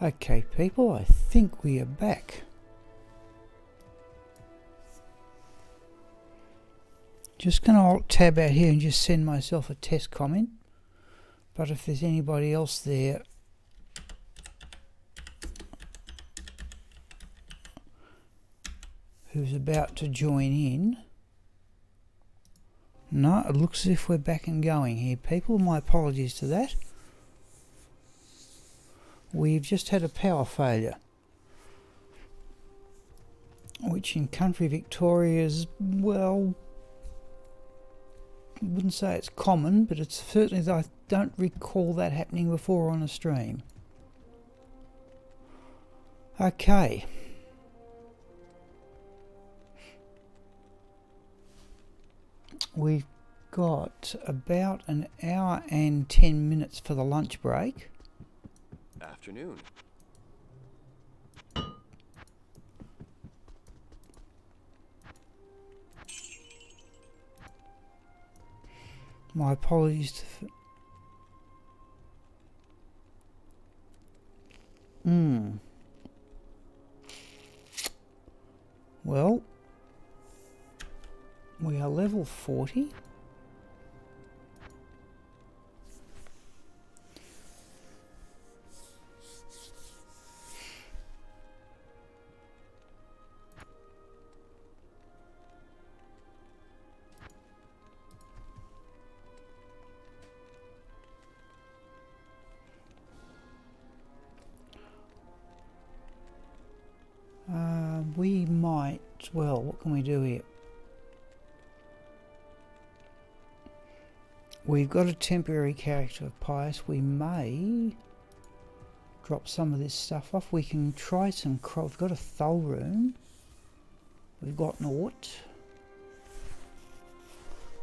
Okay, people, I think we are back. Just going to Alt-Tab out here and just send myself a test comment. But if there's anybody else there who's about to join in... No, it looks as if we're back and going here, people. My apologies to that. We've just had a power failure, which in country Victoria is, well, I wouldn't say it's common, but it's certainly, I don't recall that happening before on a stream. Okay. We've got about an hour and 10 minutes for the lunch break. Afternoon. My apologies to... Well, we are level 40. We might, well, what can we do here? We've got a temporary character of Pius. We may drop some of this stuff off. We can try some we've got a Thul rune. We've got naught.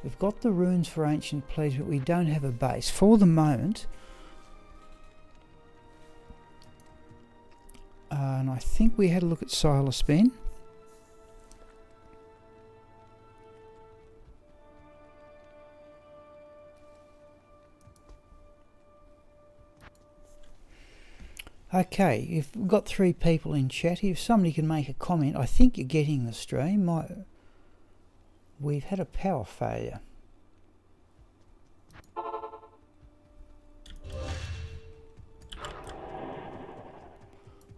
We've got the runes for ancient pleas, but we don't have a base for the moment. And I think we had a look at Silas Ben. Okay, if we've got 3 people in chat, if somebody can make a comment, I think you're getting the stream. We've had a power failure.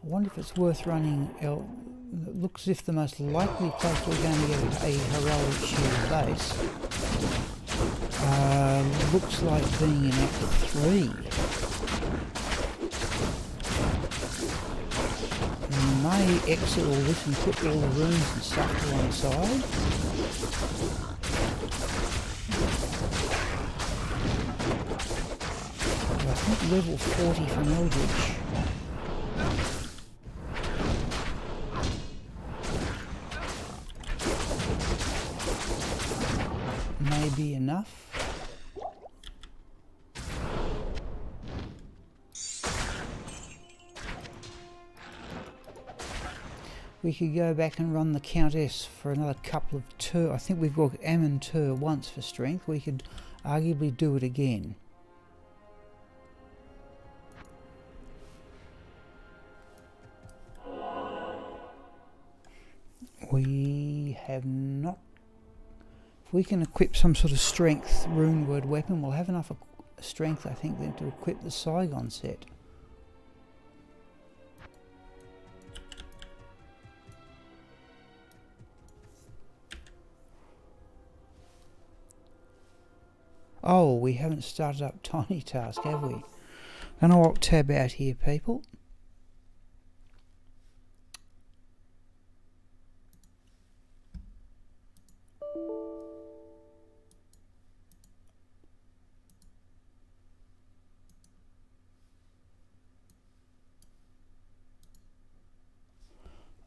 I wonder if it's worth running. It looks as if the most likely place we're going to get a heroic shield base looks like being in Act 3. We may exit all this and put all the runes and stuff to one side. I think level 40 from Eldritch. May be enough. We could go back and run the Countess for another couple of turns. I think we've got Ammon Tur once for strength. We could arguably do it again. We have not... If we can equip some sort of strength rune word weapon, we'll have enough strength, I think, then to equip the Saigon set. Oh, we haven't started up Tiny Task, have we? And I'll tab out here, people.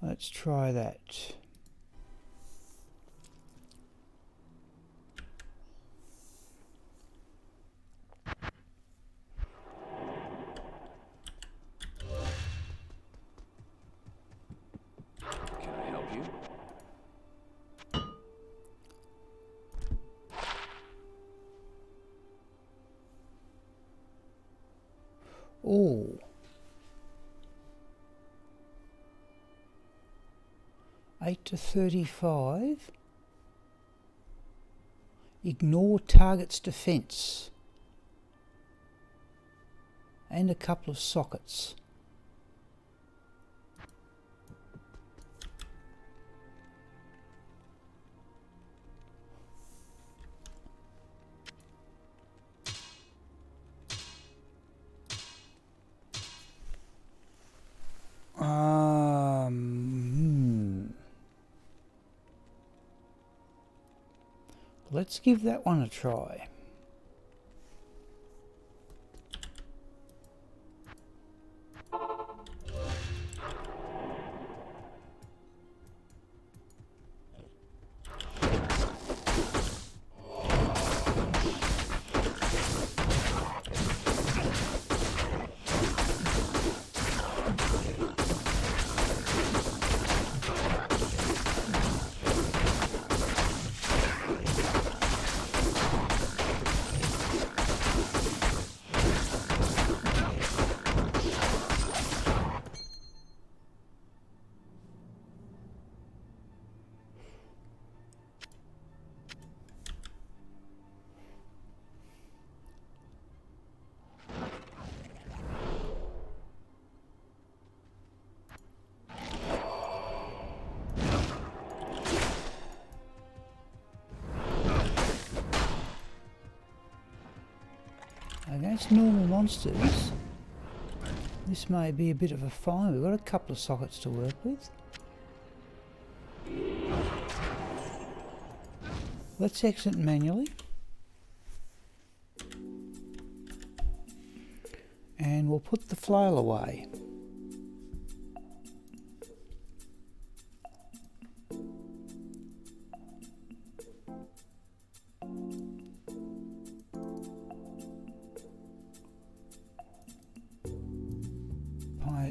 Let's try that. Can I help you? Oh. 8 to 35. Ignore target's defense. And a couple of sockets. Let's give that one a try. Against normal monsters, this may be a bit of a find. We've got a couple of sockets to work with. Let's exit manually. And we'll put the flail away.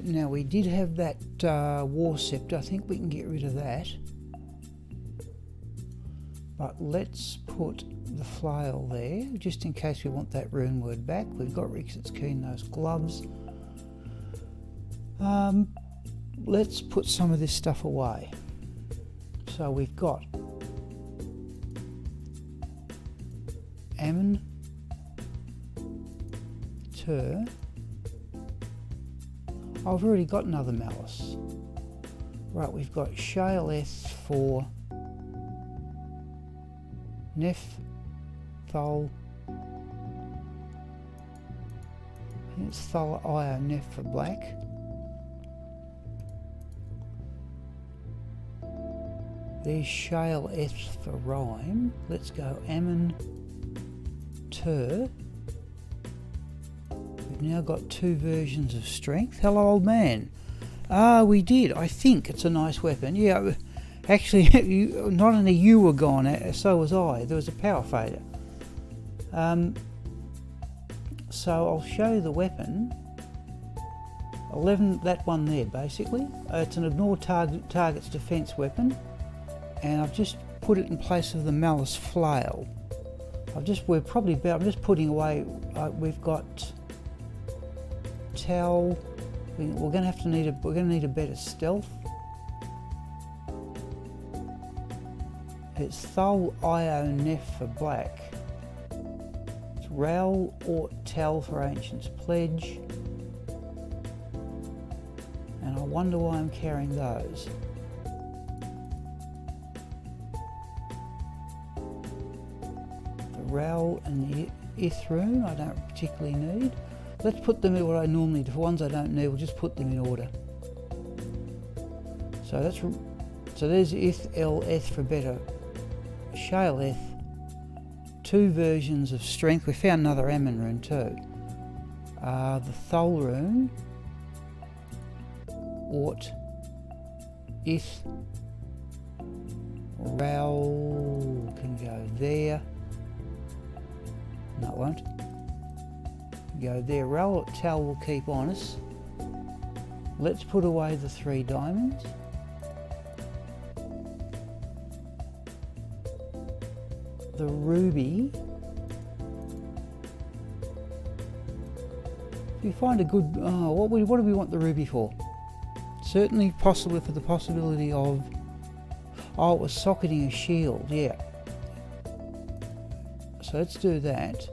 Now we did have that war scepter. I think we can get rid of that. But let's put the flail there, just in case we want that rune word back. We've got Rixit's key in those gloves. Let's put some of this stuff away. So we've got Ammon, Tur. I've already got another malice. Right, we've got Shale-eth for Neph, Thol. I think it's Thol Io Neph for black. There's Shale-eth for rhyme. Let's go Ammon, Tur. Now got two versions of strength. Hello, old man. We did. I think it's a nice weapon. Yeah, actually, not only you were gone, so was I. There was a power failure. So I'll show you the weapon. 11, that one there, basically. It's an ignore target's defense weapon, and I've just put it in place of the malice flail. I'm just putting away. We've got Towel. We're going to need a better stealth. It's Thol Io Neph for black. It's Raoul or Tell for Ancient's Pledge. And I wonder why I'm carrying those. The Raoul and the Ithroon I don't particularly need. Let's put them in what I normally do. For ones I don't need, we'll just put them in order. So there's Ith for better. Shale-eth. Two versions of strength. We found another Ammon rune too. The Thol rune. Ort. Ith. Raoul can go there. No, it won't. Go there. Raoul Tal will keep on us. Let's put away the 3 diamonds. The ruby. If we find a good... what do we want the ruby for? Certainly possibly for the possibility of Oh, it was socketing a shield, yeah. So let's do that.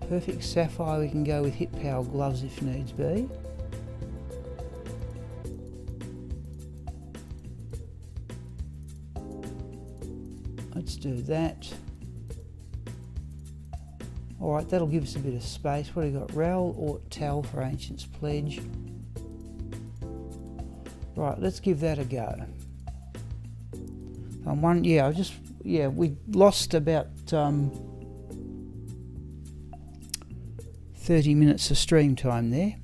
Perfect Sapphire, we can go with hit power gloves if needs be. Let's do that. Alright, that'll give us a bit of space. What have we got? Rel or Tal for Ancient's Pledge. Right, let's give that a go. We lost about 30 minutes of stream time there.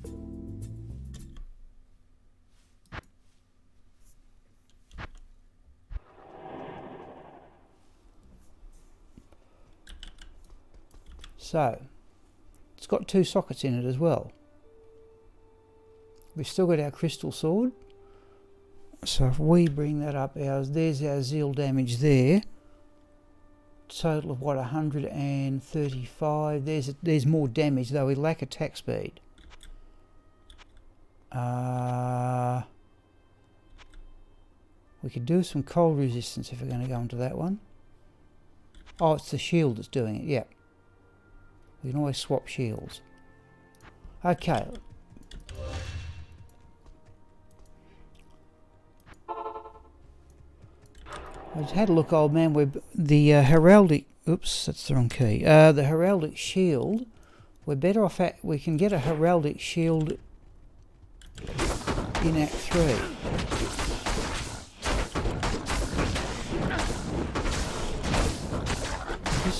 So, it's got 2 sockets in it as well. We've still got our crystal sword. So if we bring that up, there's our zeal damage there. Total of what, 135. There's more damage, though we lack attack speed. We could do some cold resistance if we're going to go into that one. Oh, it's the shield that's doing it, yeah. We can always swap shields. Okay. I just had a look, old man. The heraldic... Oops, that's the wrong key. The heraldic shield. We're better off at... We can get a heraldic shield in Act 3.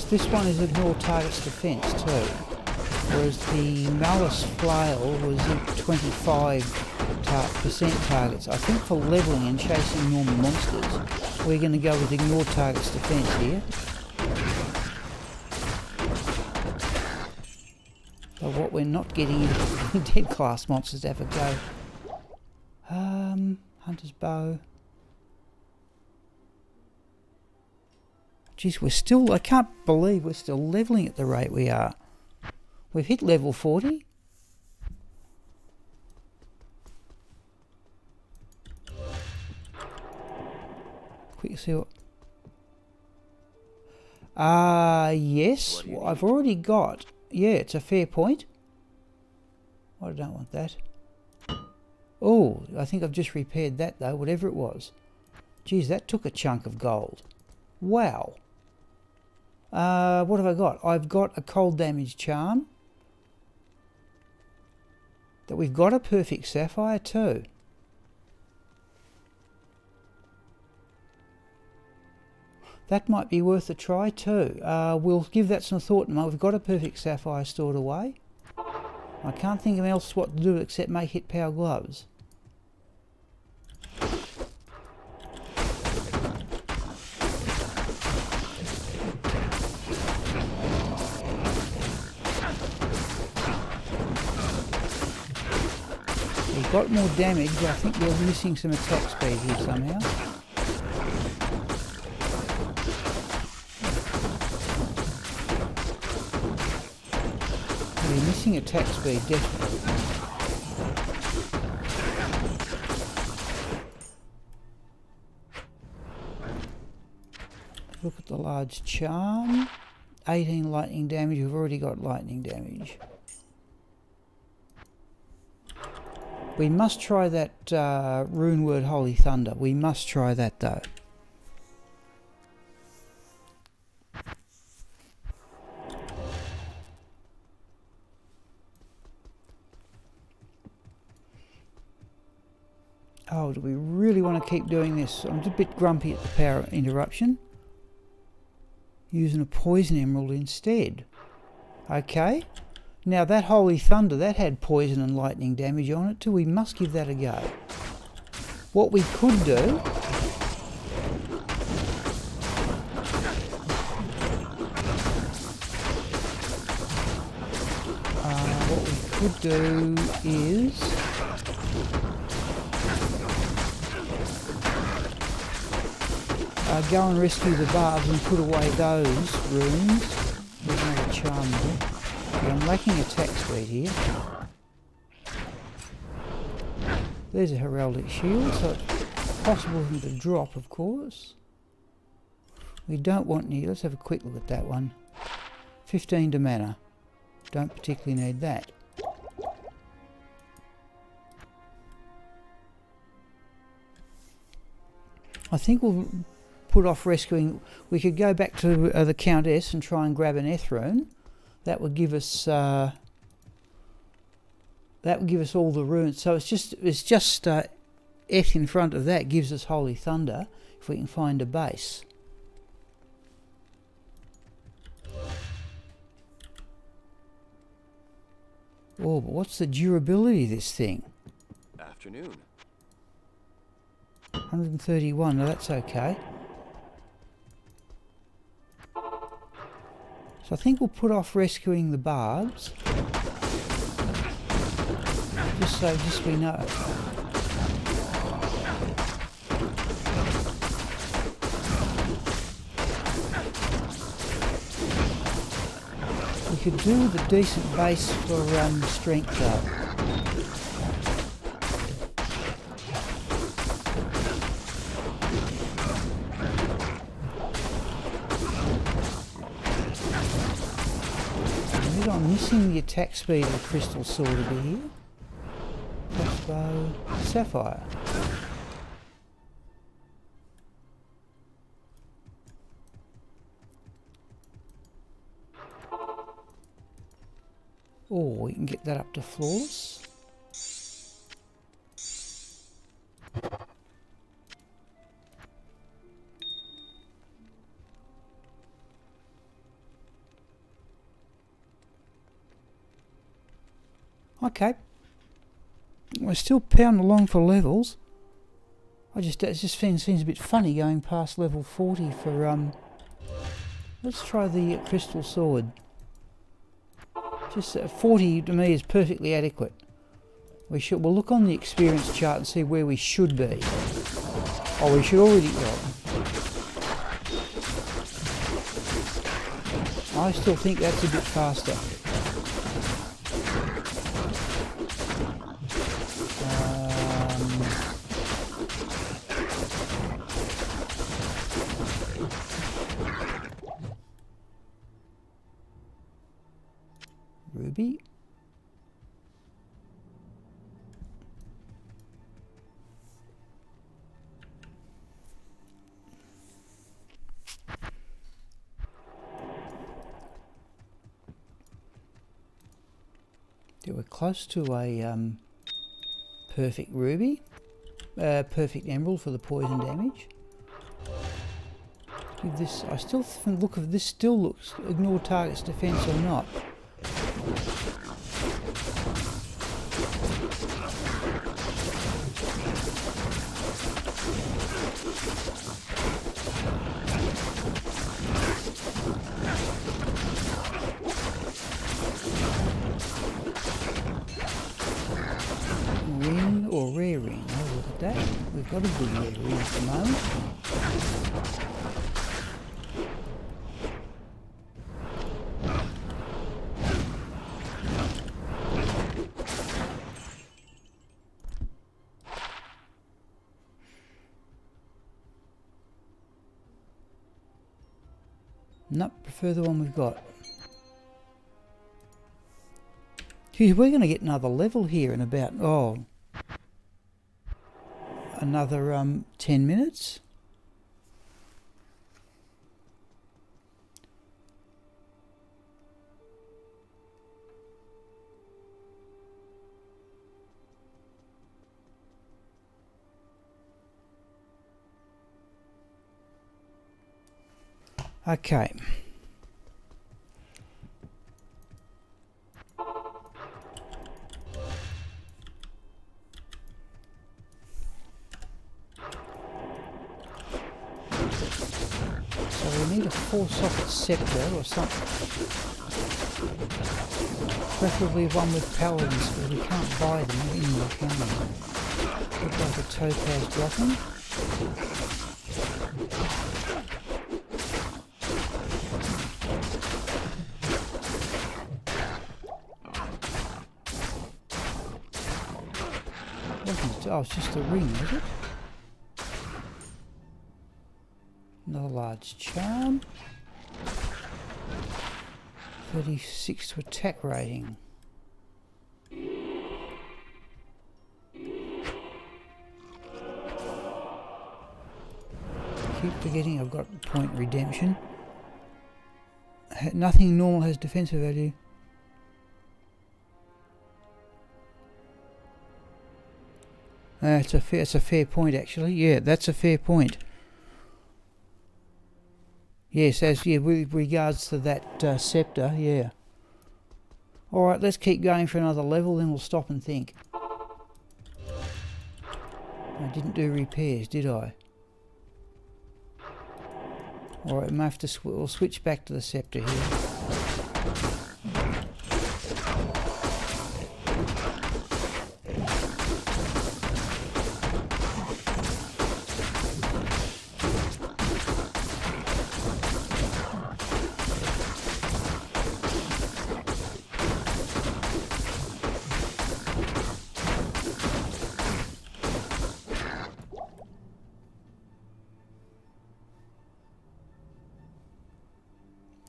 This one is ignore target's defense too, whereas the Malice Flail was at 25% targets. I think for levelling and chasing normal monsters, we're going to go with ignore target's defense here. But what we're not getting is dead class monsters to have a go. Hunter's Bow. Geez, I can't believe we're still levelling at the rate we are. We've hit level 40. Quick see what... yes, well, I've already got... Yeah, it's a fair point. I don't want that. Oh, I think I've just repaired that though, whatever it was. Geez, that took a chunk of gold. Wow. What have I got? I've got a cold damage charm. That we've got a perfect sapphire too. That might be worth a try too. We'll give that some thought. We've got a perfect sapphire stored away. I can't think of else what to do except make hit power gloves. We've got more damage, but I think we're missing some attack speed here somehow. We're missing attack speed, definitely. Look at the large charm. 18 lightning damage. We've already got lightning damage. We must try that rune word Holy Thunder. We must try that though. Oh, do we really want to keep doing this? I'm just a bit grumpy at the power interruption. Using a poison emerald instead. Okay. Now that Holy Thunder, that had poison and lightning damage on it too. We must give that a go. What we could do... is... go and rescue the barbs and put away those runes. There's another charm there. But I'm lacking attack speed here. There's a heraldic shield, so possible for them to drop, of course. We don't want any. Let's have a quick look at that one. 15 to mana. Don't particularly need that. I think we'll put off rescuing. We could go back to the Countess and try and grab an Ethrone. That would give us. That would give us all the runes. So it's just F in front of that gives us Holy Thunder if we can find a base. Oh, but what's the durability of this thing? Afternoon. 131, now that's okay. So I think we'll put off rescuing the bards. Just we know. We could do with a decent base for strength though. I'm missing the attack speed of the crystal sword to be here. Crossbow, sapphire. Oh, we can get that up to flawless. Okay, we're still pounding along for levels. It just seems a bit funny going past level 40 for let's try the crystal sword. Just 40 to me is perfectly adequate. We'll look on the experience chart and see where we should be. Oh, we should already go. I still think that's a bit faster. Ruby. We're close to a perfect ruby, perfect emerald for the poison damage. Give this. I still look if this still looks ignore target's defense or not. Ring or rare ring? Oh, look at that. We've got a good rare ring at the moment. Nope, prefer the one we've got. Geez, we're going to get another level here in about, another 10 minutes. Okay. So we need a 4-socket scepter or something. Preferably one with paladins, but we can't buy them anymore, can we? Look like a topaz dropping. Oh, it's just a ring, is it? Another large charm. 36 to attack rating. Keep forgetting I've got point redemption. Nothing normal has defensive value. It's a fair point actually. Yeah, that's a fair point. Yes, with regards to that scepter, yeah. All right, let's keep going for another level, then we'll stop and think. I didn't do repairs, did I? All right, we'll switch back to the scepter here.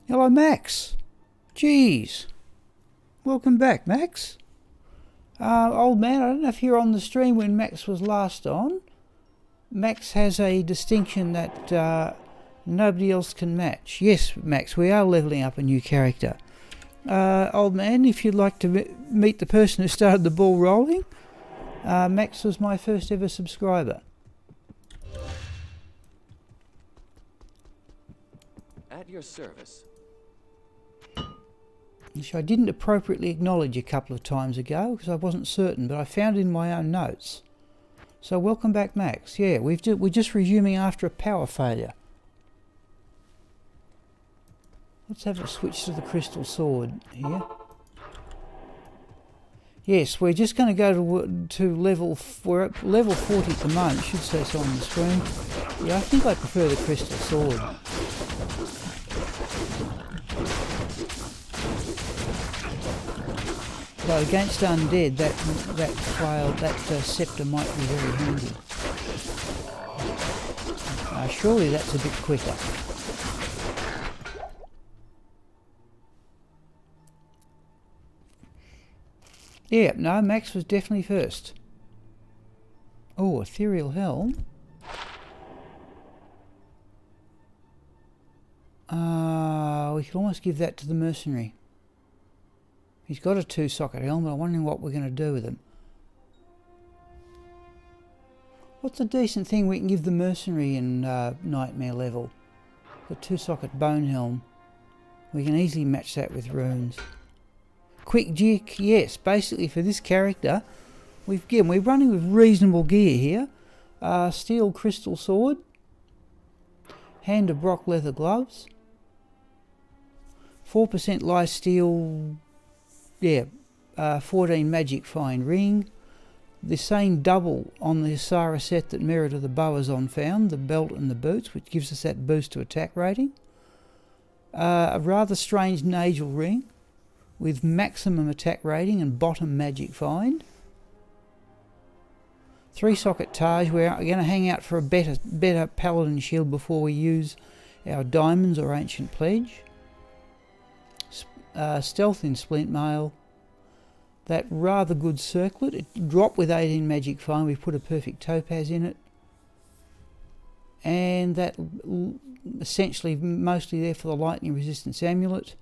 Hello, Max. Jeez. Welcome back, Max. Old man, I don't know if you're on the stream when Max was last on. Max has a distinction that nobody else can match. Yes, Max, we are leveling up a new character. Old man, if you'd like to meet the person who started the ball rolling, Max was my first ever subscriber. At your service. Which I didn't appropriately acknowledge a couple of times ago because I wasn't certain, but I found it in my own notes. So welcome back, Max. Yeah, we're just resuming after a power failure. Let's have a switch to the crystal sword here. Yes, we're just going to go to level. We're at level 40 at the moment. Should say so on the screen. Yeah, I think I prefer the crystal sword. But against undead, that scepter might be very handy. Surely that's a bit quicker. Yeah, no, Max was definitely first. Oh, ethereal helm. We could almost give that to the mercenary. He's got a 2-socket helm, but I'm wondering what we're going to do with him. What's a decent thing we can give the mercenary in Nightmare level? The 2-socket bone helm. We can easily match that with runes. Quick jick, yes. Basically for this character, we're running with reasonable gear here. Steel crystal sword. Hand of Brock leather gloves. 4% light steel. Yeah, 14 magic fine ring. The same double on the Asara set that Merit of the Boazon found, the belt and the boots, which gives us that boost to attack rating. A rather strange Nagel ring with maximum attack rating and bottom magic find. 3-socket Taj. We're going to hang out for a better paladin shield before we use our diamonds or ancient pledge. Stealth in splint mail. That rather good circlet. It dropped with 18 magic fine. We've put a perfect topaz in it. And that essentially mostly there for the lightning resistance amulet.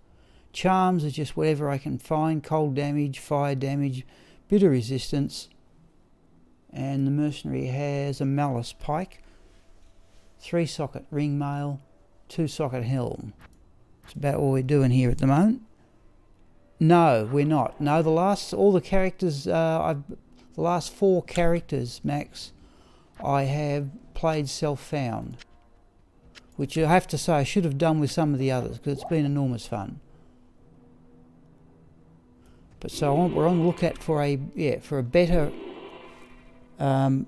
Charms are just whatever I can find. Cold damage, fire damage, bit of resistance. And the mercenary has a malice pike. 3-socket ring mail. 2-socket helm. That's about all we're doing here at the moment. No, we're not. No, the last 4 characters, Max, I have played self-found, which I have to say I should have done with some of the others because it's been enormous fun. But so we're on the lookout for a better. We're on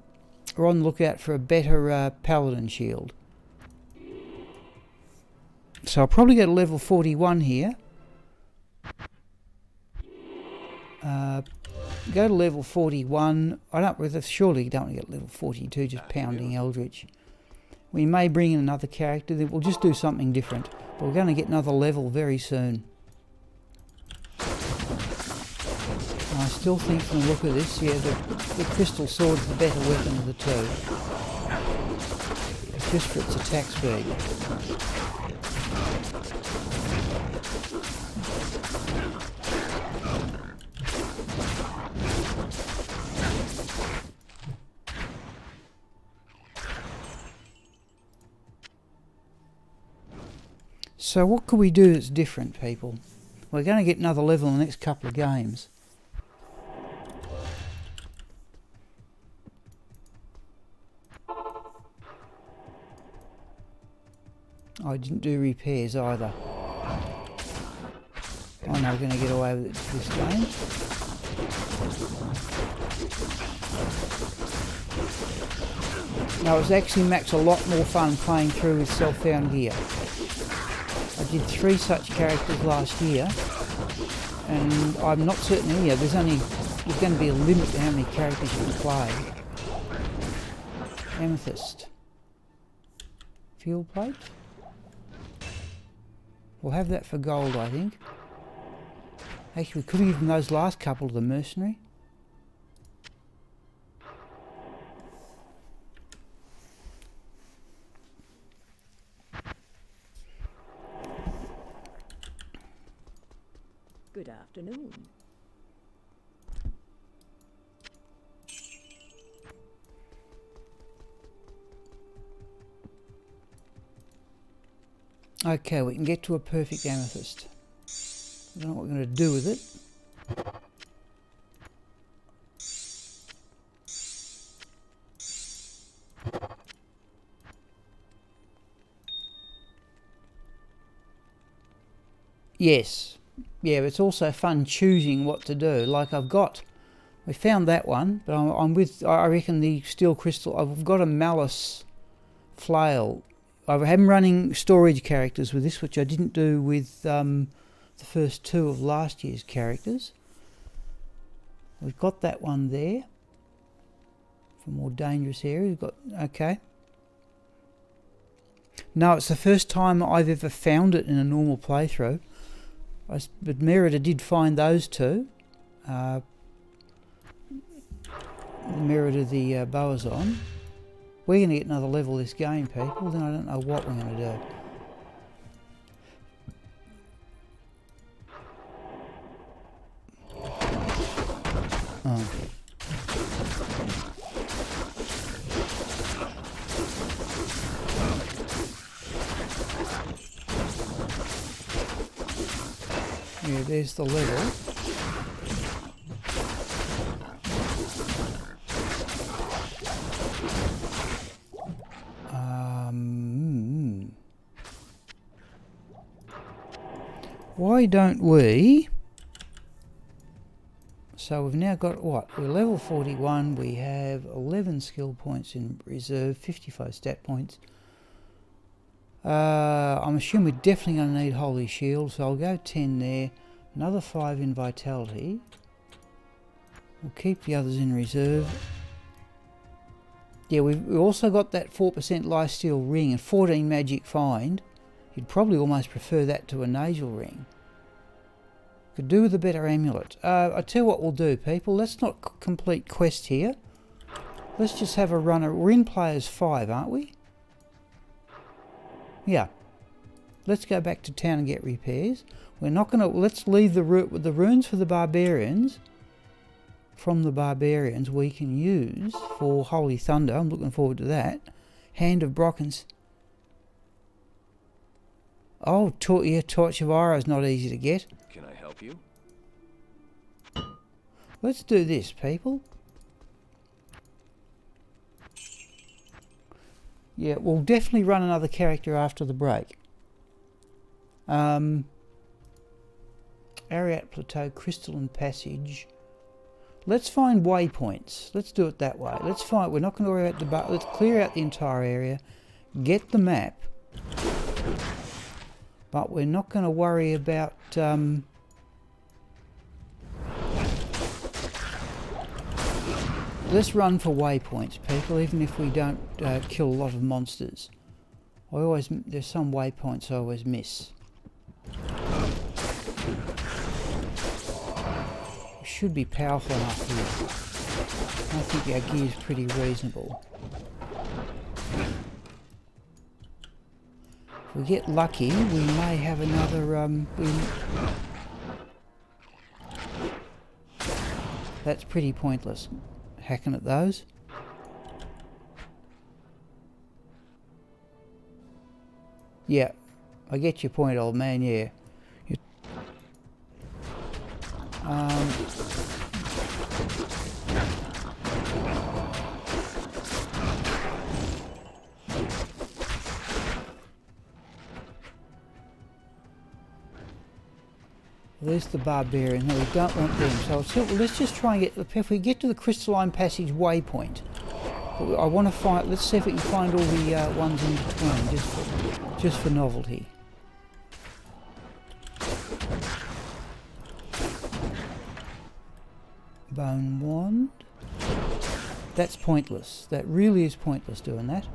the lookout for a better paladin shield. So I'll probably go to level 41 here. Go to level 41. Surely you don't want to get level 42 just pounding Eldritch. We may bring in another character, then we'll just do something different. But we're going to get another level very soon. I still think from the look of this, yeah, the crystal sword is the better weapon of the two. Just for its attack speed. So what could we do that's different, people? We're going to get another level in the next couple of games. I didn't do repairs either. I know we're going to get away with it this game. Now, it was actually Max a lot more fun playing through with self-found gear. I did 3 such characters last year, and I'm not certain here. There's going to be a limit to how many characters you can play. Amethyst. Fuel plate. We'll have that for gold, I think. Actually, we could have given those last couple to the mercenary. Good afternoon. Okay, we can get to a perfect amethyst. I don't know what we're going to do with it. Yes. Yeah, but it's also fun choosing what to do. Like we found that one, but I reckon the steel crystal, I've got a malice flail. I am running storage characters with this, which I didn't do with the first 2 of last year's characters. We've got that one there. For more dangerous areas, we've got, okay. No, it's the first time I've ever found it in a normal playthrough. But Merida did find those 2. Merida the Boazon. We're going to get another level this game, people. Then I don't know what we're going to do. Oh. Yeah, there's the level. Why don't we... So we've now got what? We're level 41, we have 11 skill points in reserve, 55 stat points. I'm assuming we're definitely going to need Holy Shield, so I'll go 10 there, another 5 in Vitality. We'll keep the others in reserve. Yeah, we've also got that 4% lifesteal ring and 14 magic find. You'd probably almost prefer that to a nasal ring. Could do with a better amulet. I tell you what we'll do, people. Let's not complete quest here. Let's just have a runner. We're in players 5, aren't we? Yeah. Let's go back to town and get repairs. We're not going to... Let's leave the runes for the barbarians. From the barbarians we can use for Holy Thunder. I'm looking forward to that. Hand of Brockens. Oh, yeah, Torch of Ira is not easy to get. Can I help you? Let's do this, people. Yeah, we'll definitely run another character after the break. Ariat Plateau, Crystalline Passage. Let's find waypoints. Let's do it that way. Let's find... We're not going to worry about the... Let's clear out the entire area. Get the map. But we're not going to worry about... Let's run for waypoints, people, even if we don't kill a lot of monsters. There's some waypoints I always miss. We should be powerful enough here. I think our gear's pretty reasonable. If we get lucky, we may have another, that's pretty pointless, hacking at those. Yeah, I get your point, old man, yeah. There's the barbarian. No, we don't want them. So let's just try and get. If we get to the crystalline passage waypoint, I want to find. Let's see if we can find all the ones in between, just for novelty. Bone wand. That's pointless. That really is pointless doing that.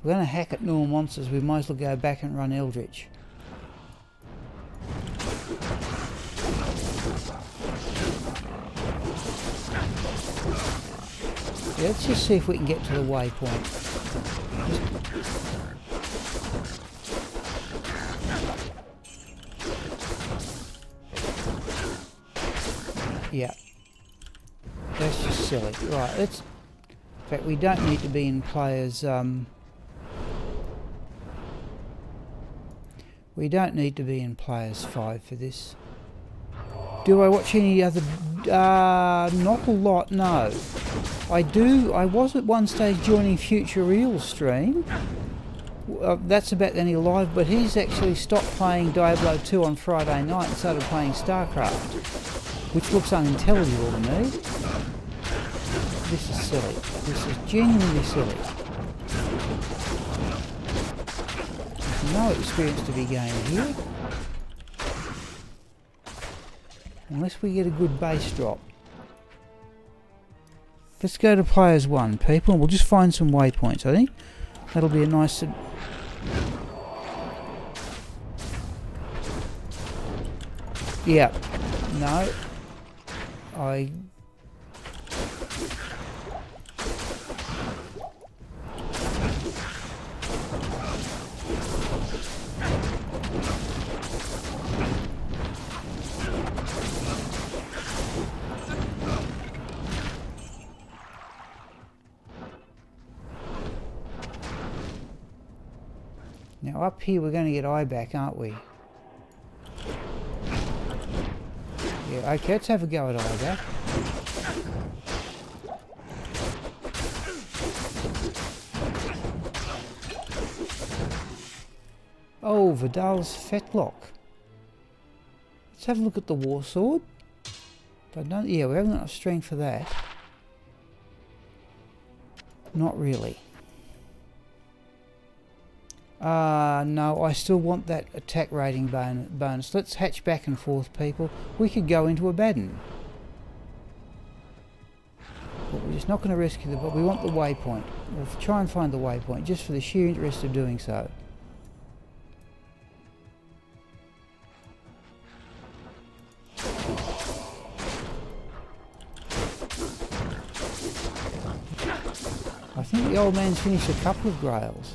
We're going to hack at normal monsters, we might as well go back and run Eldritch. Yeah, let's just see if we can get to the waypoint. Yeah. That's just silly. Right, let's... In fact, we don't need to be in players... We don't need to be in Players 5 for this. Do I watch any other... not a lot, no. I was at one stage joining Future Real's stream. That's about the only live, but he's actually stopped playing Diablo 2 on Friday night and started playing StarCraft, which looks unintelligible to me. This is silly. This is genuinely silly. No experience to be gained here. Unless we get a good base drop. Let's go to Players 1, people, and we'll just find some waypoints, I think. That'll be a nice... Yeah. No. Now up here we're going to get eye back, aren't we? Yeah, okay, let's have a go at eye back. Oh, Vidal's fetlock. Let's have a look at the war sword. Yeah, we haven't got enough strength for that. Not really. No, I still want that attack rating bonus. Let's hatch back and forth, people. We could go into Abaddon. But we're just not going to rescue but we want the waypoint. We'll try and find the waypoint, just for the sheer interest of doing so. I think the old man's finished a couple of grails.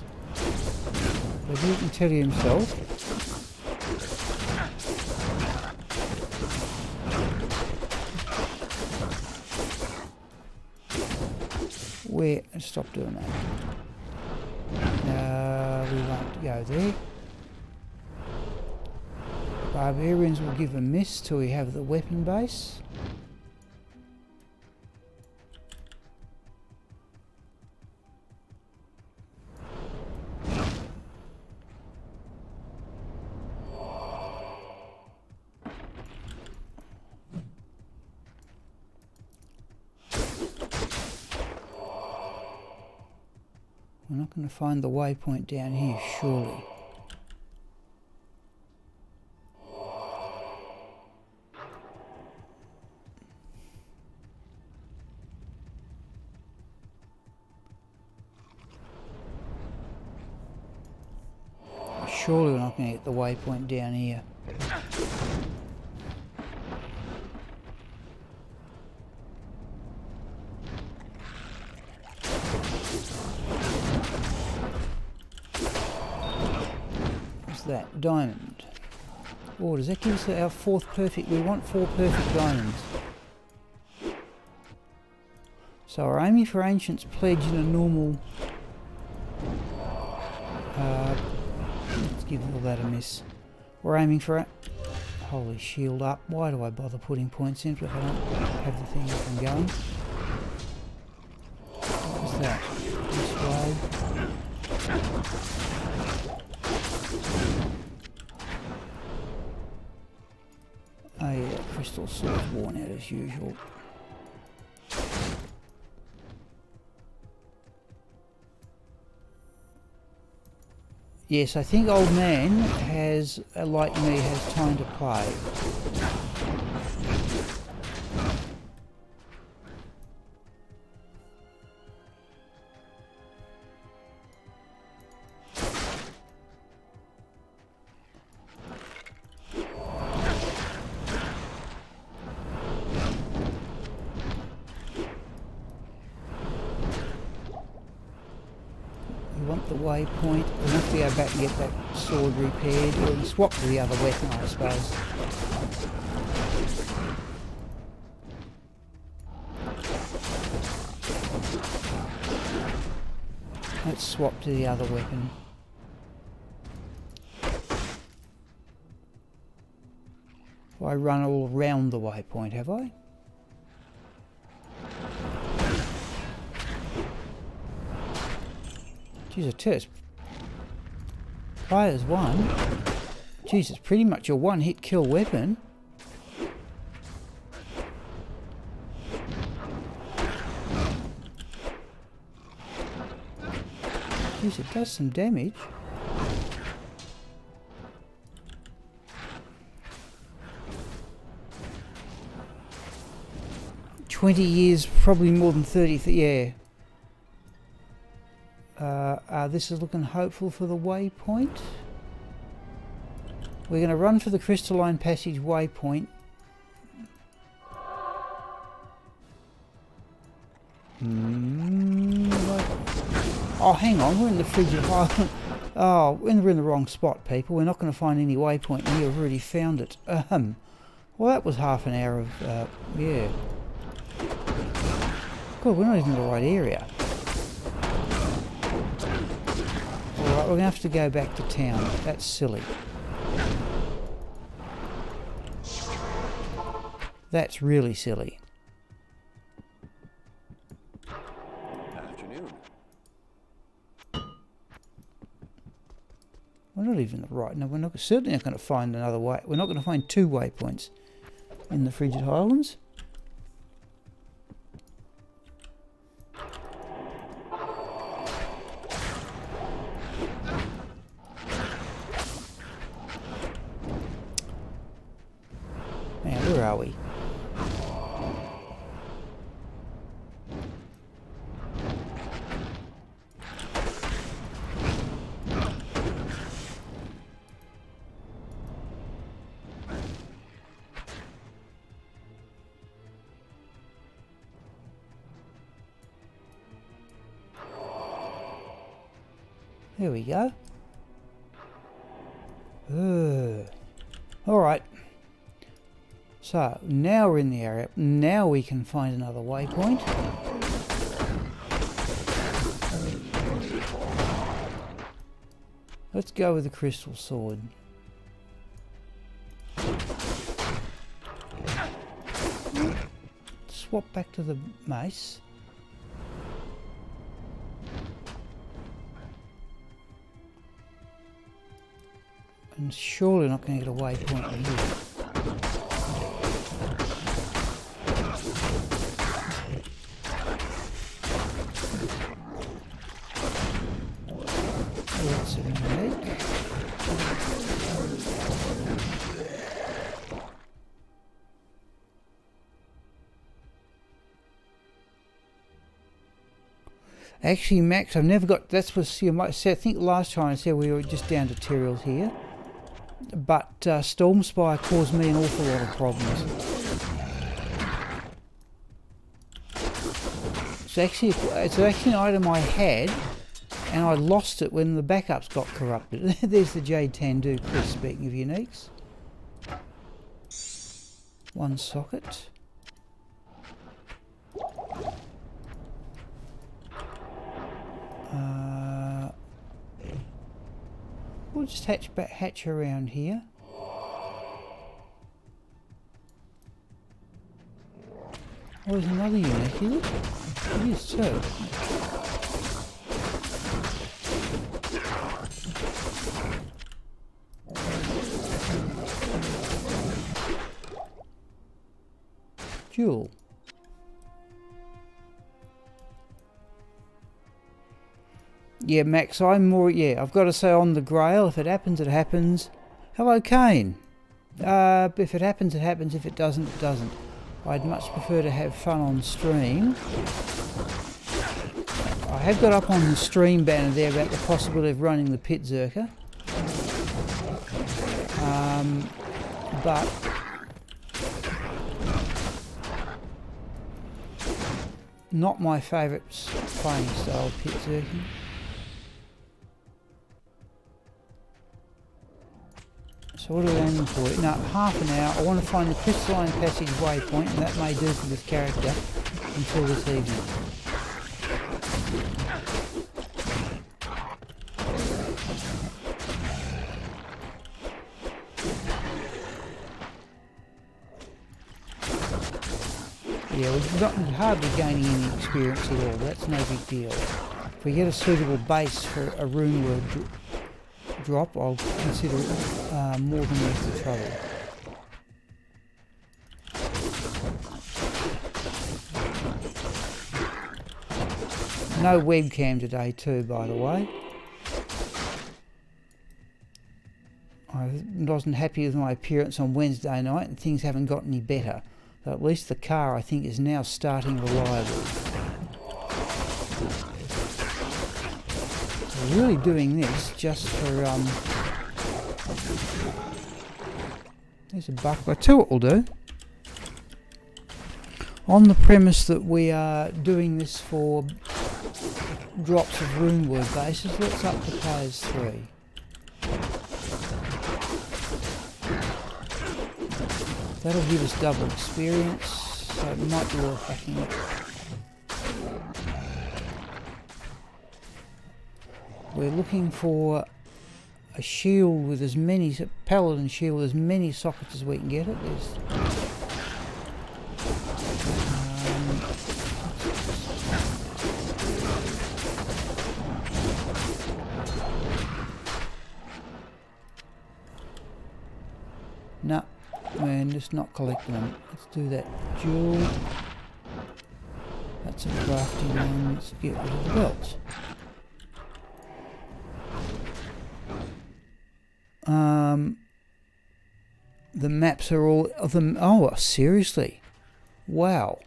But he can tell you himself. Stop doing that. No, we won't go there. Barbarians will give a miss till we have the weapon base. We're not going to find the waypoint down here, surely. Surely we're not going to get the waypoint down here. What's that? Diamond. Oh, does that give us our fourth perfect? We want 4 perfect diamonds. So we're aiming for Ancient's Pledge in a normal... let's give all that a miss. We're aiming for it. Holy shield up. Why do I bother putting points in if I don't have the thing up and going? What was that? This way. Oh yeah, crystal sword's worn out as usual. Yes, I think old man has, like me, has time to play. Waypoint. We'll have to go back and get that sword repaired or swap to the other weapon, I suppose. Let's swap to the other weapon. I run all around the waypoint, have I? Jeez, a test. Players 1. Jeez, it's pretty much a one-hit kill weapon. Jeez, it does some damage. $20 years, probably more than 30. Yeah. This is looking hopeful for the waypoint. We're going to run for the crystalline passage waypoint. Oh, hang on, we're in the frigid highland. Oh, we're in the wrong spot, people. We're not going to find any waypoint here. We've already found it. Well, that was half an hour of, yeah. God, we're not even in the right area. Alright, we're going to have to go back to town. That's silly. That's really silly. Afternoon. We're not even right. No, we're not, certainly not going to find another way. We're not going to find 2 waypoints in the Frigid Highlands. Now, where are we? There we go. Alright. So, now we're in the area. Now we can find another waypoint. Let's go with the crystal sword. Swap back to the mace. And surely not going to get a waypoint here. Actually, Max, I've never got... That's what you might say. I think last time I said we were just down to Tyrrell's here. But Stormspire caused me an awful lot of problems. It's actually an item I had, and I lost it when the backups got corrupted. There's the Jade Tandu, Chris, speaking of uniques. One socket. We'll just hatch around here. Oh, there's another unique, is it? It is too. Jewel. Yeah, Max, I'm more... Yeah, I've got to say on the Grail, if it happens, it happens. Hello, Kane. If it happens, it happens. If it doesn't, it doesn't. I'd much prefer to have fun on stream. I have got up on the stream banner there about the possibility of running the Pit Zerker. But... not my favourite playing style, Pit Zerking. So what are we aiming for? Now, half an hour. I want to find the crystalline passage waypoint, and that may do for this character until this evening. Yeah, we're not hardly gaining any experience at all. That's no big deal. If we get a suitable base for a rune word drop, I'll consider it more than worth the trouble. No webcam today too, by the way. I wasn't happy with my appearance on Wednesday night and things haven't got any better. So at least the car, I think, is now starting reliably. We're really doing this just for... There's a buck. I tell you what we'll do. On the premise that we are doing this for drops of rune word bases, let's up to players 3. That'll give us double experience, so it might be worth hacking it. We're looking for a shield with as many, paladin shield with as many sockets as we can get it. No, man, just not collecting them. Let's do that. Jewel. That's a crafting one. Let's get rid of the belts. The maps are all of them. Oh, seriously? Wow.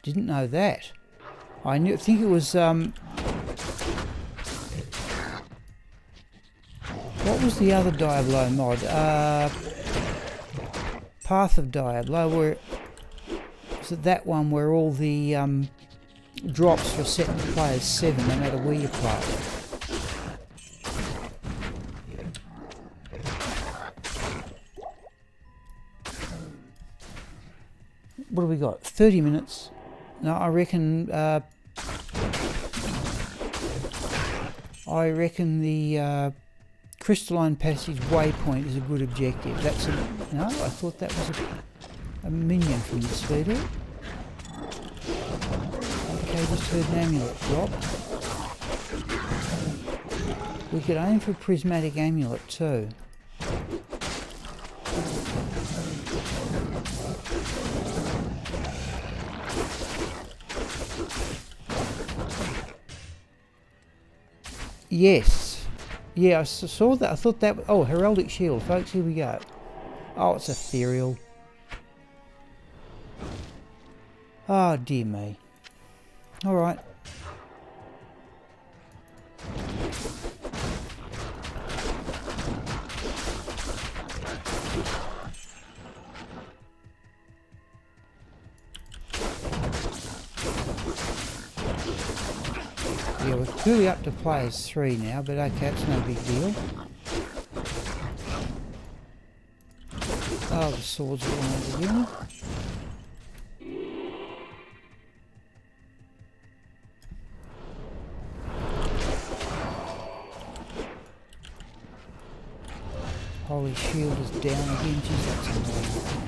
Didn't know that. I think it was what was the other Diablo mod? Path of Diablo. Where was it? That one where all the drops were set to players 7, no matter where you play. What have we got? 30 minutes. No, I reckon the crystalline passage waypoint is a good objective. That's a... No, I thought that was a minion from the speeder. Okay, just heard an amulet drop. We could aim for a prismatic amulet too. Yes. Yeah, I saw that. I thought that... Oh, Heraldic Shield, folks. Here we go. Oh, it's ethereal. Oh, dear me. All right. Yeah, we're clearly up to players 3 now, but okay, it's no big deal. Oh, the swords are on again. Holy shield is down again. Jeez, that's annoying.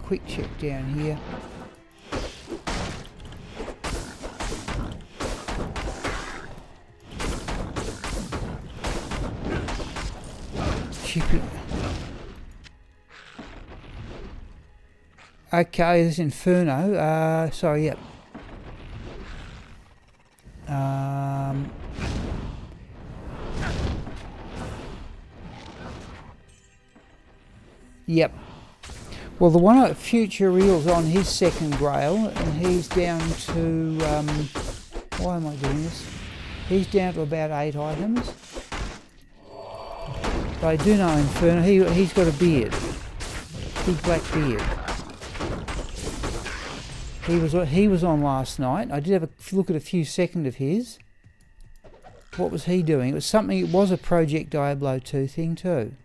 Quick check down here. Chip it. Okay, this Inferno. Sorry, yep. Yep. Well, the one at Future Real's on his second grail, and he's down to, why am I doing this? He's down to about 8 items. But I do know Inferno, he's got a beard. Big black beard. He was on last night. I did have a look at a few seconds of his. What was he doing? It was something, it was a Project Diablo 2 thing too.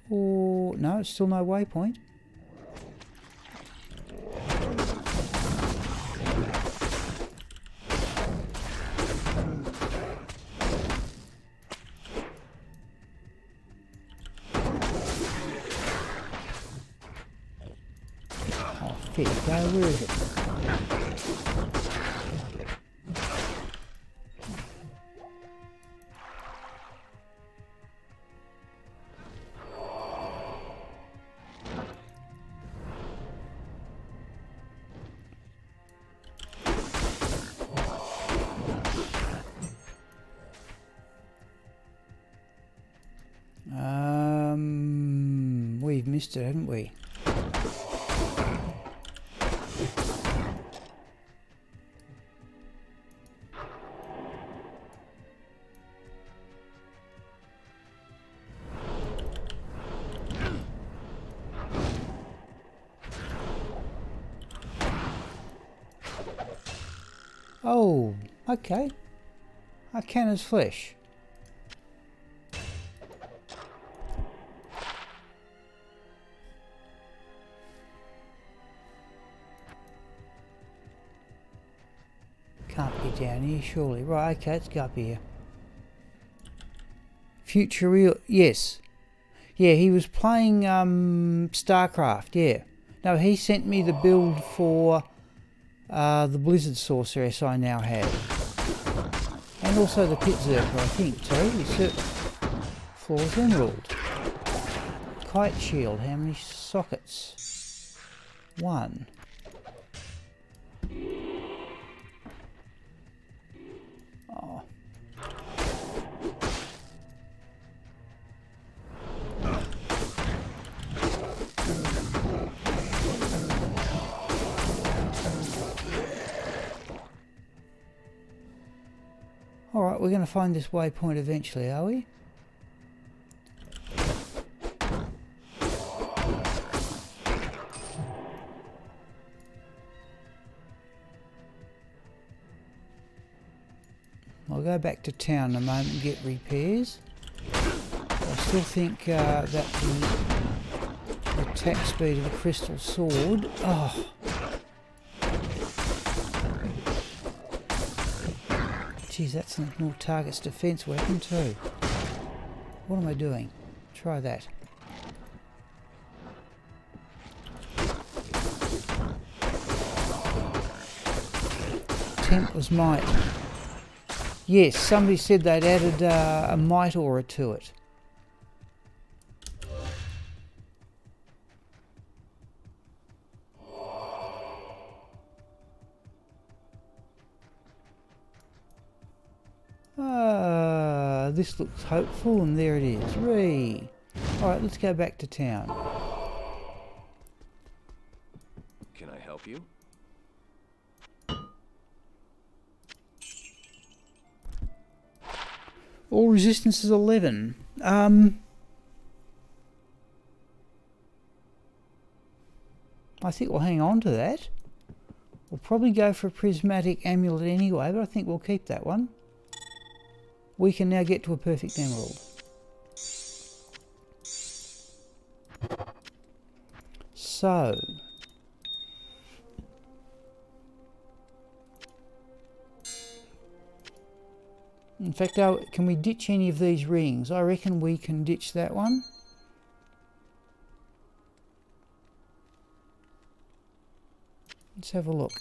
Or no, it's still no waypoint. Oh, there you go. Where is it? We've missed it, haven't we? Oh, okay. Arcana's Flesh. Can't be down here, surely. Right, okay, let's go up here. Future Real, yes. Yeah, he was playing StarCraft, yeah. No, he sent me the build for the Blizzard Sorceress I now have. And also the Pit Zerker, I think, too. Floor's Emerald. Kite Shield, how many sockets? 1. Oh. Alright, we're going to find this waypoint eventually, are we? I'll go back to town in a moment and get repairs. I still think that the attack speed of the crystal sword... Oh! geez, that's an ignore target's defense weapon too. What am I doing? Try that. Templar's Might. Yes, somebody said they'd added a Might aura to it. This looks hopeful, and there it is. Ree. Alright, let's go back to town. Can I help you? All resistance is 11. I think we'll hang on to that. We'll probably go for a prismatic amulet anyway, but I think we'll keep that one. We can now get to a perfect emerald. So, in fact, can we ditch any of these rings? I reckon we can ditch that one. Let's have a look.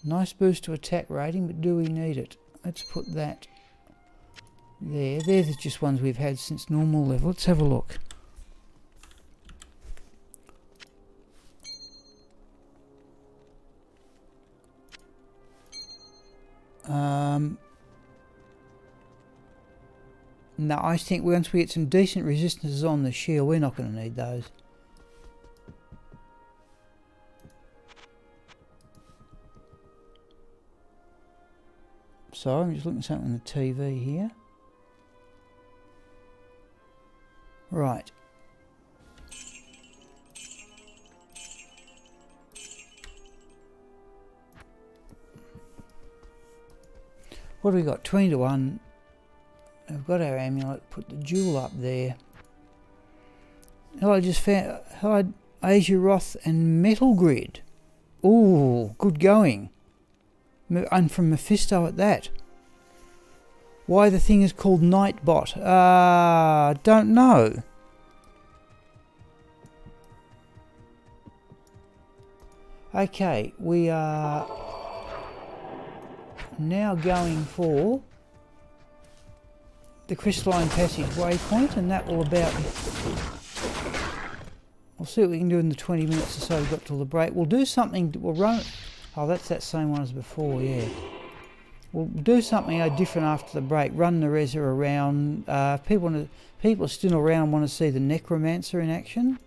Nice boost to attack rating, but do we need it? Let's put that there. They're just ones we've had since normal level. Let's have a look. No, I think once we get some decent resistances on the shield, we're not going to need those. Sorry, I'm just looking at something on the TV here. Right. What have we got? 20 to 1. We've got our amulet. Put the jewel up there. Hello, just found. Hello, Azeroth and Metal Grid. Ooh, good going. And from Mephisto at that. Why the thing is called Nightbot? Don't know. Okay, we are now going for the Crystalline Passage waypoint, and that will about... We'll see what we can do in the 20 minutes or so we've got till the break. We'll do something, we'll run... Oh, that's that same one as before, yeah. We'll do something different after the break. Run the Reza around. People are still around and want to see the Necromancer in action.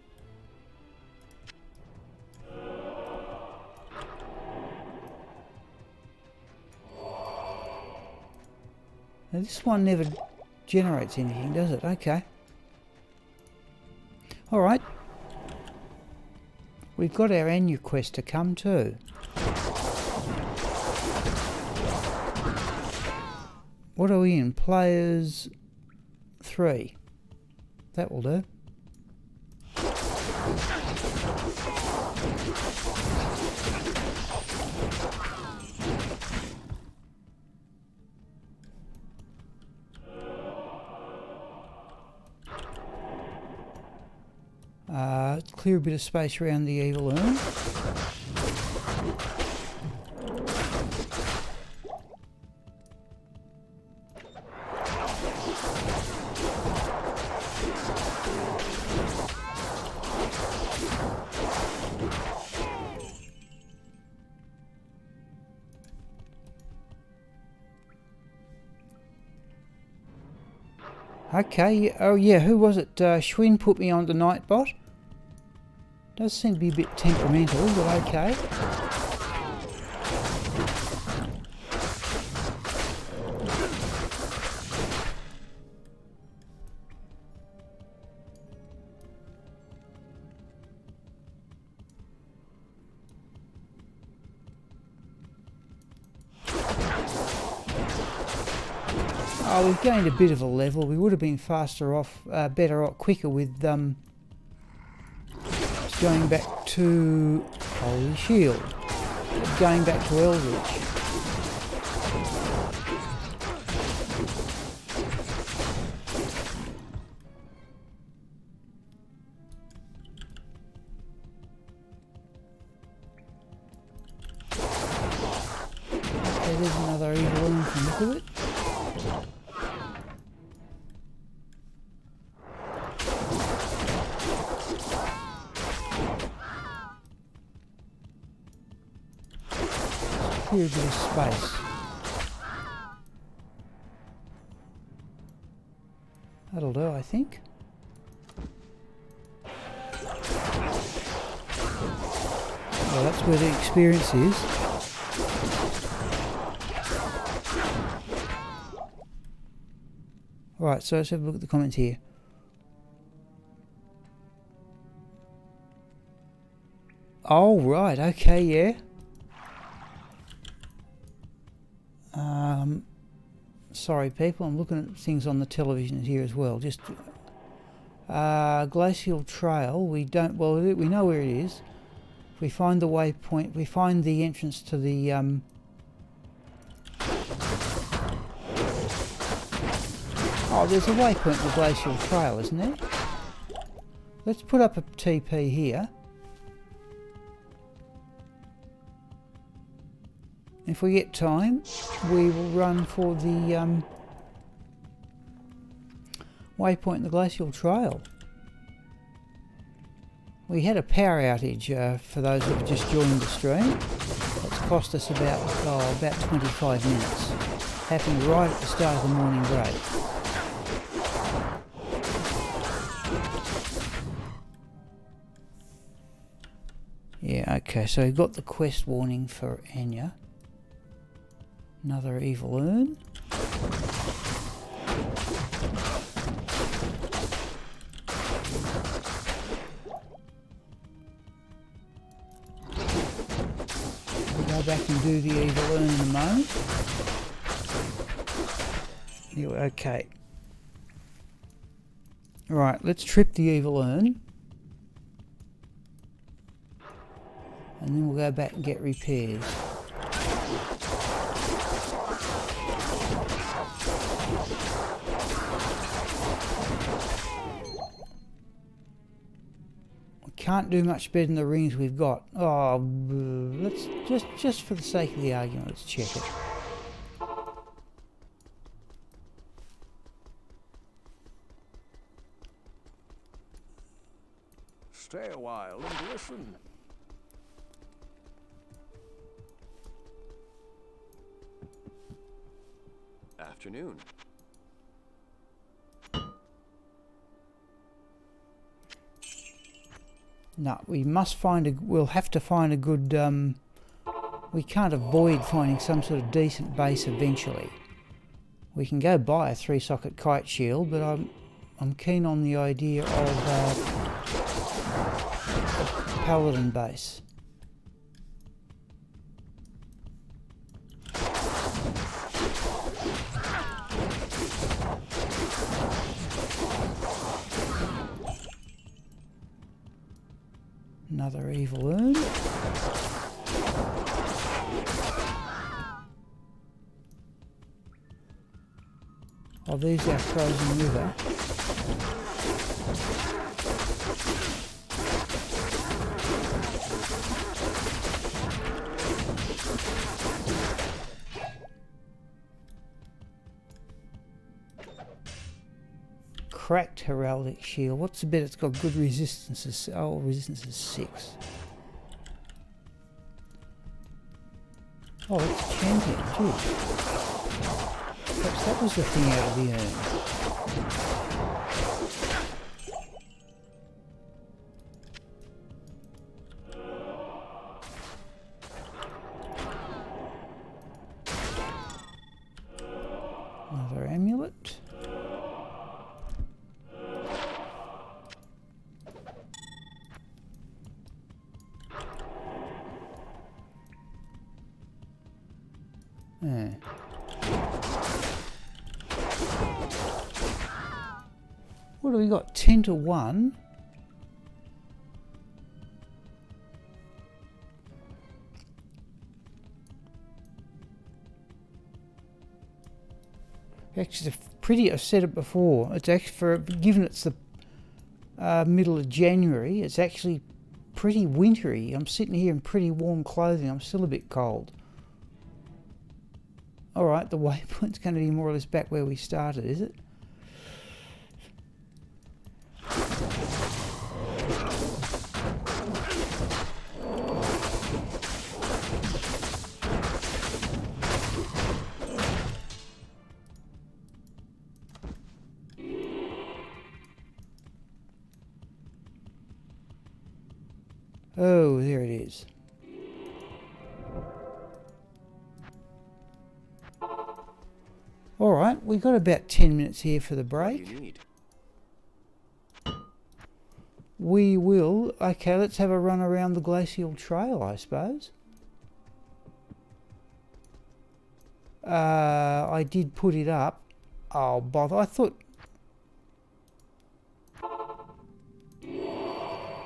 Now this one never generates anything, does it? Okay. Alright. We've got our Anu quest to come too. What are we in? Players 3. That will do. Clear a bit of space around the evil urn. Okay, oh yeah, who was it? Schwinn put me on the Nightbot. Does seem to be a bit temperamental, but okay. Oh, we've gained a bit of a level. We would have been faster off, better off, quicker with going back to Holy Shield. going back to Eldritch. Okay, there's another evil one from look at it. Here's a bit of space. That'll do, I think. Well, that's where the experience is. Right, so let's have a look at the comments here. Oh, right, okay, yeah. Sorry people, I'm looking at things on the television here as well. Just Glacial Trail, we don't, well, we know where it is. If we find the waypoint, we find the entrance to the oh, there's a waypoint to Glacial Trail, isn't there? Let's put up a TP here. If we get time, we will run for the waypoint in the Glacial Trail. We had a power outage for those who have just joined the stream. It's cost us about 25 minutes. Happened right at the start of the morning break. Yeah, okay, so we've got the quest warning for Anya. Another evil urn. We'll go back and do the evil urn in a moment. Yeah, okay. Right, let's trip the evil urn. And then we'll go back and get repairs. Can't do much better than the rings we've got. Oh, let's just for the sake of the argument, let's check it. Stay a while and listen. Afternoon. No, we'll have to find a good, we can't avoid finding some sort of decent base eventually. We can go buy a 3-socket kite shield, but I'm keen on the idea of a paladin base. Another evil urn. Oh, there's our frozen river. Cracked heraldic shield. What's the bit? It's got good resistances. Oh, resistance is 6. Oh, it's champion too. Perhaps that was the thing out of the urn. Another amulet. What do we got? 10 to 1. Actually, it's pretty. I said it before. It's actually given it's the middle of January. It's actually pretty wintry. I'm sitting here in pretty warm clothing. I'm still a bit cold. All right, the waypoint's going to be more or less back where we started, is it? Oh, there it is. All right, we've got about 10 minutes here for the break. What do you need? We will. Okay, let's have a run around the glacial trail, I suppose. I did put it up. Oh, bother. I thought...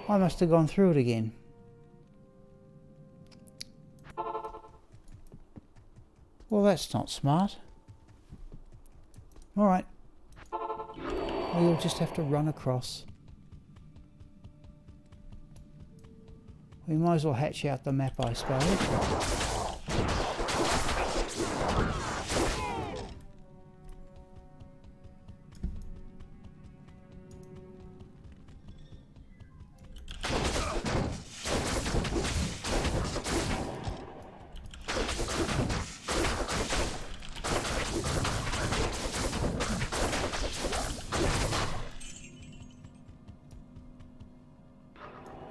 I must have gone through it again. Well, that's not smart. All right. We'll just have to run across. We might as well hatch out the map, I suppose.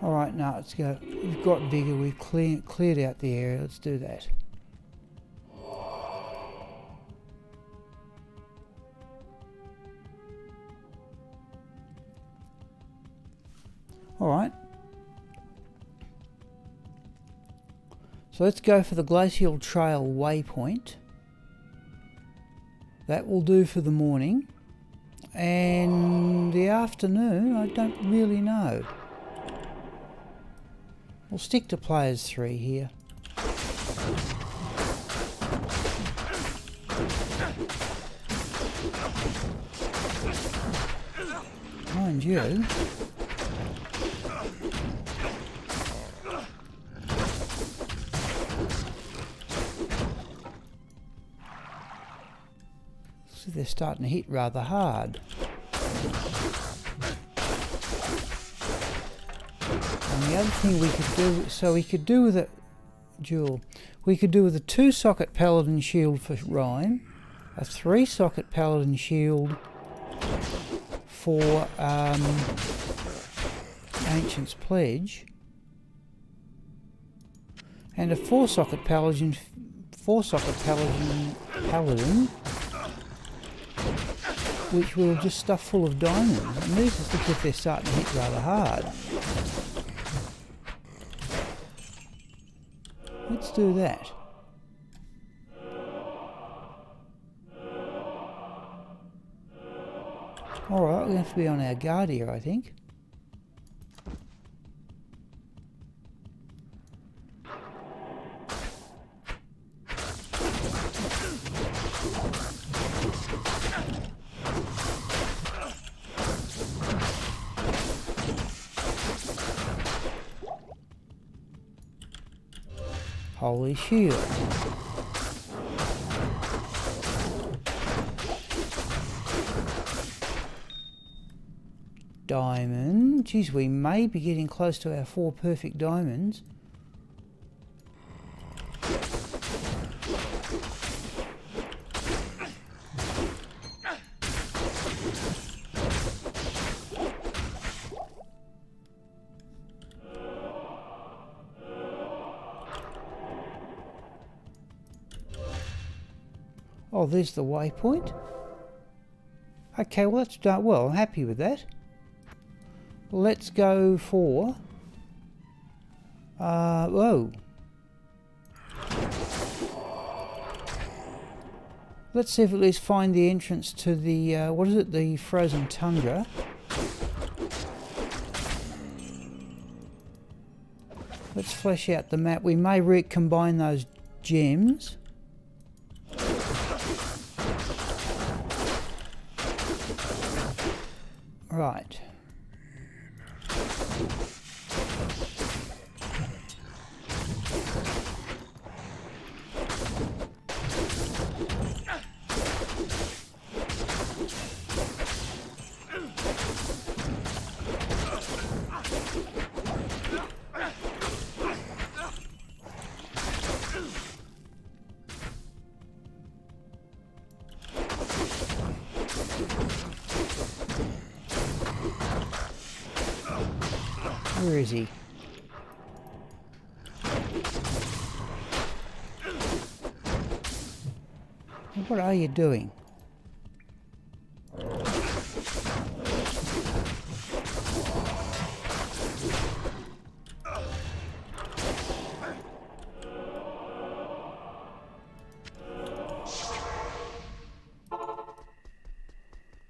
Alright, now let's go. We've got bigger, we've cleared out the area, let's do that. Alright. So let's go for the glacial trail waypoint. That will do for the morning. And the afternoon, I don't really know. We'll stick to players 3 here. Mind you, so they're starting to hit rather hard. And the other thing we could do, so we could do with a duel, we could do with a 2-socket paladin shield for Rhyme, a 3-socket paladin shield for Ancient's Pledge, and a 4-socket paladin, paladin, which we'll just stuff full of diamonds. And these look if they're starting to hit rather hard. Let's do that. Alright, we have to be on our guard here, I think. Holy shield. Diamond. Geez, we may be getting close to our 4 perfect diamonds. Oh, there's the waypoint. Okay, well, let's start. Well, I'm happy with that. Let's go for... whoa. Let's see if at least find the entrance to the, what is it, the frozen tundra. Let's flesh out the map. We may recombine those gems. Right. Where is he? What are you doing?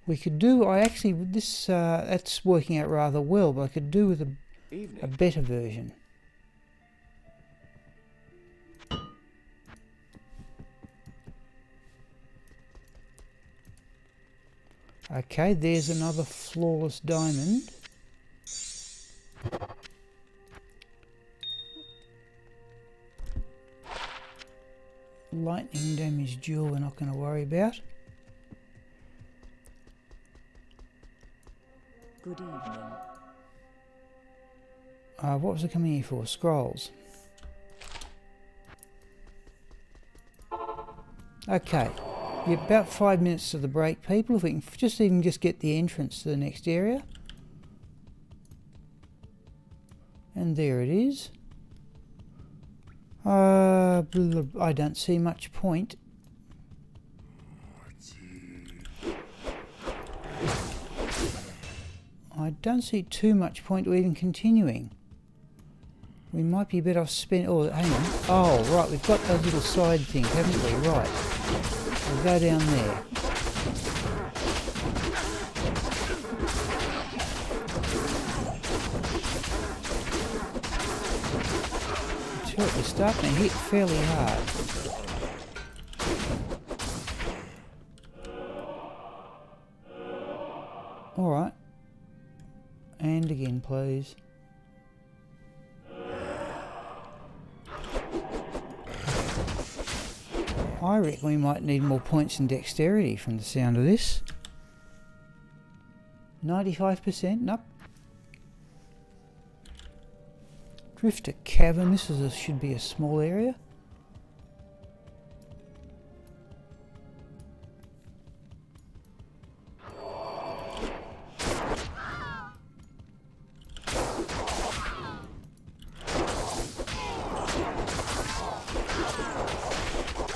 We could do, that's working out rather well, but I could do with a better version. Okay, there's another flawless diamond. Lightning damage jewel we're not going to worry about. Good evening. What was I coming here for? Scrolls. Okay, you're about 5 minutes to the break, people. If we can just get the entrance to the next area. And there it is. I don't see much point. I don't see too much point to even continuing. We might be better off spending... Oh, hang on. Oh, right, we've got those little side things, haven't we? Right. We'll go down there. We're starting to hit fairly hard. Alright. And again, please. I reckon we might need more points in dexterity from the sound of this. 95%? Nope. Drifter cavern. This should be a small area.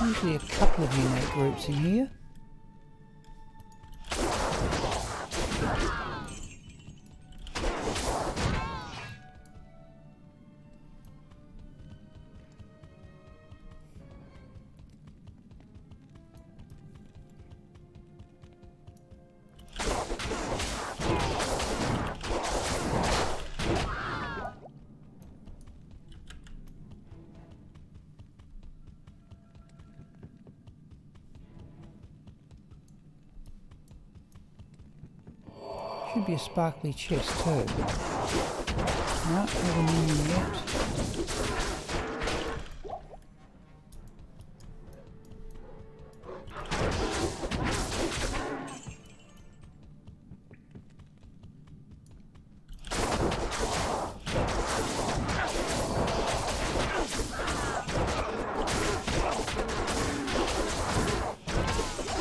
Usually a couple of unit groups in here. Should be a sparkly chest too. No, haven't in yet.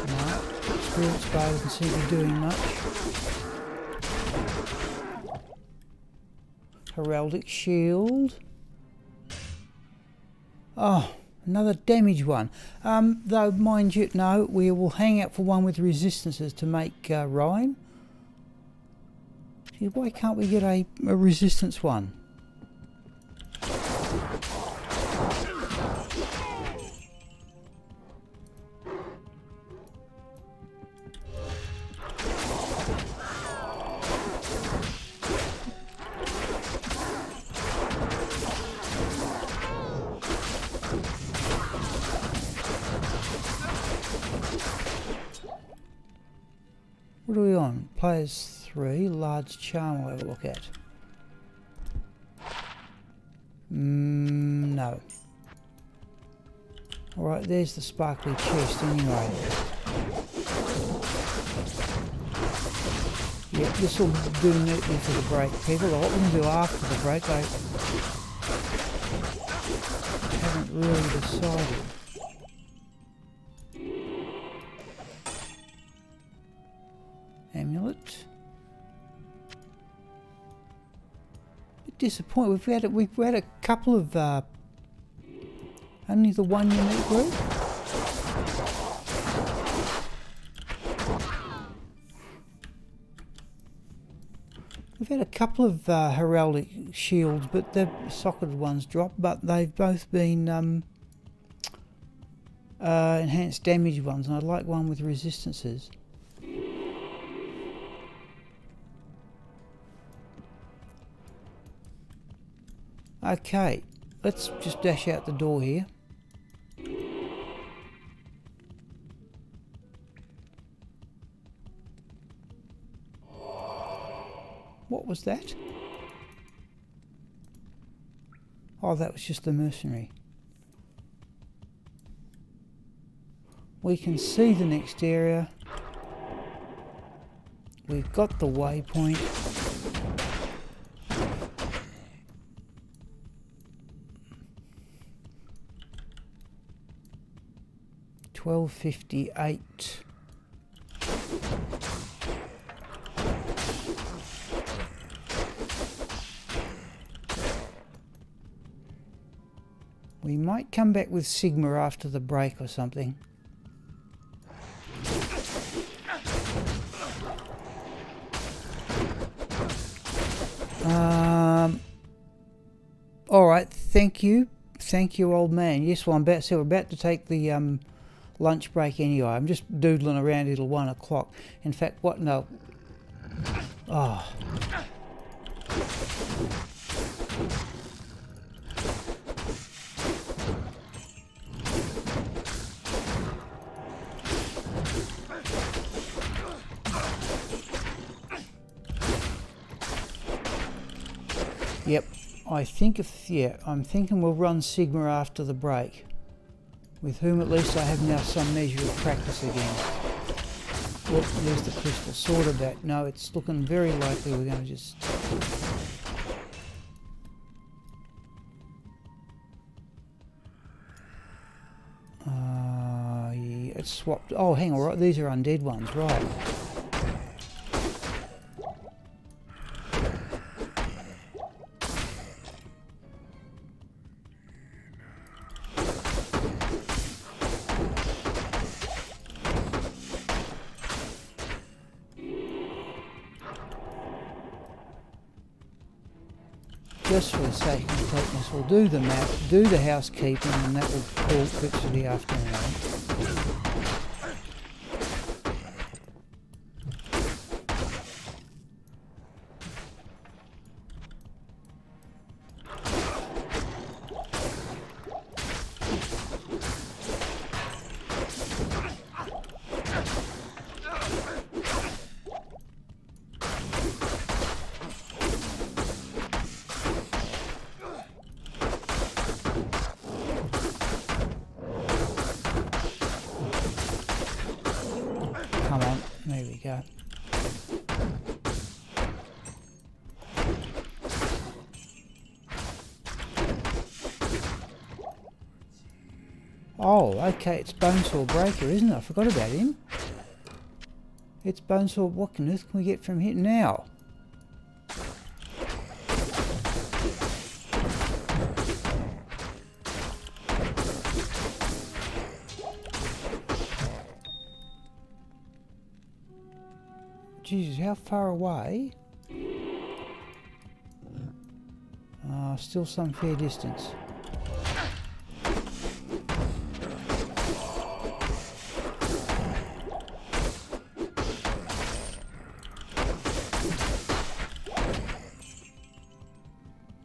No, experience bar doesn't seem to be doing much. Heraldic shield. Oh, another damage one. Though, mind you, no, we will hang out for one with resistances to make rhyme. Gee, why can't we get a resistance one? What are we on? Players 3. Large charm I'll have a look at. No. Alright, there's the sparkly chest anyway. Yep, this will do neatly for the break, people. What we can do after the break, I haven't really decided. Amulet. Bit disappointed. We've had a couple of only the one unique group. We've had a couple of heraldic shields, but the socketed ones dropped. But they've both been enhanced damage ones, and I'd like one with resistances. Okay, let's just dash out the door here. What was that? Oh, that was just the mercenary. We can see the next area. We've got the waypoint. $12.58. We might come back with Sigma after the break or something. Alright, thank you, old man. Yes, well, we're about to take the lunch break anyway. I'm just doodling around till 1 o'clock. In fact, what? No. Oh. Yep, I think I'm thinking we'll run Sigma after the break, with whom at least I have now some measure of practice again. Look, there's the crystal sword of that. No, it's looking very likely we're going to just... yeah, it's swapped. Oh, hang on, right, these are undead ones, right. Just for the sake of completeness, we'll do the map, do the housekeeping, and that will call it quits for the afternoon. Come on, there we go. Oh, okay, it's Bonesaw Breaker, isn't it? I forgot about him. It's Bonesaw. What on earth can we get from here now? Jesus, how far away? Still some fair distance.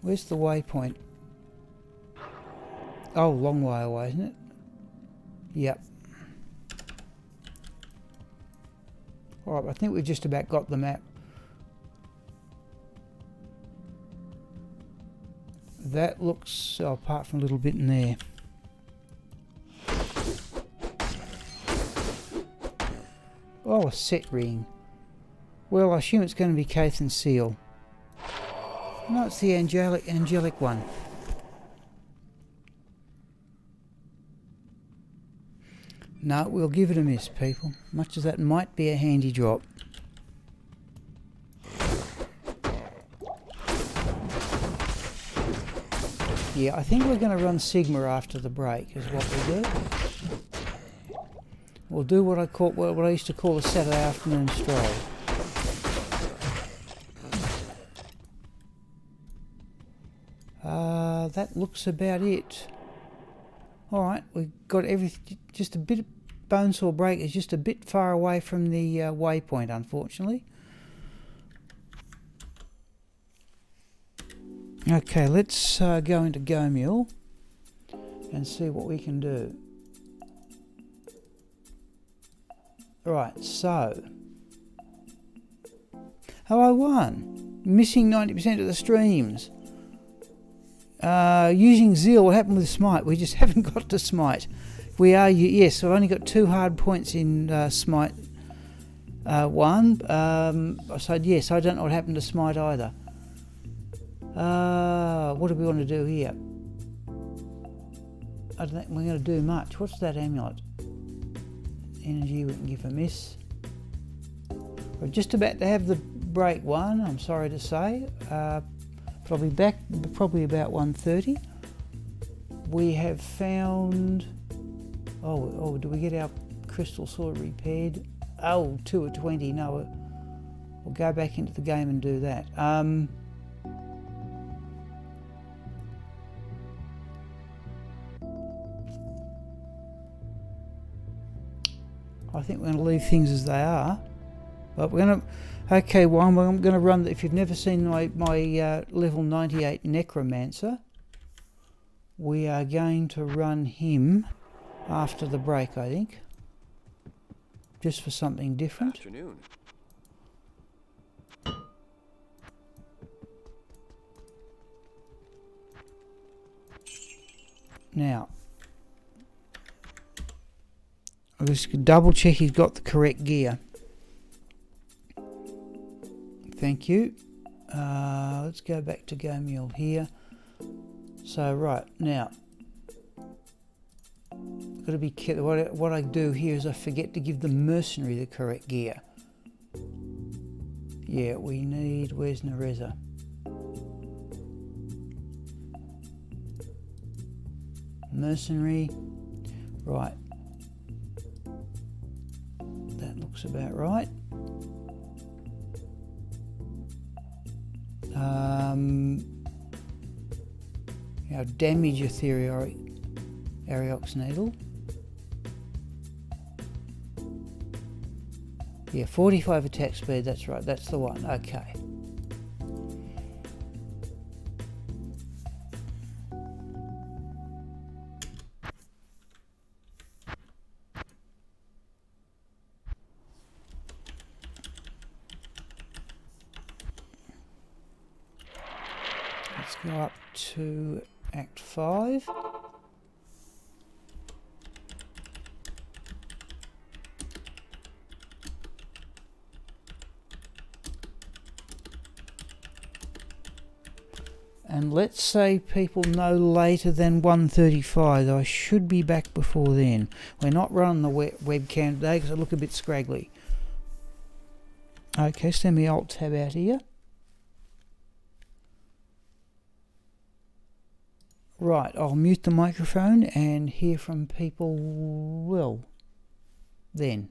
Where's the waypoint? Oh, long way away, isn't it? Yep. Alright, I think we've just about got the map. That looks, oh, apart from a little bit in there. Oh, a set ring. Well, I assume it's going to be Cathan's seal. No, it's the angelic one. No, we'll give it a miss, people. Much as that might be a handy drop. Yeah, I think we're going to run Sigma after the break, is what we'll do. We'll do what I used to call a Saturday afternoon stroll. That looks about it. Alright, we've got everything, just a bit of Bonesaw Break is just a bit far away from the waypoint, unfortunately. Okay, let's go into Gomule and see what we can do. Right, so... Hello, one. Missing 90% of the streams. Using Zeal, what happened with Smite? We just haven't got to Smite. We are, yes, I've only got 2 hard points in Smite 1. I said yes, I don't know what happened to Smite either. What do we want to do here? I don't think we're going to do much. What's that amulet? Energy, we can give a miss. We're just about to have the break one, I'm sorry to say. Probably about 1:30. We have found... Oh, do we get our crystal sword repaired? Oh, 2 at 20. No, we'll go back into the game and do that. I think we're going to leave things as they are. But we're going to... Okay, well, I'm going to run... If you've never seen my level 98 Necromancer, we are going to run him after the break, I think. Just for something different. Afternoon. Now, I'll just double check he's got the correct gear. Thank you. Let's go back to Gomule here. So right now, got to be careful. What I do here is I forget to give the mercenary the correct gear. Yeah, we need... Where's Nereza? Mercenary. Right. That looks about right. Our damage Ariox needle. Yeah, 45 attack speed, that's right, that's the one, okay. Let's go up to Act 5. And let's say people no later than 1:35. I should be back before then. We're not running the webcam today because I look a bit scraggly. Okay, so let me alt tab out here. Right, I'll mute the microphone and hear from people, well, then.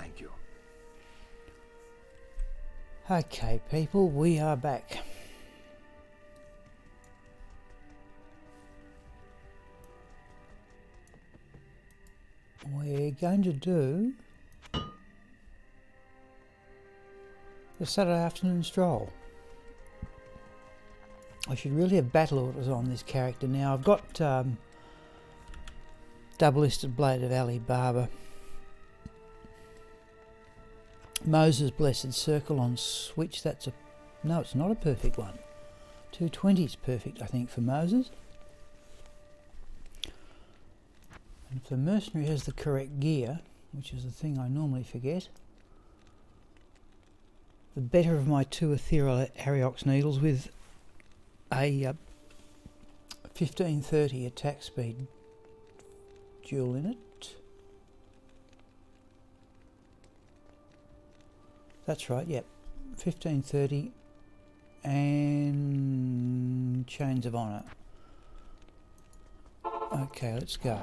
Thank you. Okay, people, we are back. We're going to do the Saturday afternoon stroll. I should really have battle orders on this character now. I've got double-listed Blade of Ali Baba, Moses Blessed Circle on Switch. That's a... no, it's not a perfect one. 220 is perfect, I think, for Moses. And if the mercenary has the correct gear, which is the thing I normally forget, the better of my 2 ethereal Ariox needles with a 1530 attack speed dual in it. That's right, yep. 1530 and Chains of Honour. Okay, let's go.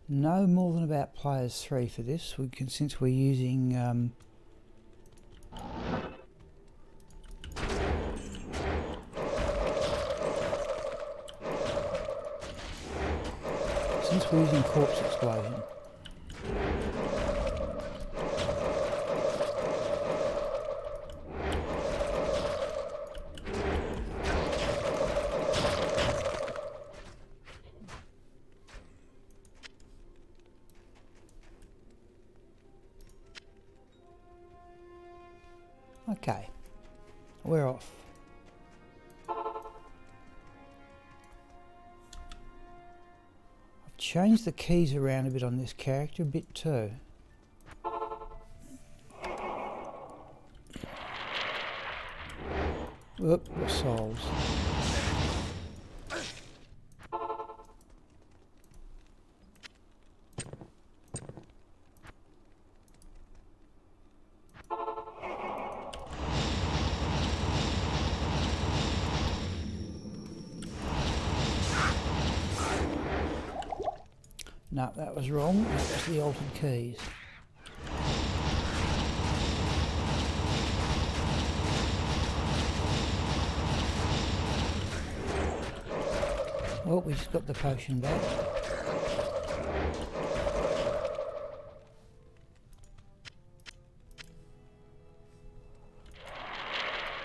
No more than about players 3 for this. We can, since we're using Corpse Explosion. Okay, we're off. I've changed the keys around a bit on this character, a bit too. Oop, the souls. No, that was wrong. That was the altered keys. Oh, we just got the potion back.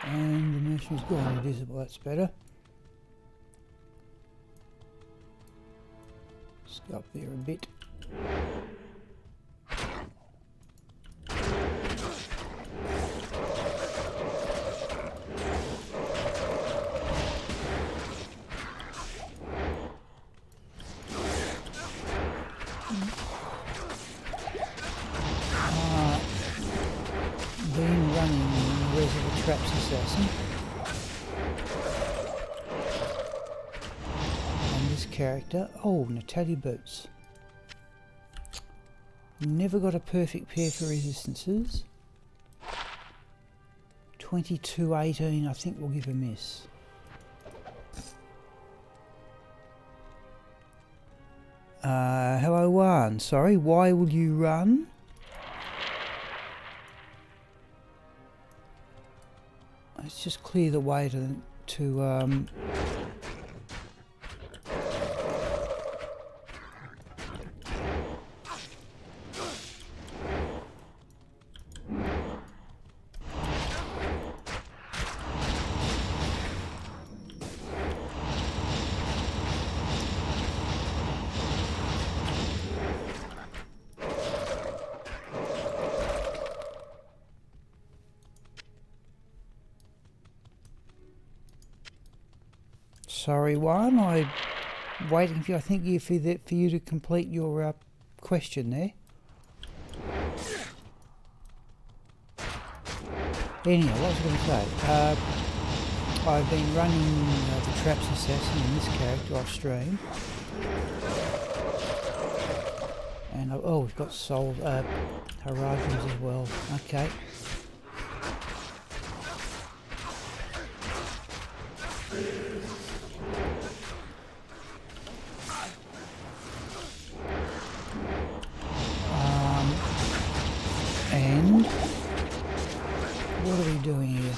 And the mercenary's gone invisible, that's better. Let's go up there a bit. Been running Reservoir Traps Assassin. And this character, oh, Natalia Boots. Never got a perfect pair for resistances. 2218, I think we'll give a miss. Hello Juan, sorry, why will you run? Let's just clear the way to sorry, Juan. I'm waiting for you. I think for you to complete your question there. Anyway, what was I going to say? I've been running the Traps Assassin in this character off stream, and oh, we've got Soul Horizons as well. Okay. And what are we doing here?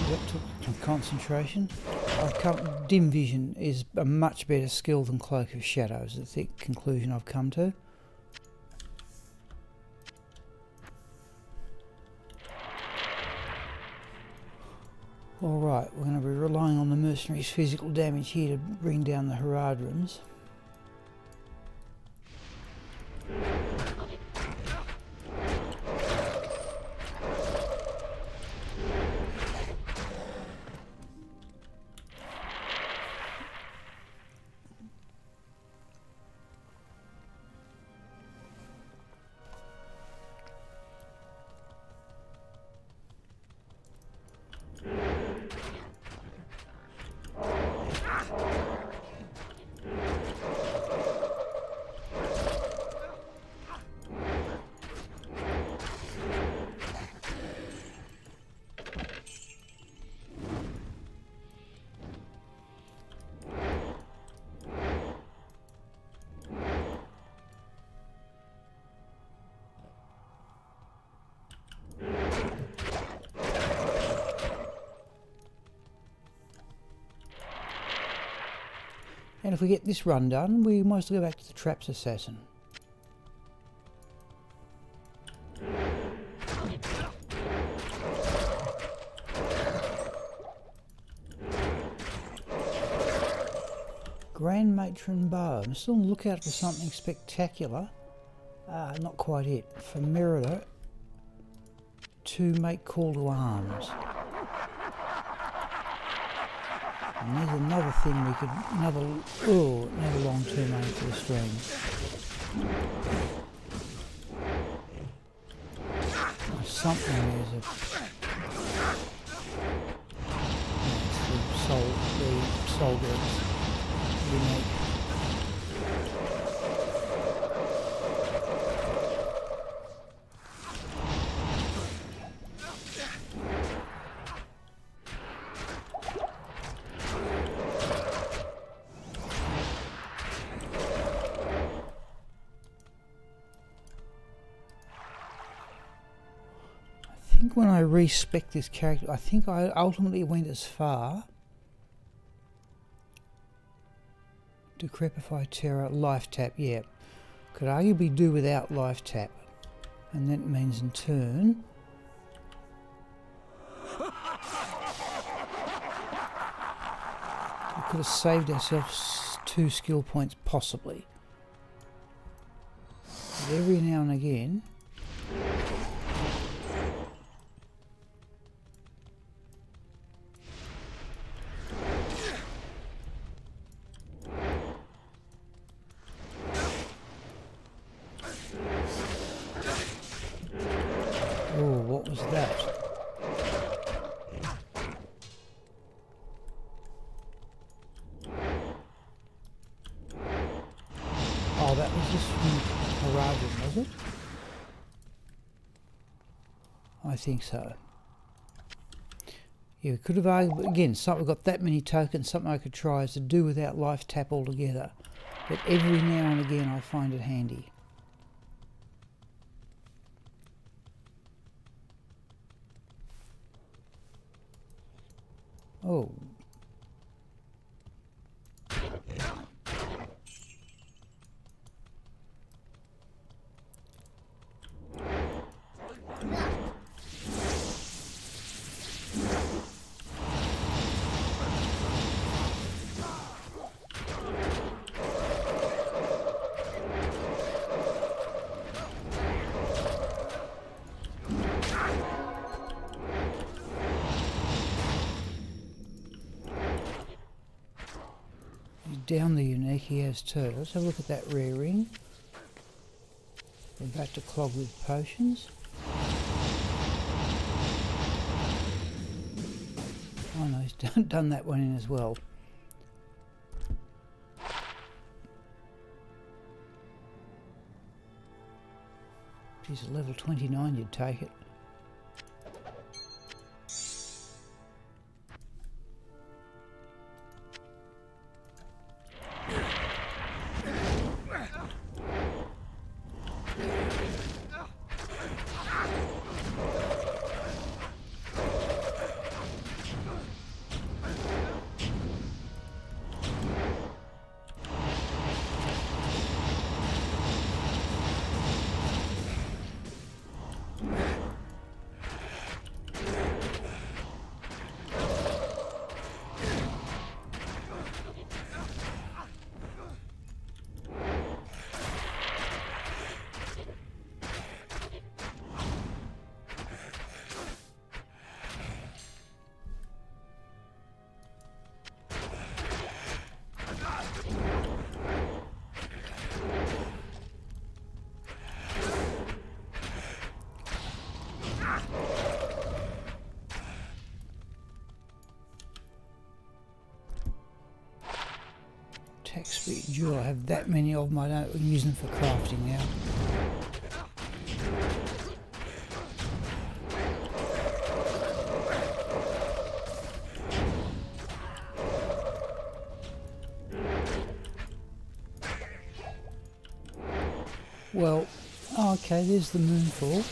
That took some concentration. Dim vision is a much better skill than Cloak of Shadows. That's the conclusion I've come to. Alright, we're going to be relying on the mercenaries' physical damage here to bring down the Haradrims. And if we get this run done, we might as well go back to the Traps Assassin. Grand Matron Bow. I'm still on the lookout for something spectacular. Not quite it. For Merida to make call to arms. And there's another thing we could, another long-term aim for the stream. Something there's a... It's the soul goods. Unique. When I respec this character, I think I ultimately went as far. Decrepify Terror, life tap, yeah. Could arguably do without life tap. And that means in turn... we could have saved ourselves 2 skill points, possibly. But every now and again... what was that? Oh, that was just from Haradrim, was it? I think so. Yeah, we could have argued, again, we've got that many tokens, something I could try is to do without life tap altogether. But every now and again I find it handy. Oh. Down the unique he has too. Let's have a look at that rare ring. We're back to clog with potions. done that one in as well. Geez, at level 29 you'd take it. Attack speed, Jewel, I have that many of them, I don't use them for crafting now. Well, okay, there's the moonfall.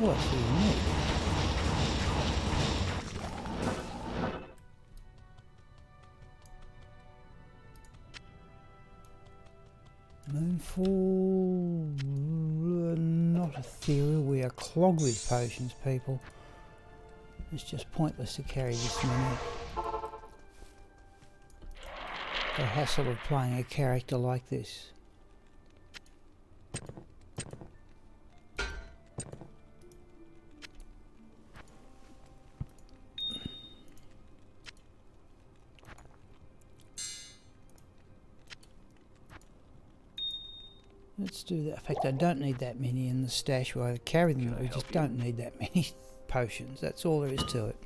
Oh, I see unique. Moonfall, not ethereal. We are clogged with potions, people. It's just pointless to carry this many. The hassle of playing a character like this. Let's do that. In fact, I don't need that many in the stash where I carry them. We just don't need that many potions. That's all there is to it.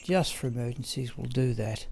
Just for emergencies, we'll do that.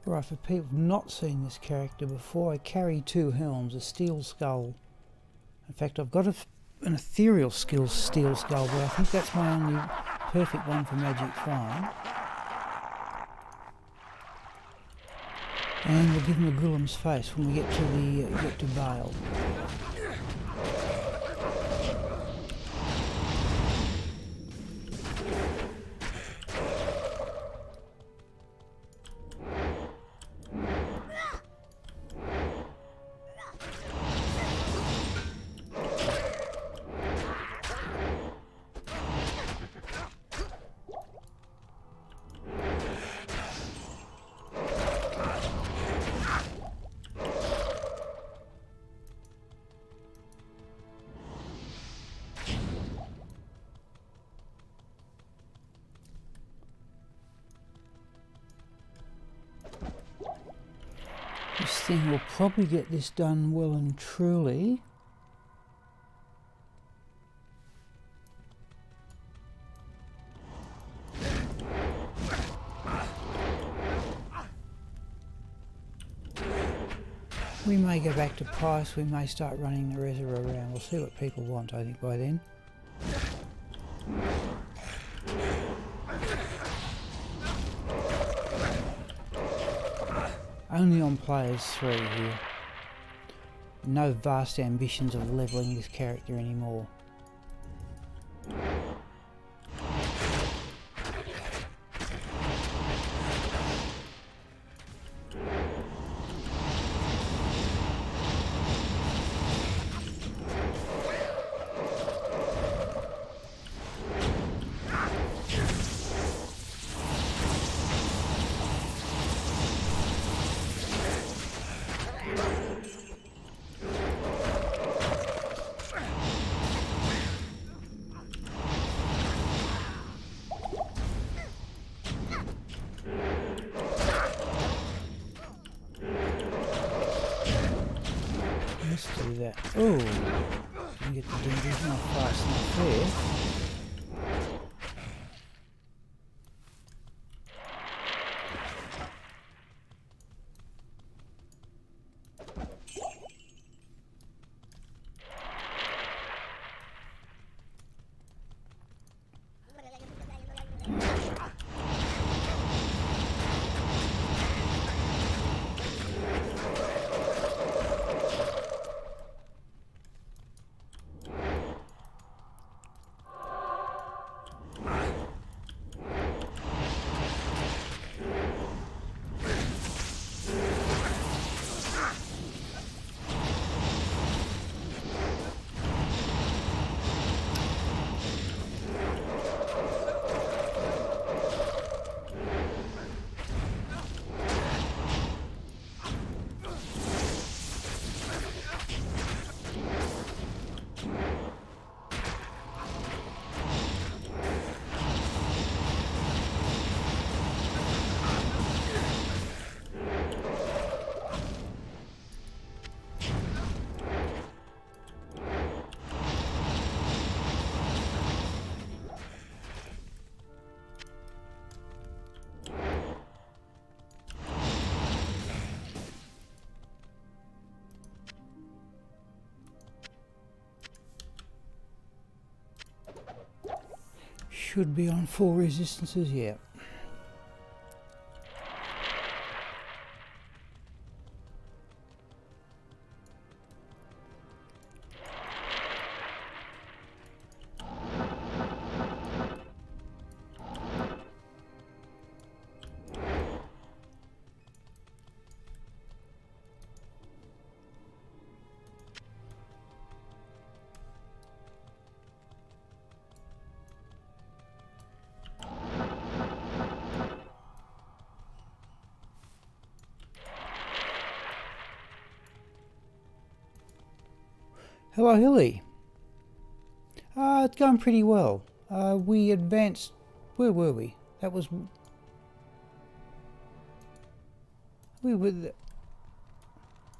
Right, for people not seen this character before, I carry two helms, a steel skull. In fact, I've got an ethereal skills steel skull, but I think that's my only perfect one for magic flying. And we'll give him a Gullim's face when we get to Bale. This thing will probably get this done well and truly. We may go back to Pius, we may start running the Reza around. We'll see what people want, I think, by then. Only on players 3 here. No vast ambitions of levelling this character anymore. Let's do that. Oh, didn't get the dingers, not fast enough there. Should be on 4 resistances, yeah. Hello, Hilly. It's going pretty well. We advanced... Where were we? That was... We were...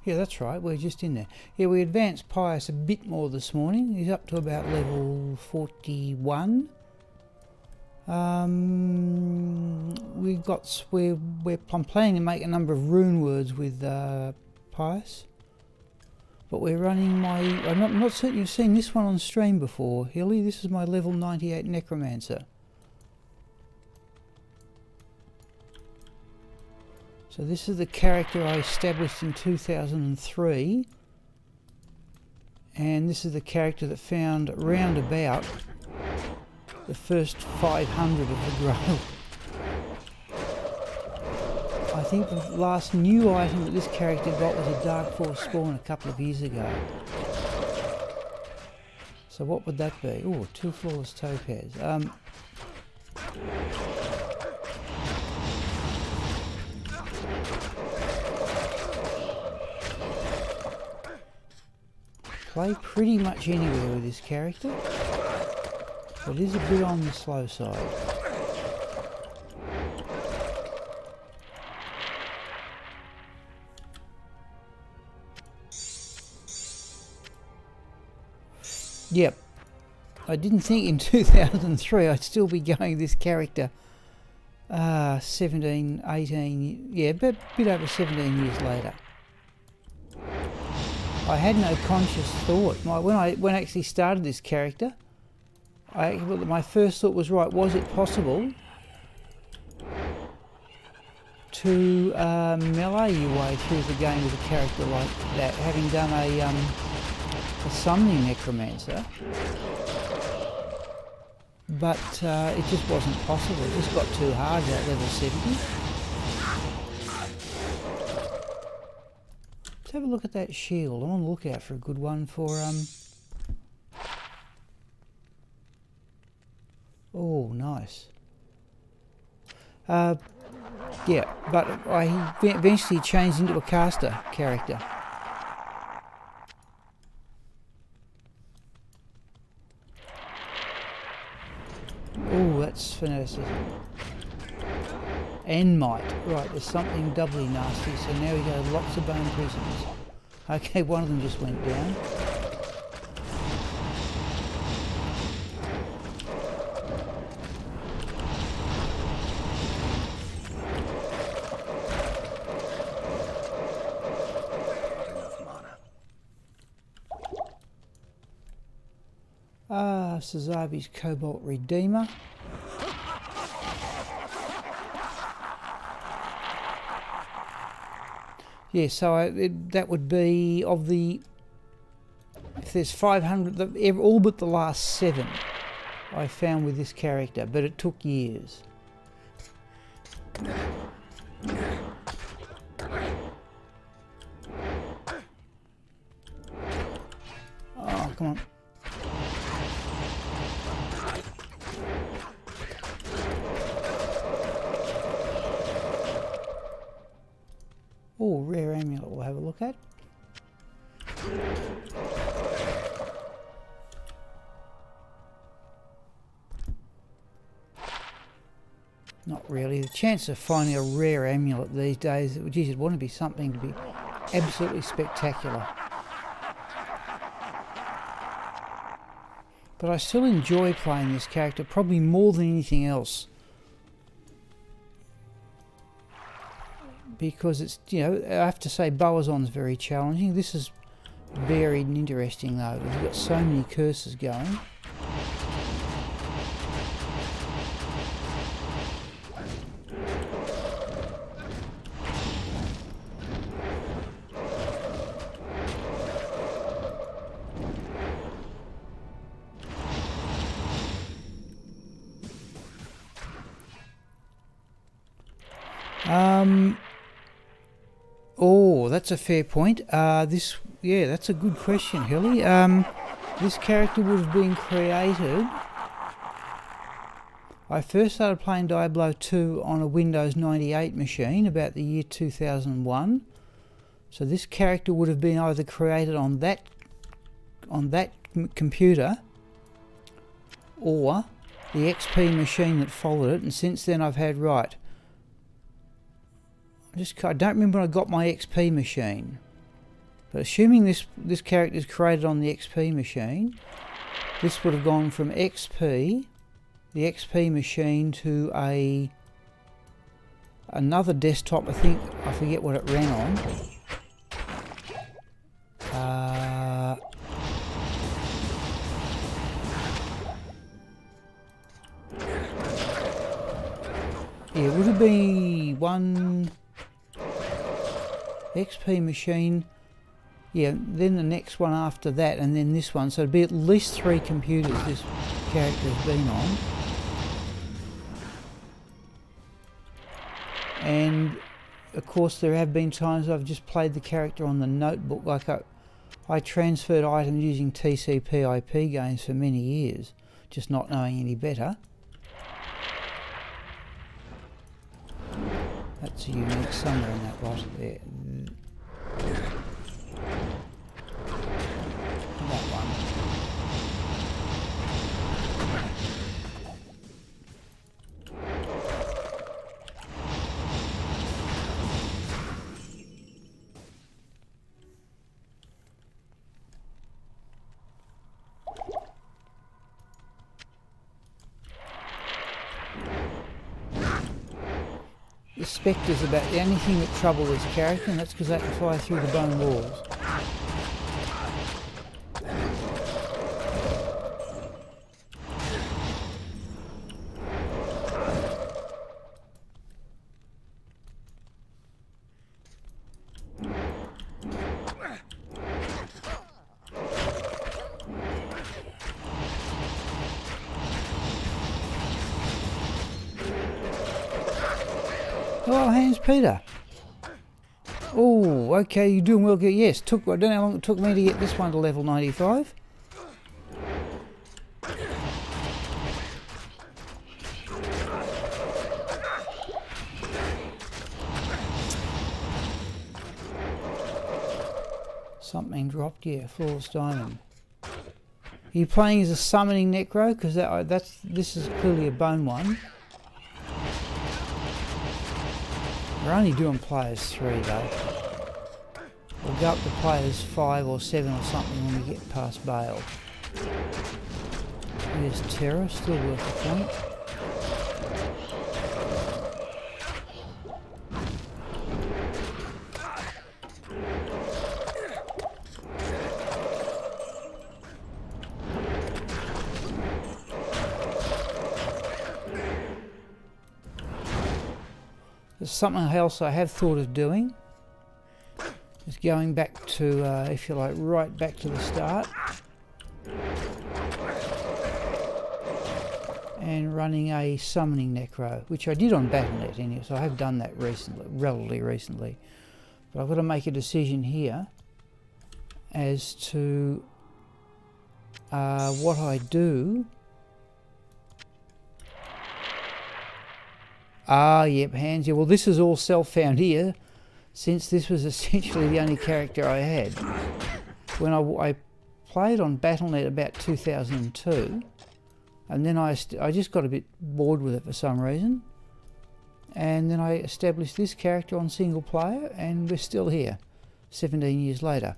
Yeah, that's right. We're just in there. Yeah, we advanced Pius a bit more this morning. He's up to about level 41. I'm planning to make a number of rune words with Pius, but we're running I'm not certain you've seen this one on stream before, Hilly. This is my level 98 necromancer. So this is the character I established in 2003, and this is the character that found round about the first 500 of the Grail. I think the last new item that this character got was a Dark Force spawn a couple of years ago. So what would that be? Oh, 2 flawless topaz. Play pretty much anywhere with this character, but it is a bit on the slow side. Yep, I didn't think in 2003 I'd still be going this character 17, 18, yeah, but a bit over 17 years later. I had no conscious thought. When I actually started this character, my first thought was, right, was it possible to melee your way through the game with a character like that, having done a summoning necromancer? But it just wasn't possible. It just got too hard at level 70. Let's have a look at that shield. I'm on the lookout for a good one for oh, nice. Yeah, but I eventually changed into a caster character. Oh, that's fantastic. And might. Right, there's something doubly nasty, so now we go lots of bone prisoners. Okay, one of them just went down. Sazabi's Cobalt Redeemer. Yeah, so that would be of the... If there's 500, all but the last 7 I found with this character, but it took years. Oh, come on. Oh, rare amulet we'll have a look at. Not really. The chance of finding a rare amulet these days, geez, it'd want to be something to be absolutely spectacular. But I still enjoy playing this character, probably more than anything else. Because it's, you know, I have to say Boazon's very challenging. This is varied and interesting though. We've got so many curses going. Oh, that's a fair point. Yeah, that's a good question, Hilly. This character would have been created... I first started playing Diablo II on a Windows 98 machine about the year 2001. So this character would have been either created on that computer or the XP machine that followed it, and since then I've had, right... I don't remember when I got my XP machine, but assuming this character is created on the XP machine, this would have gone from XP the XP machine to another desktop. I think I forget what it ran on. Yeah, it would have been one XP machine. Yeah, then the next one after that, and then this one. So it'd be at least 3 computers this character has been on. And of course there have been times I've just played the character on the notebook. Like I transferred items using TCP/IP games for many years, just not knowing any better. That's a unique somewhere in that lot there. That one. The spectres about the only thing that trouble this character, and that's because they can fly through the bone walls. Oh, Hans Peter. Oh, okay, you're doing well. Yes, I don't know how long it took me to get this one to level 95. Something dropped, yeah, flawless diamond. Are you playing as a summoning necro? Because this is clearly a bone one. We're only doing players 3 though. We'll go up to players 5 or 7 or something when we get past Bale. There's Terror, still worth a point. There's something else I have thought of doing. Is going back to, if you like, right back to the start. And running a summoning necro, which I did on Battle.net anyway, so I have done that recently, relatively recently. But I've got to make a decision here as to what I do. Ah, yep, Hans. Yeah, well, this is all self-found here, since this was essentially the only character I had. When I played on Battle.net about 2002, and then I just got a bit bored with it for some reason, and then I established this character on single player, and we're still here, 17 years later.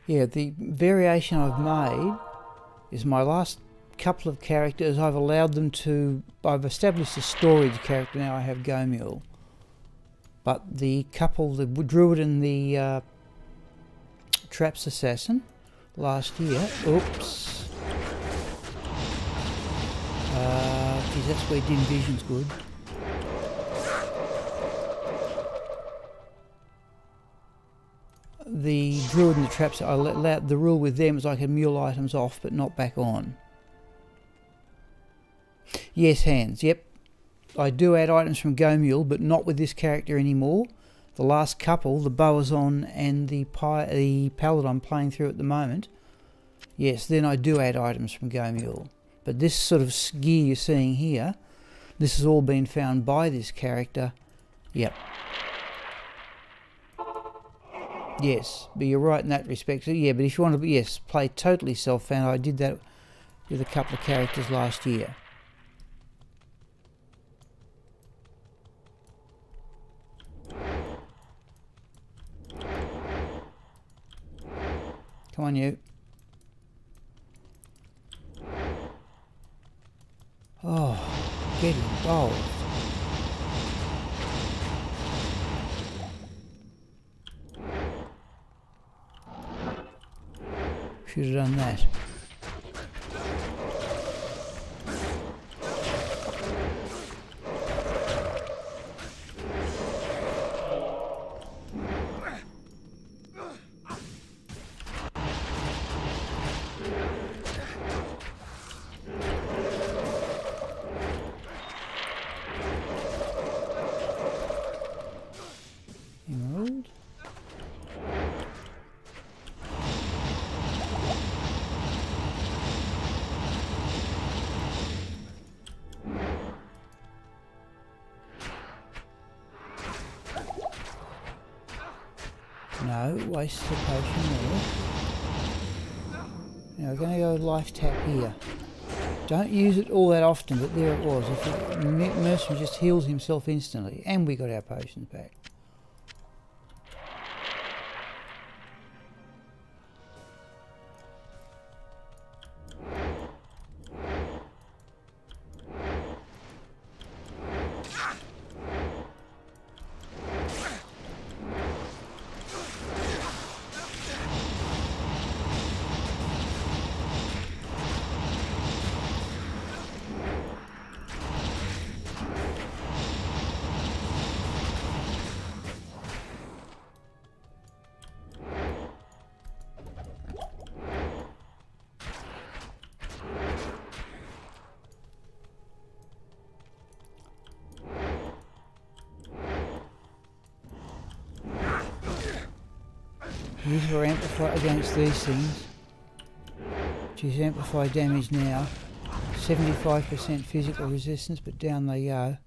Yeah, the variation I've made is my last couple of characters. I've established a storage character now. I have Gomiel, but the couple, the druid and the traps assassin, last year. Oops. Geez, that's where dim vision's good. The druid and the traps, the rule with them is I can mule items off but not back on. Yes, Hans, yep. I do add items from Gomiel, but not with this character anymore. The last couple, the Boazon and the paladin I'm playing through at the moment, yes, then I do add items from Gomiel. But this sort of gear you're seeing here, this has all been found by this character. Yep. Yes, but you're right in that respect. So, yeah, but if you want to, yes, play totally self-found, I did that with a couple of characters last year. Come on, you. Oh, get involved. Should have done that. Emerald. No, waste the potion there. Now we're going to go life tap here. Don't use it all that often, but there it was. If Mercenary just heals himself instantly, and we got our potions back. Use our amplify against these things. Choose amplify damage now. 75% physical resistance, but down they go.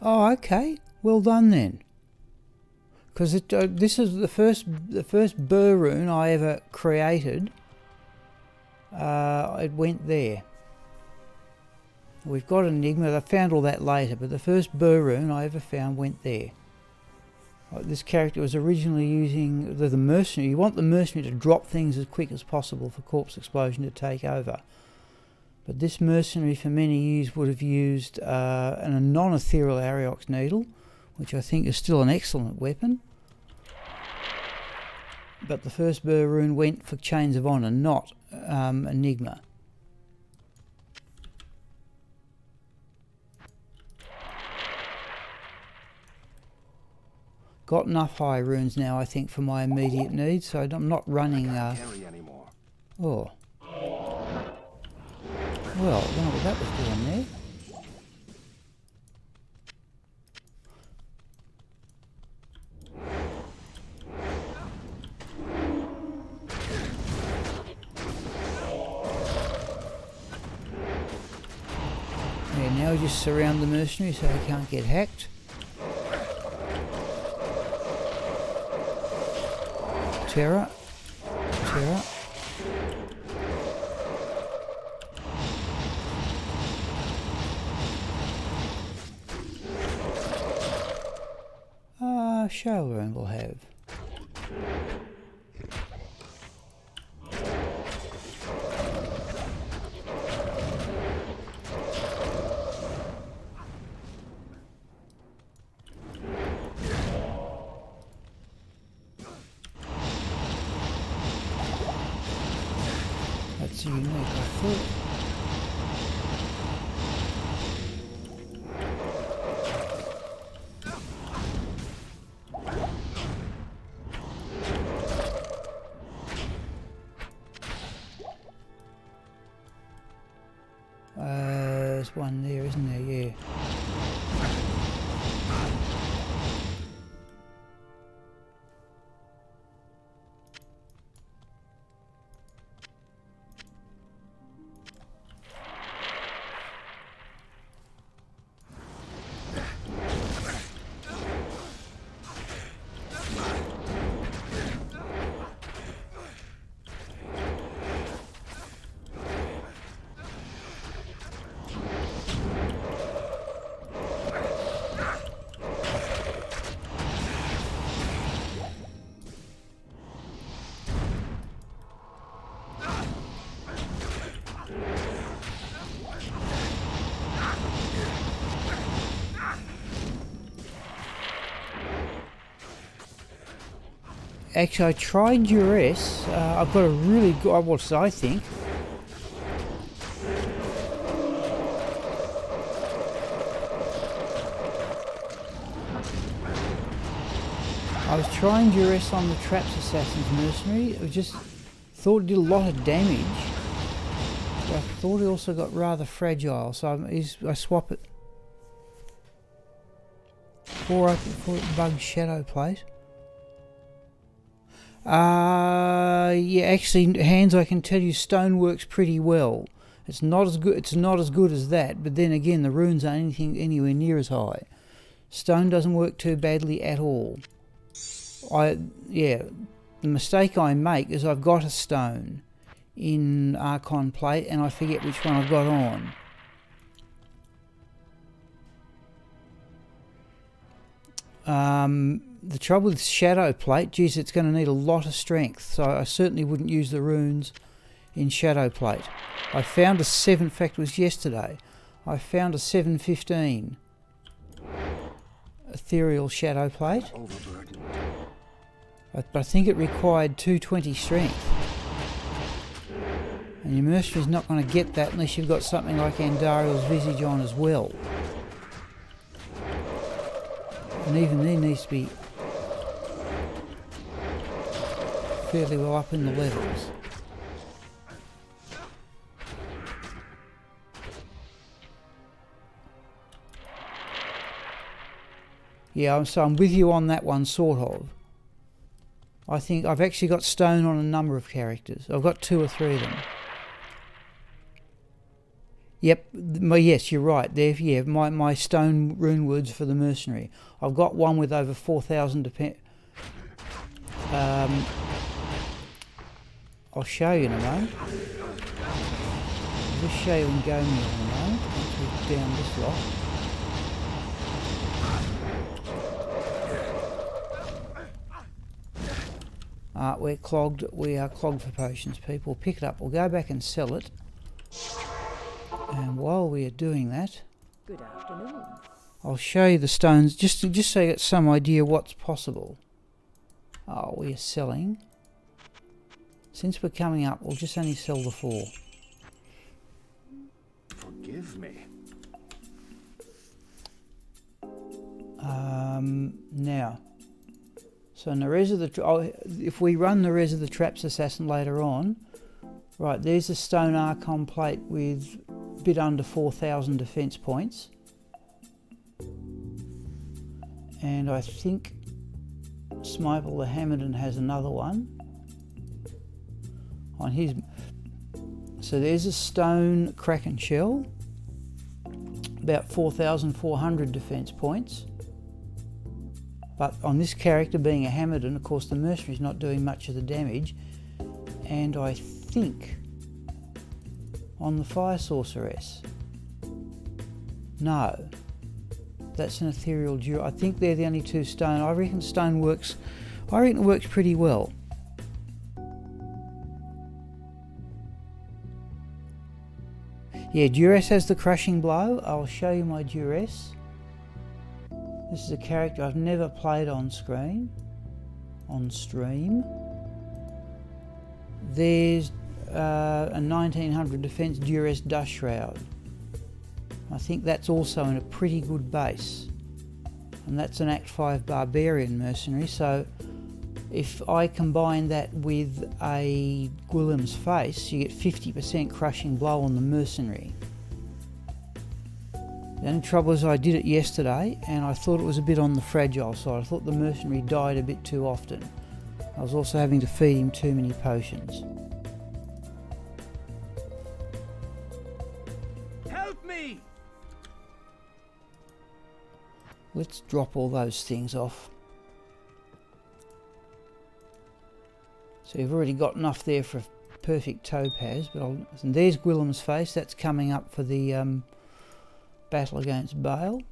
Oh, okay. Well done then. Because this is the first burr rune I ever created. It went there. We've got Enigma. I found all that later, but the first burr rune I ever found went there. This character was originally using the mercenary. You want the mercenary to drop things as quick as possible for corpse explosion to take over. But this mercenary for many years would have used a non-ethereal Ariox needle, which I think is still an excellent weapon. But the first burr rune went for Chains of Honor, not Enigma. Got enough high runes now, I think, for my immediate needs, so I'm not running... Oh. Well, I don't know what that was doing there. Yeah, now we just surround the mercenary so they can't get hacked. Terror. Terror. Shale rune will have. That's unique, I thought. There's one there, isn't there? Yeah. Actually, I tried duress. I've got a really good, what I think. I was trying duress on the Traps Assassin's Mercenary. I just thought it did a lot of damage. But I thought it also got rather fragile, so I swap it for Bug Shadow Plate. Yeah, actually, hands, I can tell you, stone works pretty well. It's not as good. It's not as good as that, but then again, the runes aren't anywhere near as high. Stone doesn't work too badly at all. The mistake I make is I've got a stone in Archon Plate, and I forget which one I've got on. The trouble with Shadow Plate, geez, it's going to need a lot of strength, so I certainly wouldn't use the runes in Shadow Plate. I found a 7, in fact it was yesterday, I found a 715 Ethereal Shadow Plate, but I think it required 220 strength. And your Mercenary's not going to get that unless you've got something like Andariel's Visage on as well. And even there needs to be fairly well up in the levels. Yeah, so I'm with you on that one, sort of. I think I've actually got stone on a number of characters. I've got 2 or 3 of them. Yep, yes, you're right. There, yeah, my stone rune words for the Mercenary. I've got one with over 4,000 I'll show you in a moment. I'll just show you in Gomia in a moment, once we're down this lot. We're clogged. We are clogged for potions, people. Pick it up. We'll go back and sell it. And while we are doing that, good afternoon. I'll show you the stones just so you get some idea what's possible. Oh, we are selling. Since we're coming up, we'll just only sell the 4. Forgive me. Now, so in the res of the if we run the res of the Traps Assassin later on, right, there's a stone Archon Plate with a bit under 4,000 defense points, and I think Smipel the Hammerden has another one on his. So there's a stone Kraken Shell, about 4,400 defense points. But on this character being a Hammerden, of course the Mercenary's not doing much of the damage. And I think on the Fire Sorceress, no, that's an Ethereal Duo. I think they're the only 2 stone. I reckon stone works, I reckon it works pretty well. Yeah, Duress has the Crushing Blow. I'll show you my Duress. This is a character I've never played on stream. There's a 1900 defense duress dust shroud. I think that's also in a pretty good base, and that's an Act 5 barbarian mercenary, so if I combine that with a Gwillim's face, you get 50% crushing blow on the mercenary. The only trouble is I did it yesterday and I thought it was a bit on the fragile side. I thought the mercenary died a bit too often. I was also having to feed him too many potions. Help me! Let's drop all those things off. So you've already got enough there for a perfect topaz, but and there's Gwillim's face. That's coming up for the battle against Bale.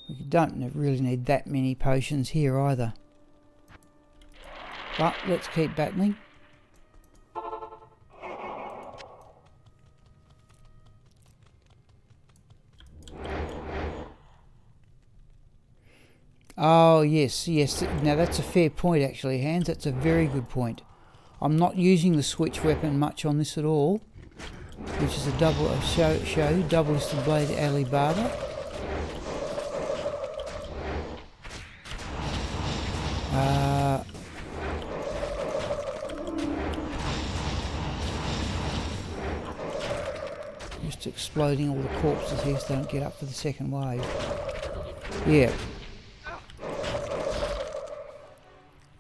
We don't really need that many potions here either. But let's keep battling. Oh yes, yes. Now that's a fair point actually, Hans. That's a very good point. I'm not using the switch weapon much on this at all, which is a double-listed blade Alibaba. Just exploding all the corpses here so they don't get up for the second wave. Yeah.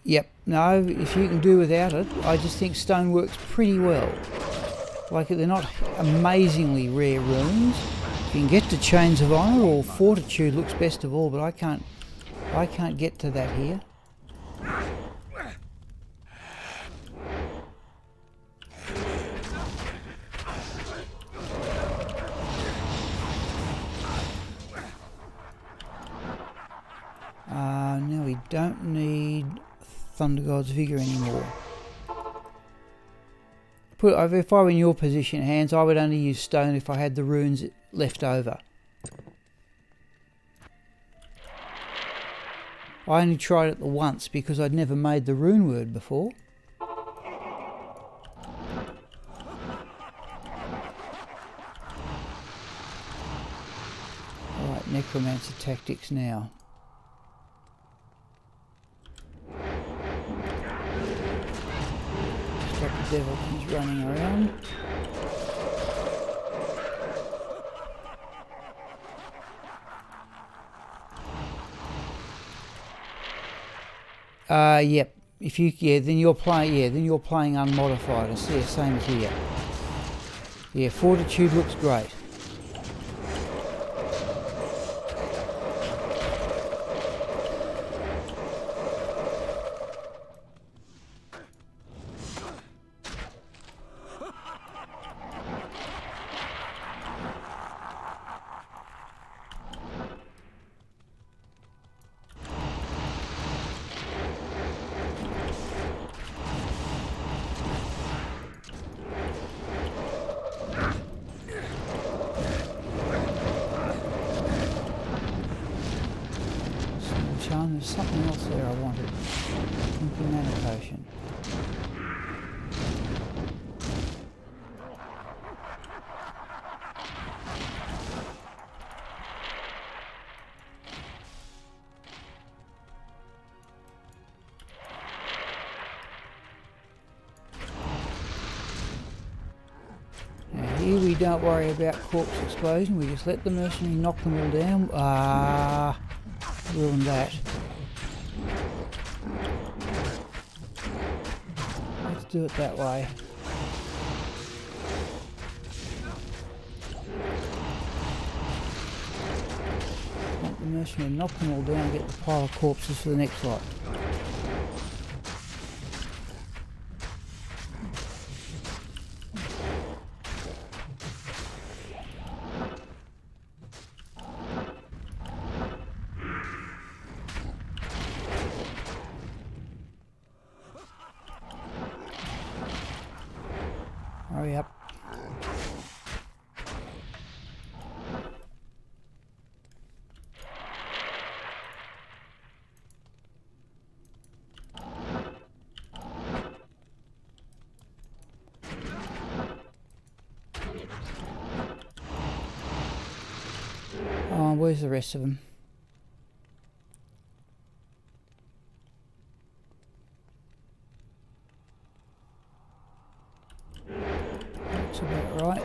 Yep, no, if you can do without it, I just think stone works pretty well. Like, they're not amazingly rare runes. You can get to Chains of Honour, or Fortitude looks best of all, but I can't get to that here. Now we don't need Thunder God's Vigour anymore. If I were in your position, Hans, I would only use stone if I had the runes left over. I only tried it the once because I'd never made the rune word before. Alright, necromancer tactics now. Stop the devil, he's running around. Yep. If you then you're playing unmodified. I see the same as here. Yeah, Fortitude looks great. There's something else there I wanted. Thinking mana potion. Now here we don't worry about corpse explosion, we just let the mercenary knock them all down. Ruined that. Let's do it that way. Let the mercenary knock them all down and get the pile of corpses for the next lot. Hurry up. Oh, where's the rest of them? That's about right.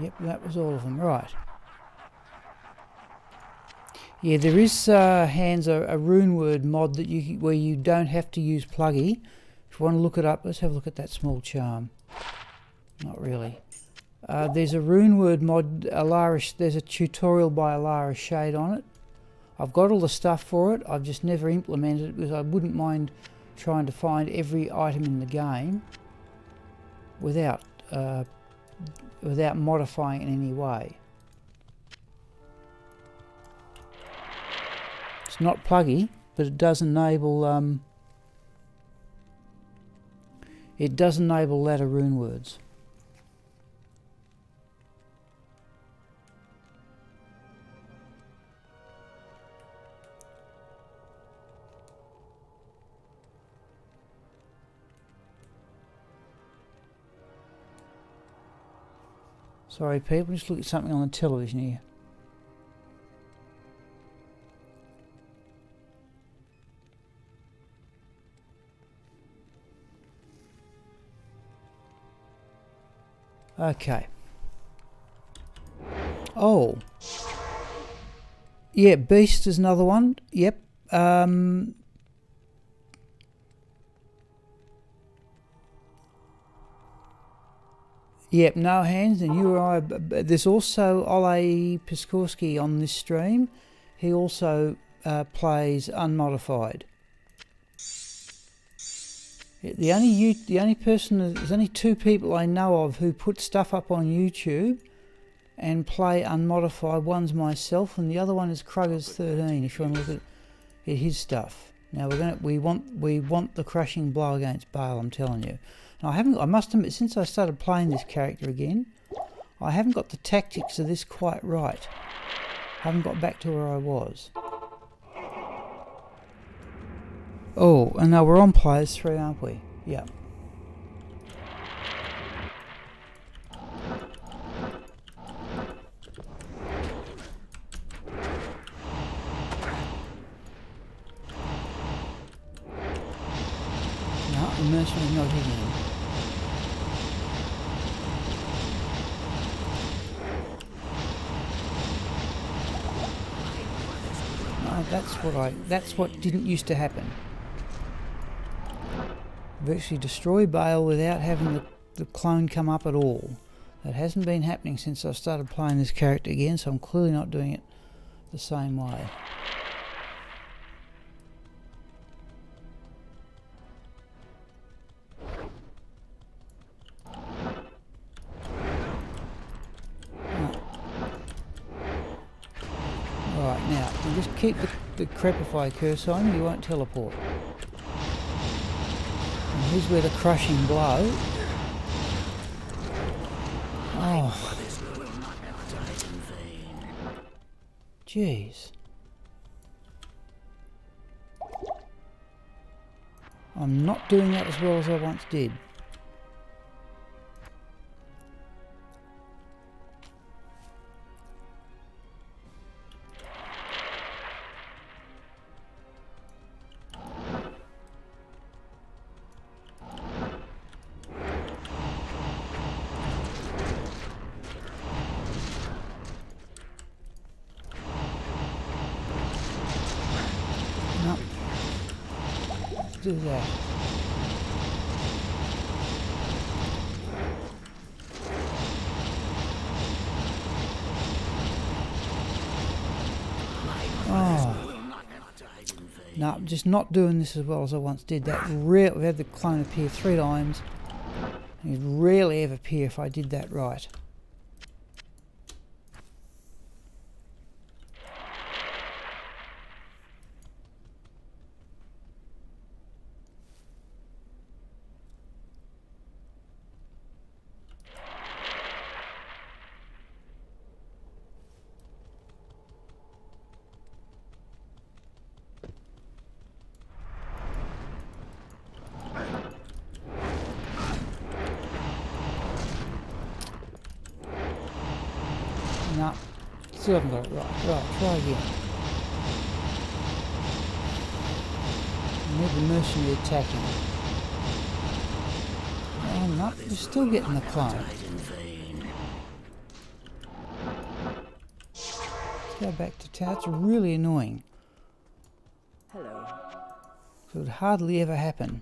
Yep, that was all of them. Right. Yeah, there is Hans a rune word mod that where you don't have to use pluggy. If you want to look it up, let's have a look at that small charm. Not really. There's a rune word mod. There's a tutorial by Alara Shade on it. I've got all the stuff for it. I've just never implemented it because I wouldn't mind trying to find every item in the game without modifying it in any way. It's not pluggy, but it does enable ladder rune words. Sorry people, just look at something on the television here. Okay. Oh. Yeah, Beast is another one. Yep. Yep, no hands, and you or I. There's also Ole Piskorski on this stream. He also plays unmodified. The only person, there's only two people I know of who put stuff up on YouTube and play unmodified. One's myself, and the other one is Kruggers13. If you want to look at his stuff. Now we want the crushing blow against Bale. I'm telling you. And I must admit, since I started playing this character again, I haven't got the tactics of this quite right. I haven't got back to where I was. Oh, and now we're on players 3, aren't we? Yeah. No, the mercenary's not hitting him. No, that's what didn't used to happen. Virtually destroy Bale without having the clone come up at all. That hasn't been happening since I started playing this character again, so I'm clearly not doing it the same way. Right, now, you just keep the Crepify curse on, you won't teleport. And here's where the crushing blow. Oh. Jeez. I'm not doing that as well as I once did. Do that. Oh. No, I'm just not doing this as well as I once did. We've had the clone appear 3 times. He'd rarely ever appear if I did that right. Still haven't got it right. Right, try again. I need the mercenary attacking. Oh no, we're still getting the clone. Let's go back to town. It's really annoying. Hello. It would hardly ever happen.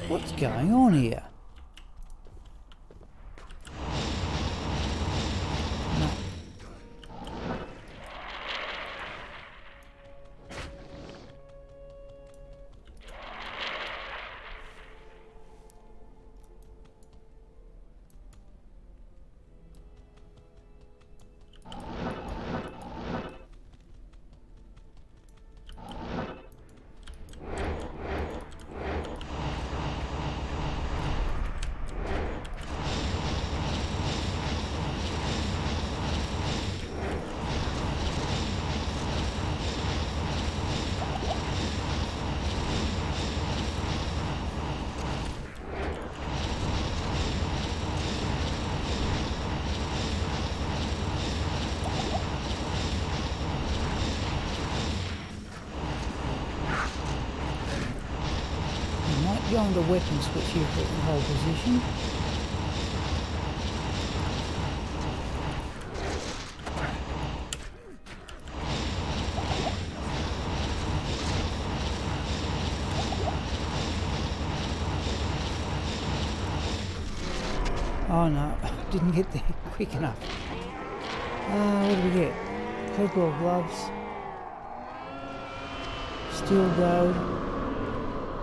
What's going on here? No. Go on to weapon switch here for the whole position. Oh no, didn't get there quick enough. What do we get? Purple gloves. Steel gold.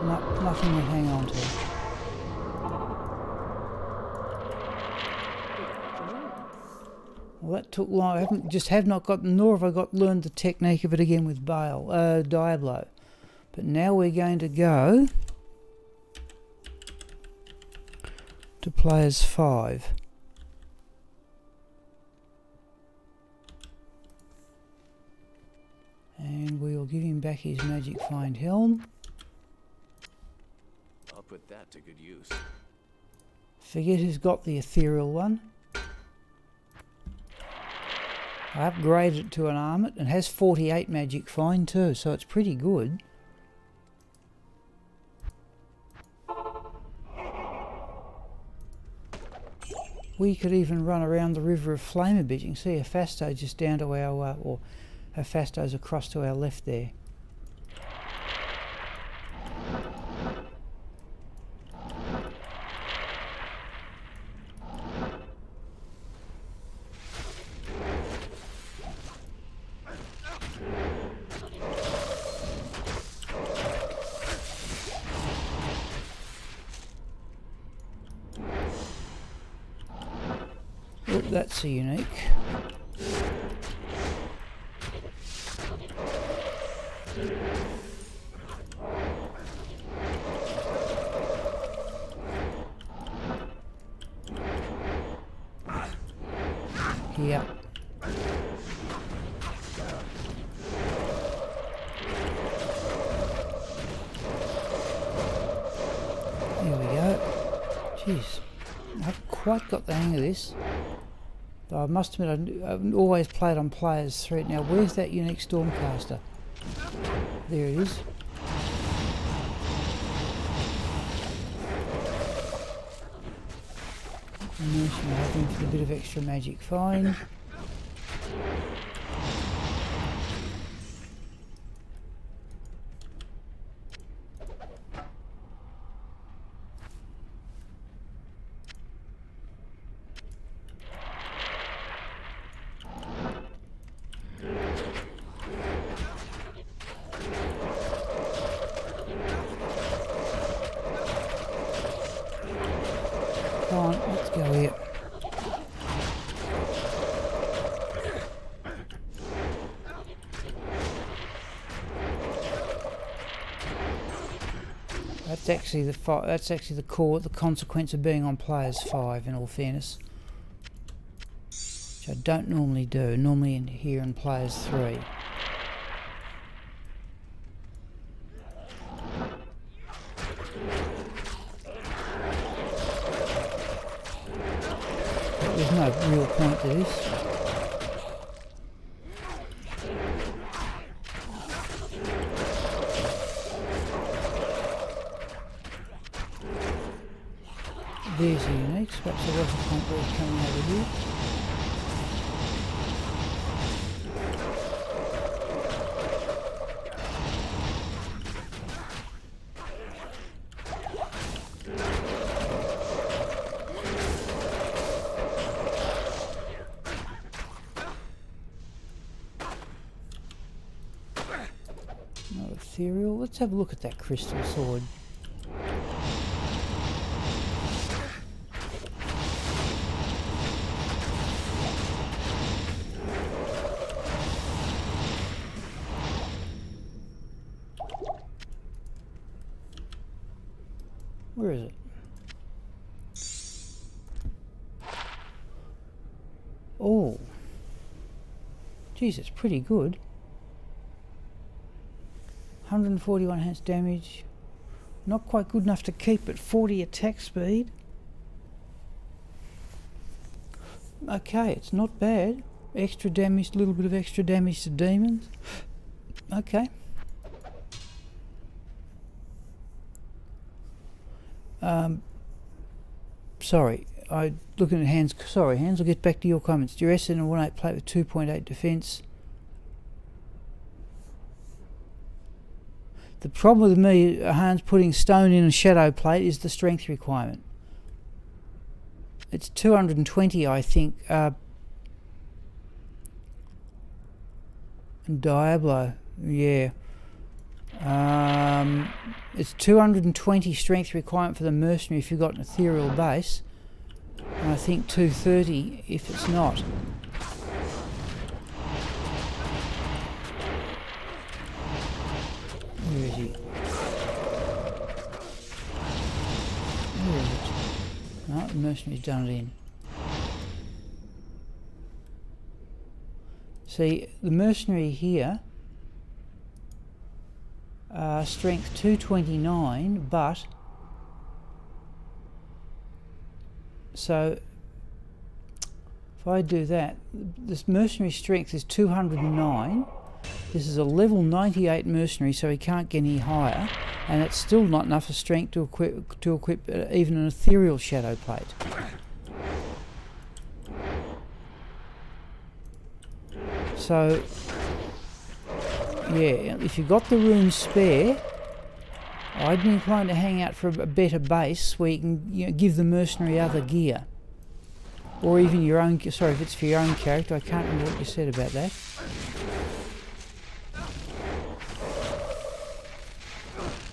No, nothing to hang on to. Well, that took long. I have not got, nor have I learned the technique of it again with Diablo. But now we're going to go to players 5. And we'll give him back his magic find helm. I'll put that to good use. Forget who's got the ethereal one. I upgraded it to an armor and has 48 magic find too, so it's pretty good. We could even run around the River of Flame a bit. You can see Hephasto just down to our, or Hephasto's across to our left there. Oh, that's a unique. Yeah. There we go. Jeez, I haven't quite got the hang of this. Though I must admit, I've always played on players 3. Now, where's that unique Stormcaster? There it is. Immersion, hoping for a bit of extra magic find. Come on, let's go here. It's actually that's actually the consequence of being on players 5, in all fairness. Which I don't normally do, normally here in players 3. But there's no real point to this. There's the uniques, perhaps there was a point where it's coming over here. Not ethereal. Let's have a look at that crystal sword. Where is it? Oh. Geez, it's pretty good. 141 enhanced damage. Not quite good enough to keep at 40 attack speed. Okay, it's not bad. Extra damage, a little bit of extra damage to demons. Okay. Sorry, looking at Hans. Sorry, Hans, I'll get back to your comments. Duress in a 1/8 plate with 2.8 defense. The problem with me, Hans, putting stone in a shadow plate is the strength requirement. It's 220, I think. Diablo, yeah. It's 220 strength requirement for the mercenary if you've got an ethereal base, and I think 230 if it's not. Where is he? Where is it? No, the mercenary's done it in. See, the mercenary here, strength 229, but so if I do that, this mercenary strength is 209. This is a level 98 mercenary, so he can't get any higher, and it's still not enough of strength to equip even an ethereal shadow plate. So yeah, if you've got the runes spare, I'd be inclined to hang out for a better base where you can, give the mercenary other gear, or even your own. Sorry, if it's for your own character, I can't remember what you said about that.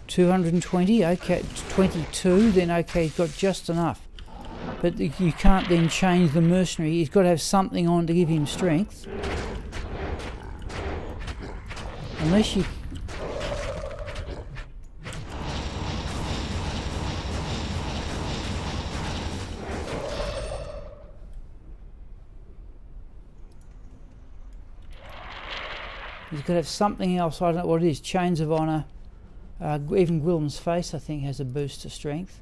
$220, okay, 22. Then okay, he's got just enough, but you can't then change the mercenary. He's got to have something on to give him strength. Unless you... He's got to have something else, I don't know what it is. Chains of Honour. Even Gwillem's Face, I think, has a boost to strength.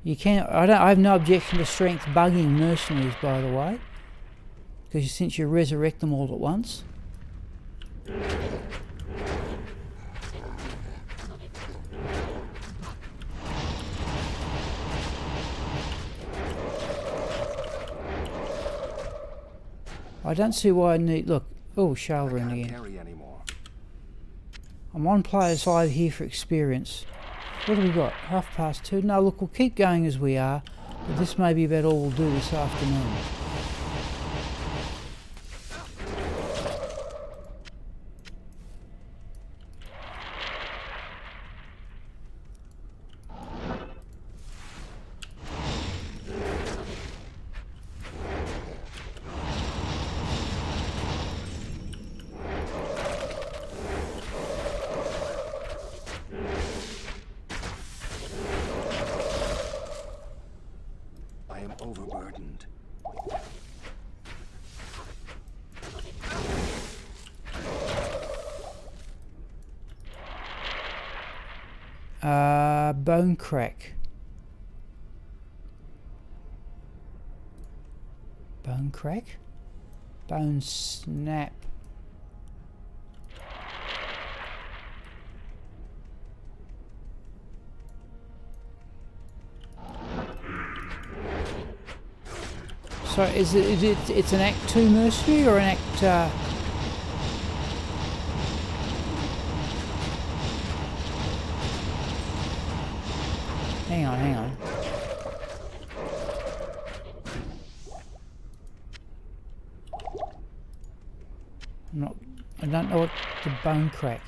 You can... I have no objection to strength bugging mercenaries, by the way, because since you resurrect them all at once. I don't see why I need... Look. Oh, shouldering again. I'm on players 5 here for experience. What have we got? 2:30? No, look, we'll keep going as we are, but this may be about all we'll do this afternoon. Bone crack. Bone crack? Bone snap. So it's an Act 2 mercenary or an Act... Hang on. I don't know what the bone crack.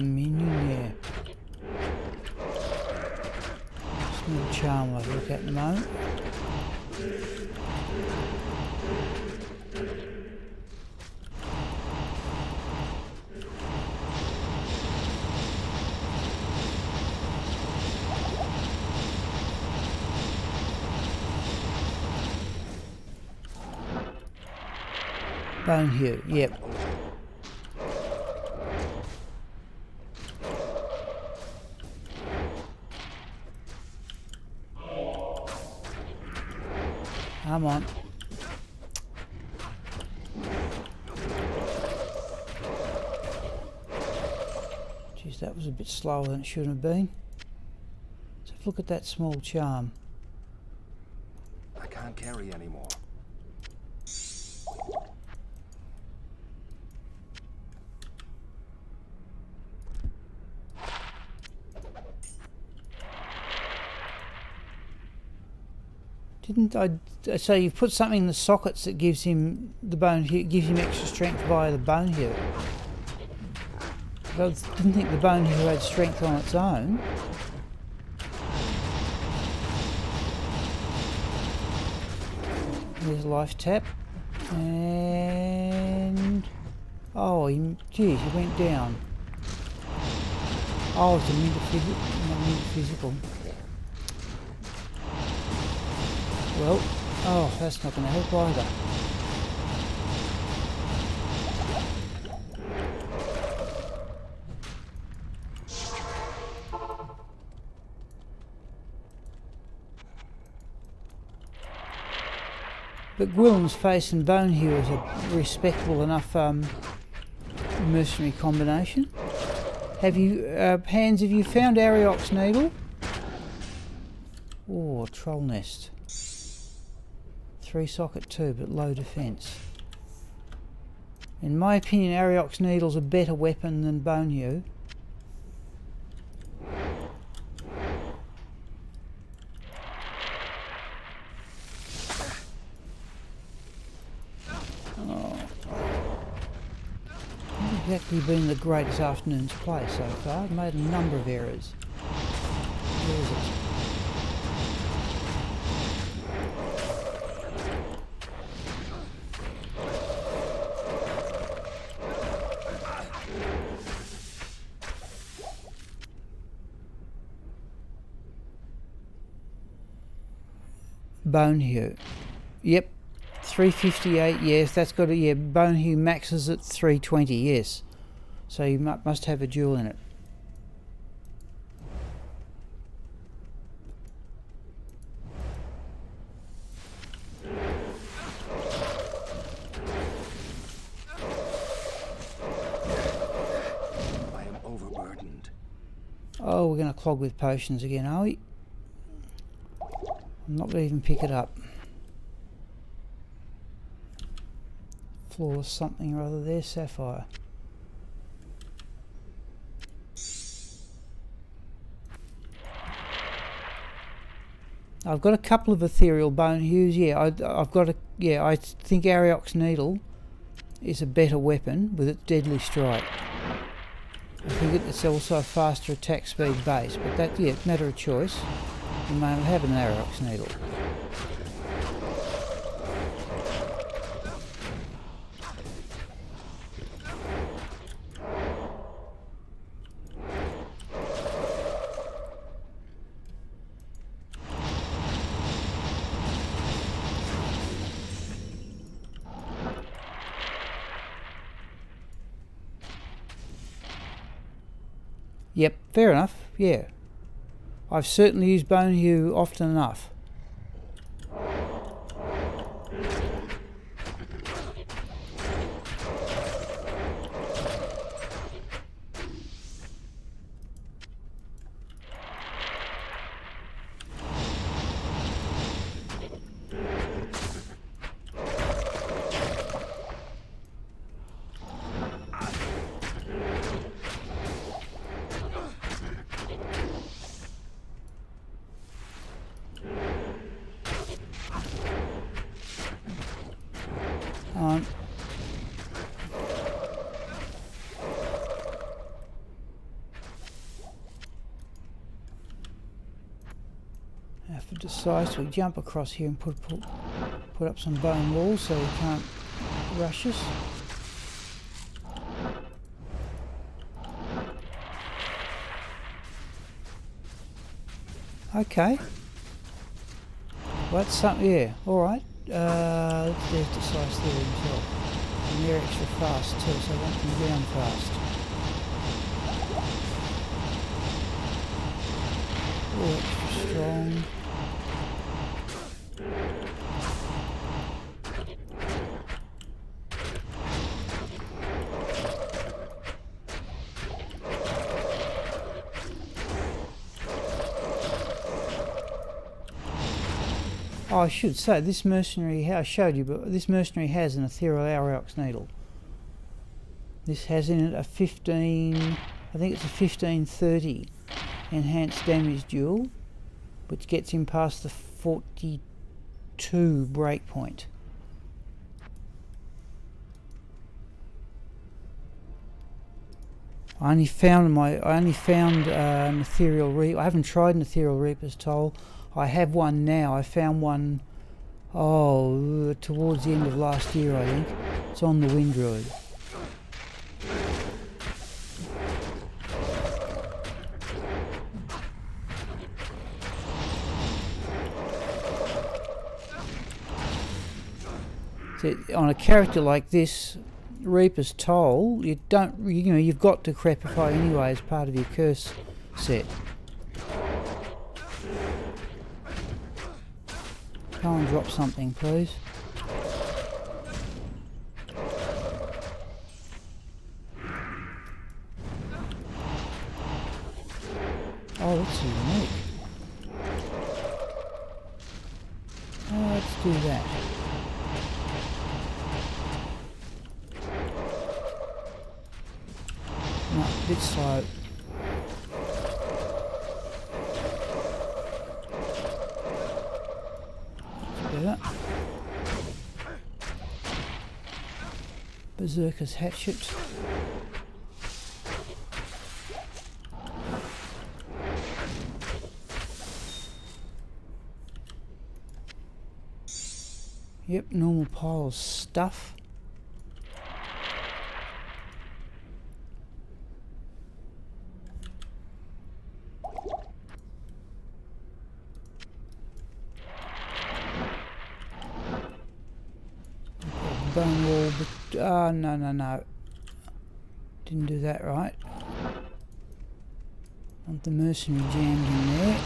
Menu there. Small charm I'll look at in a moment. Bone hue, yep. Come on. Jeez, that was a bit slower than it should have been. So look at that small charm. I can't carry anymore. Didn't I? So you've put something in the sockets that gives him the bone hue, gives him extra strength via the bone hue. I didn't think the bone hue had strength on its own. There's life tap, and oh, geez, he went down. Oh, it's a physical. Well, oh, that's not going to help either. But Gwillem's face and bone hue is a respectable enough mercenary combination. Have you, Hans, have you found Ariok's needle? Oh, troll nest. 3 socket 2, but low defence. In my opinion, Ariok's needle's a better weapon than bone hue. Exactly been the greatest afternoon's play so far. I've made a number of errors. Where is it? Bone hue. Yep. 358, yes, that's got a, yeah, bone hue maxes at 320, yes. So you must have a jewel in it. I am overburdened. Oh, we're going to clog with potions again, are we? I'm not going to even pick it up. Flawless something or other there, sapphire. I've got a couple of ethereal bone hues. Yeah, I've got a, yeah, I think Ariok's needle is a better weapon with its deadly strike. I think it's also a faster attack speed base, but that, yeah, matter of choice. You may have an Aurochs needle. Yep, fair enough, yeah. I've certainly used Bone Hew often enough. If it decides to jump across here and put up some bone walls so he can't rush us. Okay. Well, that's something, yeah, alright. There's Decisive there himself. And they're extra fast too, so I want them down fast. Oh, extra strong. Oh, I should say, this mercenary, I showed you, but this mercenary has an ethereal Aurochs needle. This has in it a 15, I think it's a 1530 enhanced damage duel, which gets him past the 42 breakpoint. I only found an ethereal reaper. I haven't tried an ethereal reaper's toll. I have one now. I found one, towards the end of last year, I think. It's on the Wind Druid. So on a character like this, Reaper's Toll, you've got to crepify anyway as part of your curse set. Come and drop something, please. Oh, that's unique. Oh, let's do that. No, a bit slow. Berserker's hatchet. Yep, normal pile of stuff. Bone wall, but no. Didn't do that right. Want the mercenary jammed in there.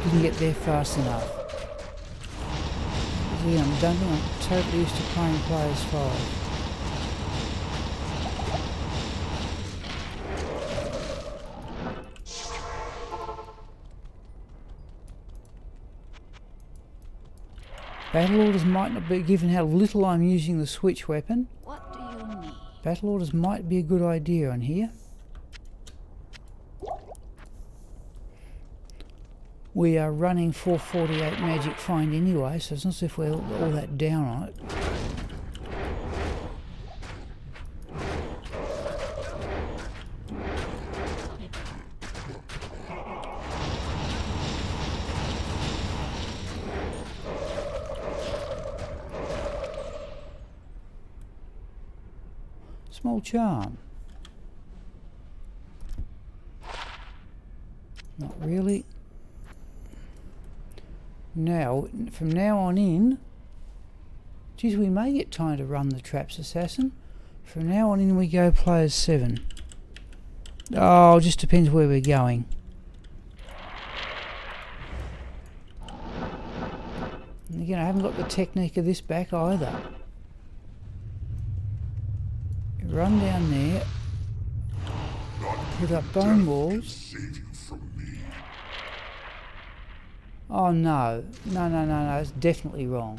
Didn't get there fast enough. Yeah, I'm totally used to playing players 5. Battle orders might not be, given how little I'm using the switch weapon. What do you need? Battle orders might be a good idea on here. We are running 448 magic find anyway, so it's not as if we're all that down on it. Small charm. Not really. Now, from now on in, geez, we may get time to run the traps, assassin. From now on in we go players 7. Oh, just depends where we're going. And again, I haven't got the technique of this back either. Run down there, put up bone walls. Oh no, no, it's definitely wrong.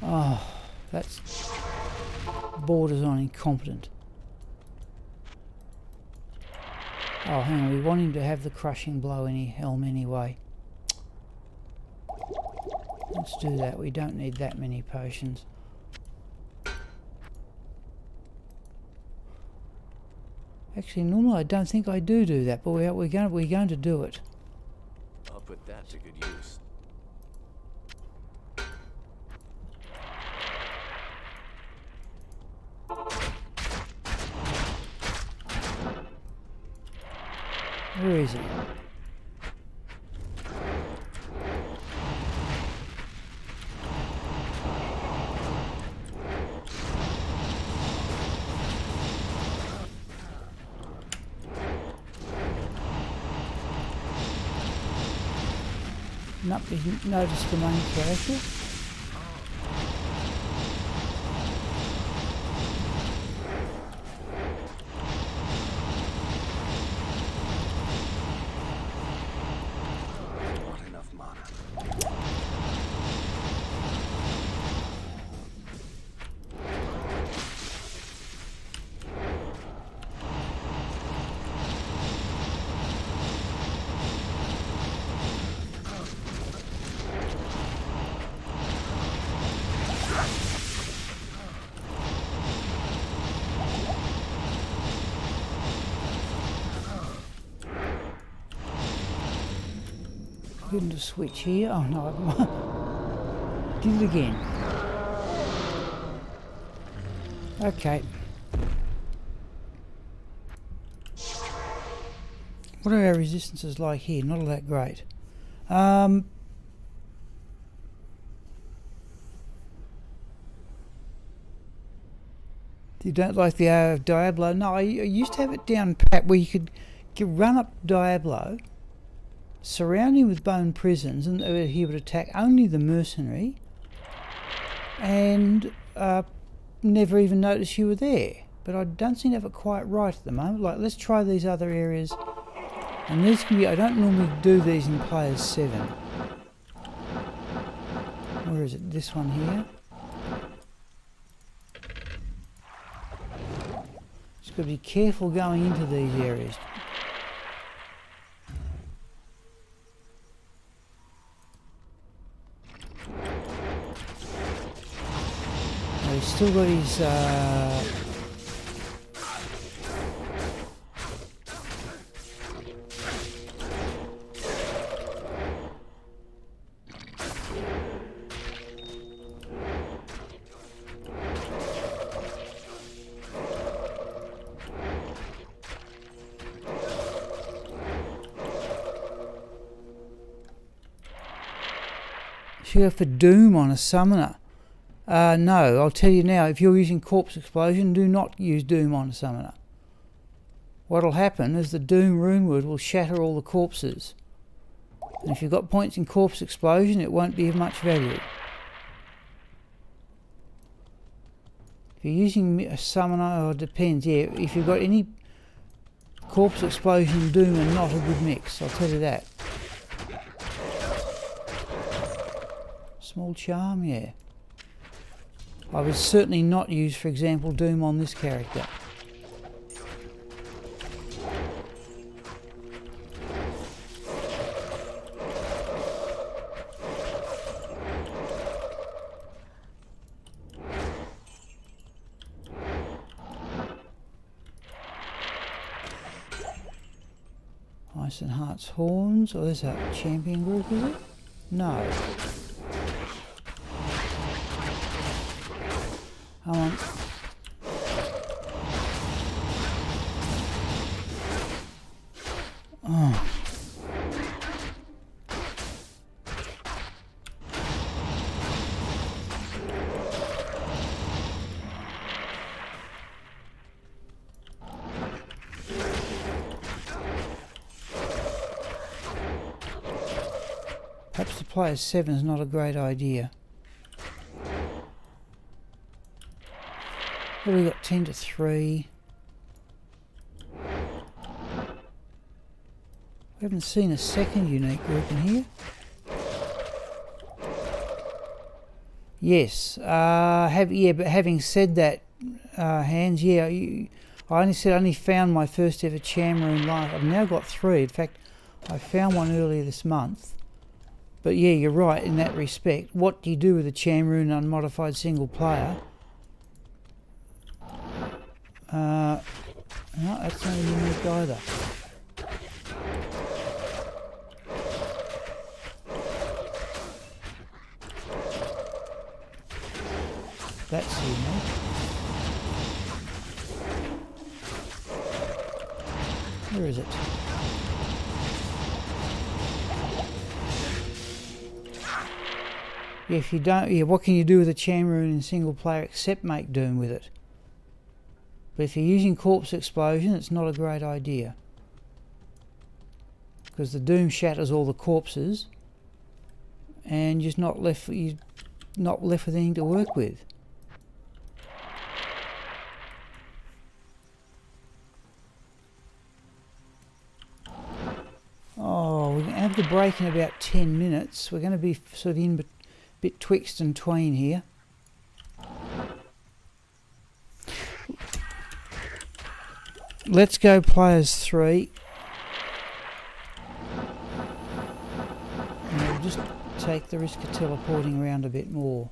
Oh, that's borders on incompetent. Oh, hang on, we want him to have the crushing blow in his helm anyway. Let's do that, we don't need that many potions. Actually, normally I don't think I do that, but we're going to do it. I'll put that to good use. Where is he? Nope, he's noticed the main character. Not enough mana. Getting to switch here. Oh no, did it again. Okay. What are our resistances like here? Not all that great. You don't like the hour of Diablo? No, I used to have it down pat where you could run up Diablo, surround him with bone prisons, and he would attack only the mercenary and never even notice you were there. But I don't seem to have it quite right at the moment. Like, let's try these other areas. And these can be, I don't normally do these in players 7. Where is it? This one here. Just got to be careful going into these areas. He's still got his should go for Doom on a summoner. No, I'll tell you now, if you're using Corpse Explosion, do not use Doom on a summoner. What'll happen is the Doom runeword will shatter all the corpses. And if you've got points in Corpse Explosion, it won't be of much value. If you're using a summoner, oh, it depends, yeah, if you've got any Corpse Explosion and Doom are not a good mix, I'll tell you that. Small charm, yeah. I would certainly not use, for example, Doom on this character. Ice and Heart's Horns. Oh, there's a champion group, is it? No. Come on. Oh. Perhaps to play as 7 is not a great idea. What have we got? 10 to 3. We haven't seen a second unique group in here. Yes. But having said that, Hans, yeah, I only found my first ever Chamroon live. I've now got 3. In fact, I found one earlier this month. But yeah, you're right in that respect. What do you do with a Chamroon unmodified single player? No, that's not unique either. That's unique. Where is it? Yeah, if you don't, yeah, what can you do with a Chamroon in single player except make Doom with it? But if you're using Corpse Explosion, it's not a great idea. Because the Doom shatters all the corpses and you're not left with anything to work with. Oh, we're going to have the break in about 10 minutes. We're going to be sort of in bit twixt and tween here. Let's go players 3. And we'll just take the risk of teleporting around a bit more.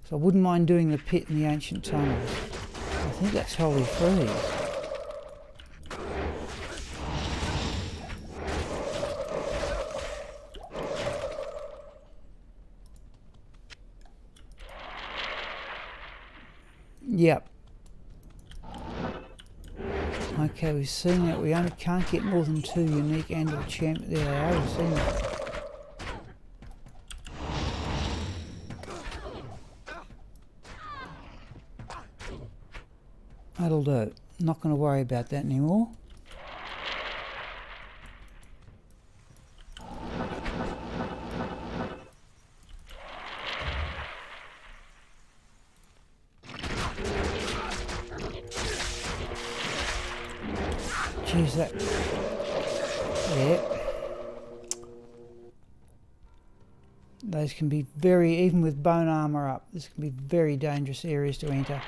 So I wouldn't mind doing the pit in the ancient tunnels. I think that's Holy Freeze. Yep. Okay, we've seen that we only can't get more than 2 unique and/or champ. There they are, we've seen that. That'll do. Not going to worry about that anymore. Jeez, that... Yeah. Those can be very, even with bone armour up, this can be very dangerous areas to enter.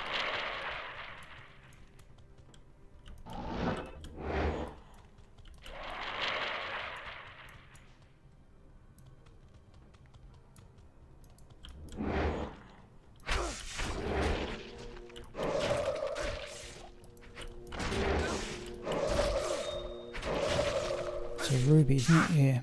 It's a ruby, isn't it? Yeah.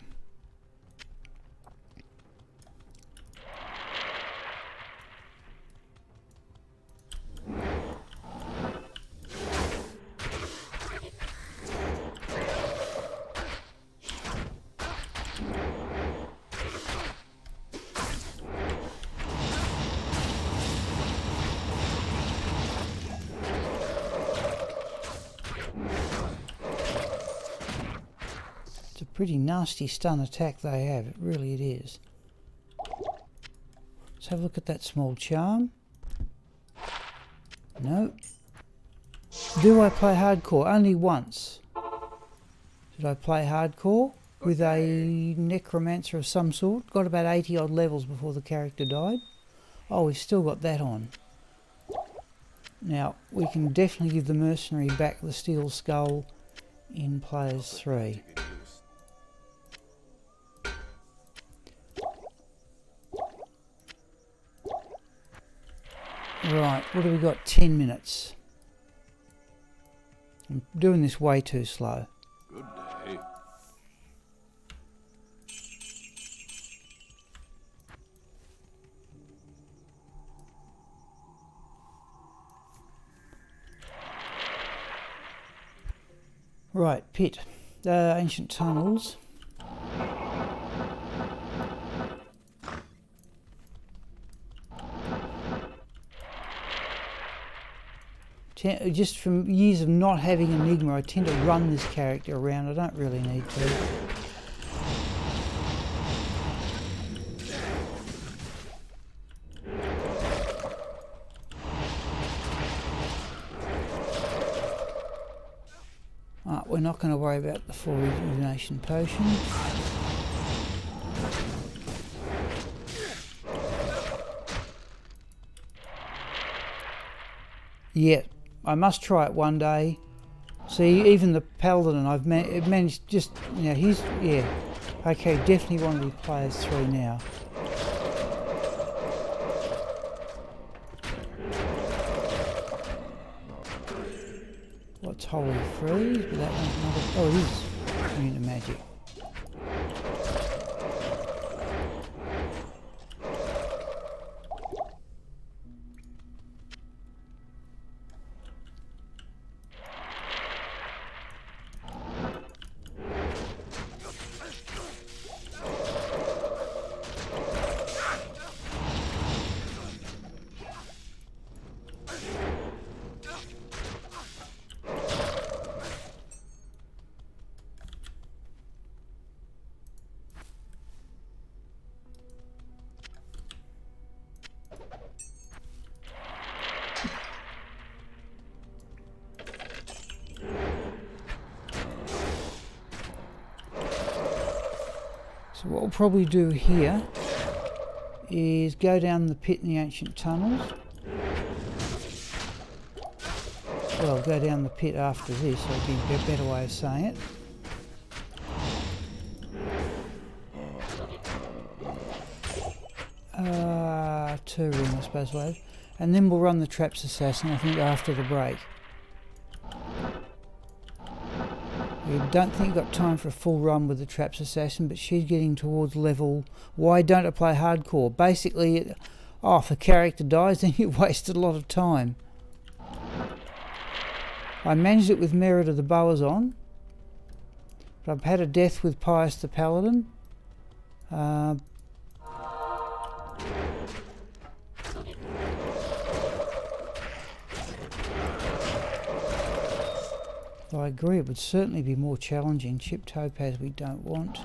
Pretty nasty stun attack they have, it really it is. Let's have a look at that small charm. No. Do I play hardcore? Only once. Did I play hardcore with a necromancer of some sort? Got about 80 odd levels before the character died. Oh, we've still got that on. Now, we can definitely give the mercenary back the steel skull in Players 3. Right, what have we got? 10 minutes. I'm doing this way too slow. Good day. Right, pit. Ancient tunnels. Just from years of not having Enigma, I tend to run this character around. I don't really need to. We're not going to worry about the 4 rejuvenation potions. Yeah, I must try it one day. See, even the paladin, I've managed just, you know, he's, yeah. Okay, definitely want to be Players 3 now. What's Holy Freeze? But that one's not a, oh, it is immune to magic. So what we'll probably do here is go down the pit in the ancient tunnels. Well, go down the pit after this, so it'd be a better way of saying it. Two room, I suppose, wave. And then we'll run the Traps Assassin, I think, after the break. We don't think we've got time for a full run with the Traps Assassin, but she's getting towards level... Why don't I play hardcore? Basically, if a character dies, then you wasted a lot of time. I managed it with Merit of the Boas on, but I've had a death with Pius the Paladin. I agree, it would certainly be more challenging. Chip Topaz we don't want.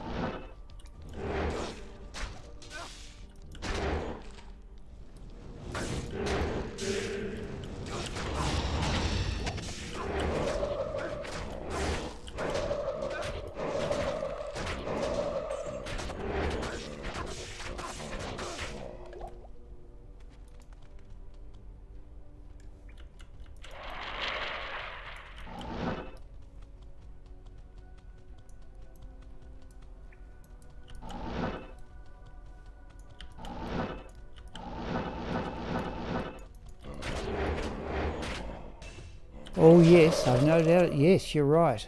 Oh yes, I've no doubt. Yes, you're right.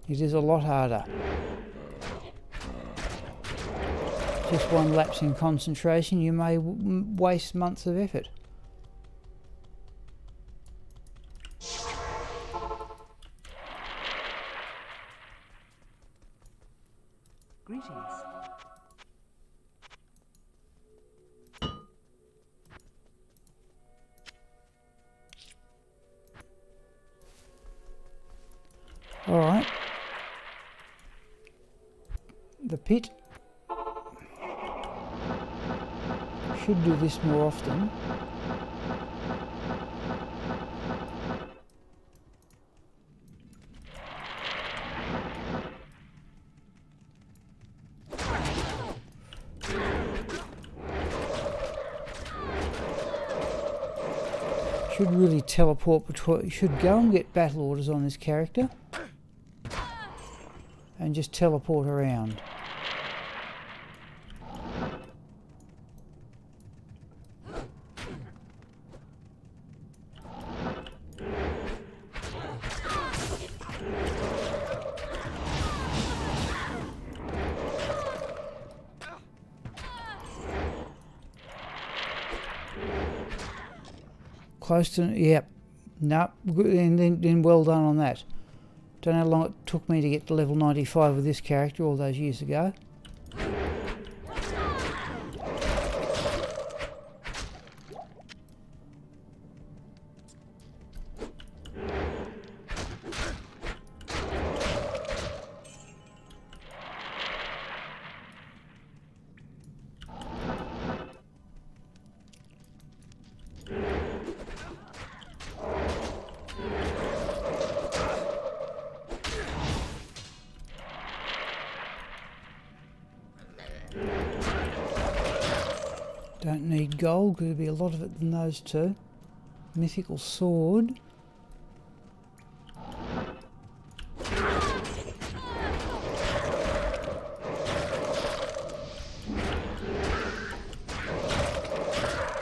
It is a lot harder. Just one lapse in concentration, you may waste months of effort. Greetings. All right. The pit. Should do this more often. Should really teleport between. Should go and get battle orders on this character and just teleport around. Close to, yep. Nope. And then well done on that. Don't know how long it took me to get to level 95 with this character all those years ago. Don't need gold, there'll be a lot of it in those two. Mythical sword.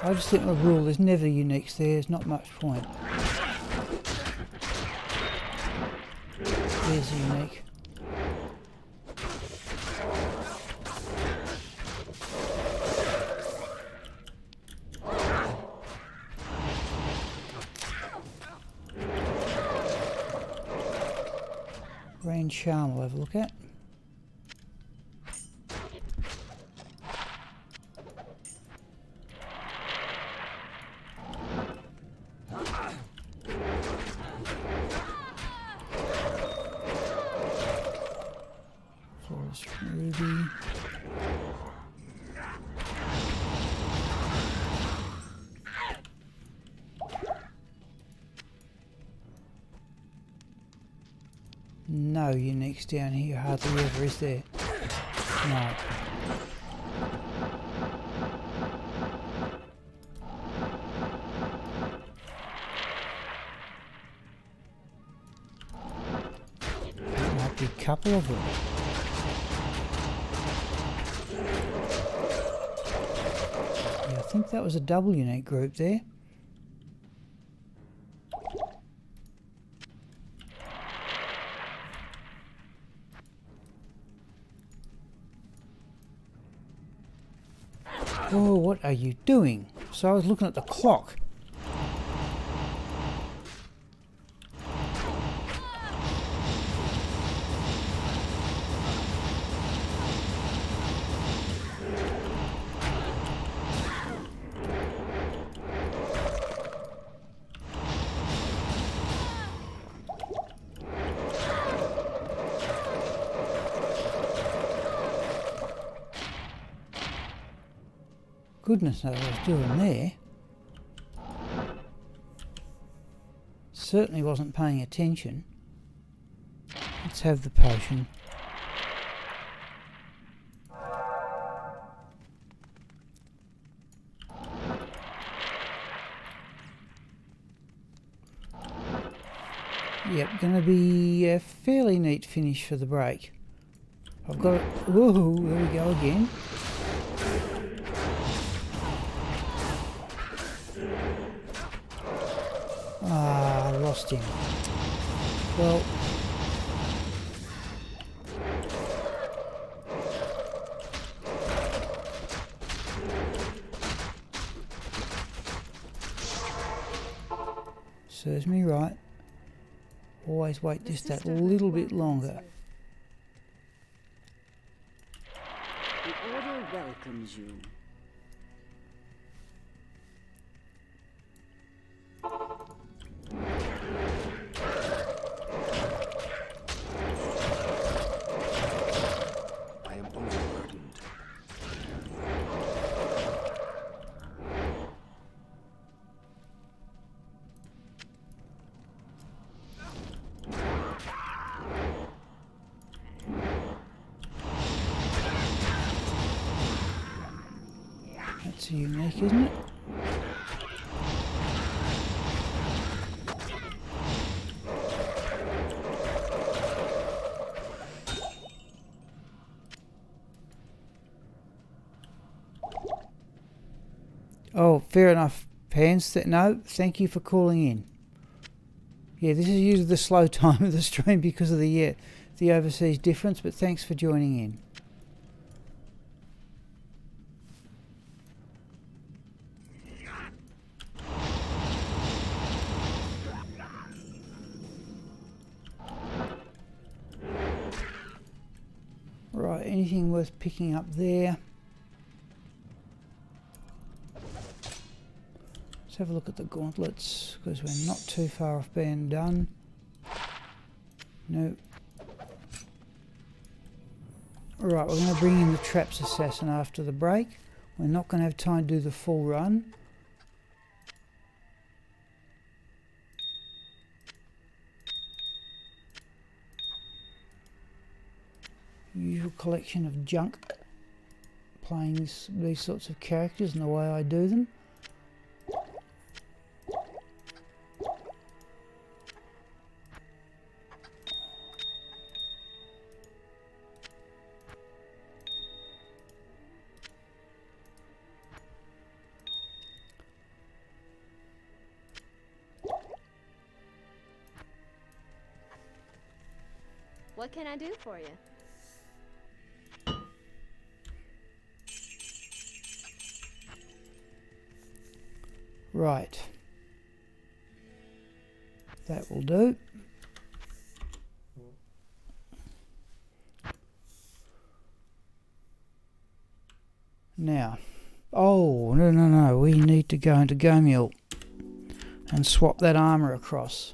I just think the rule, there's never uniques there, there's not much point. There's a unique. Rain charm we'll have a look at. Flawless ruby. No uniques down here, hardly ever is there. No. There might be a couple of them. Yeah, I think that was a double unique group there. Oh, what are you doing? So I was looking at the clock. Goodness knows what I was doing there. Certainly wasn't paying attention. Let's have the potion. Yep, gonna be a fairly neat finish for the break. I've got it. Whoa, there we go again. Ah, I lost him. Well, serves me right. Always wait just that little bit longer. The Order welcomes you. I am overburdened. That's a unique, isn't it? Oh, fair enough, Pans. No, thank you for calling in. Yeah, this is usually the slow time of the stream because of the overseas difference, but thanks for joining in. Right, anything worth picking up there? Let's have a look at the gauntlets, because we're not too far off being done. No. Right, we're going to bring in the Traps Assassin after the break. We're not going to have time to do the full run. Usual collection of junk, playing these sorts of characters and the way I do them. What can I do for you? Right. That will do. Now, oh, no, we need to go into Gomiel and swap that armour across.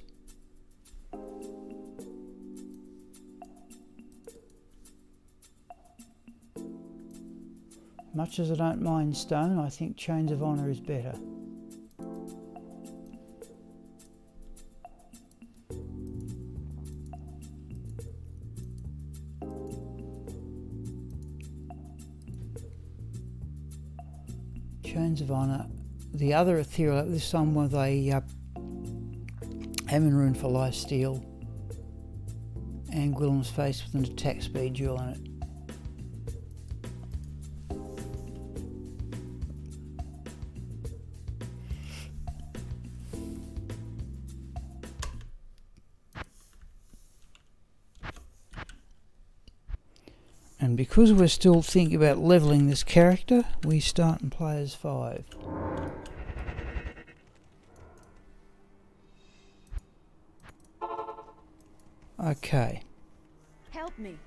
Much as I don't mind stone, I think Chains of Honour is better. Chains of Honour. The other ethereal, this one with a Hammer Rune for Lifesteal and Gwillem's Face with an attack speed jewel on it. And because we're still thinking about levelling this character, we start and play as 5. Okay. Help me.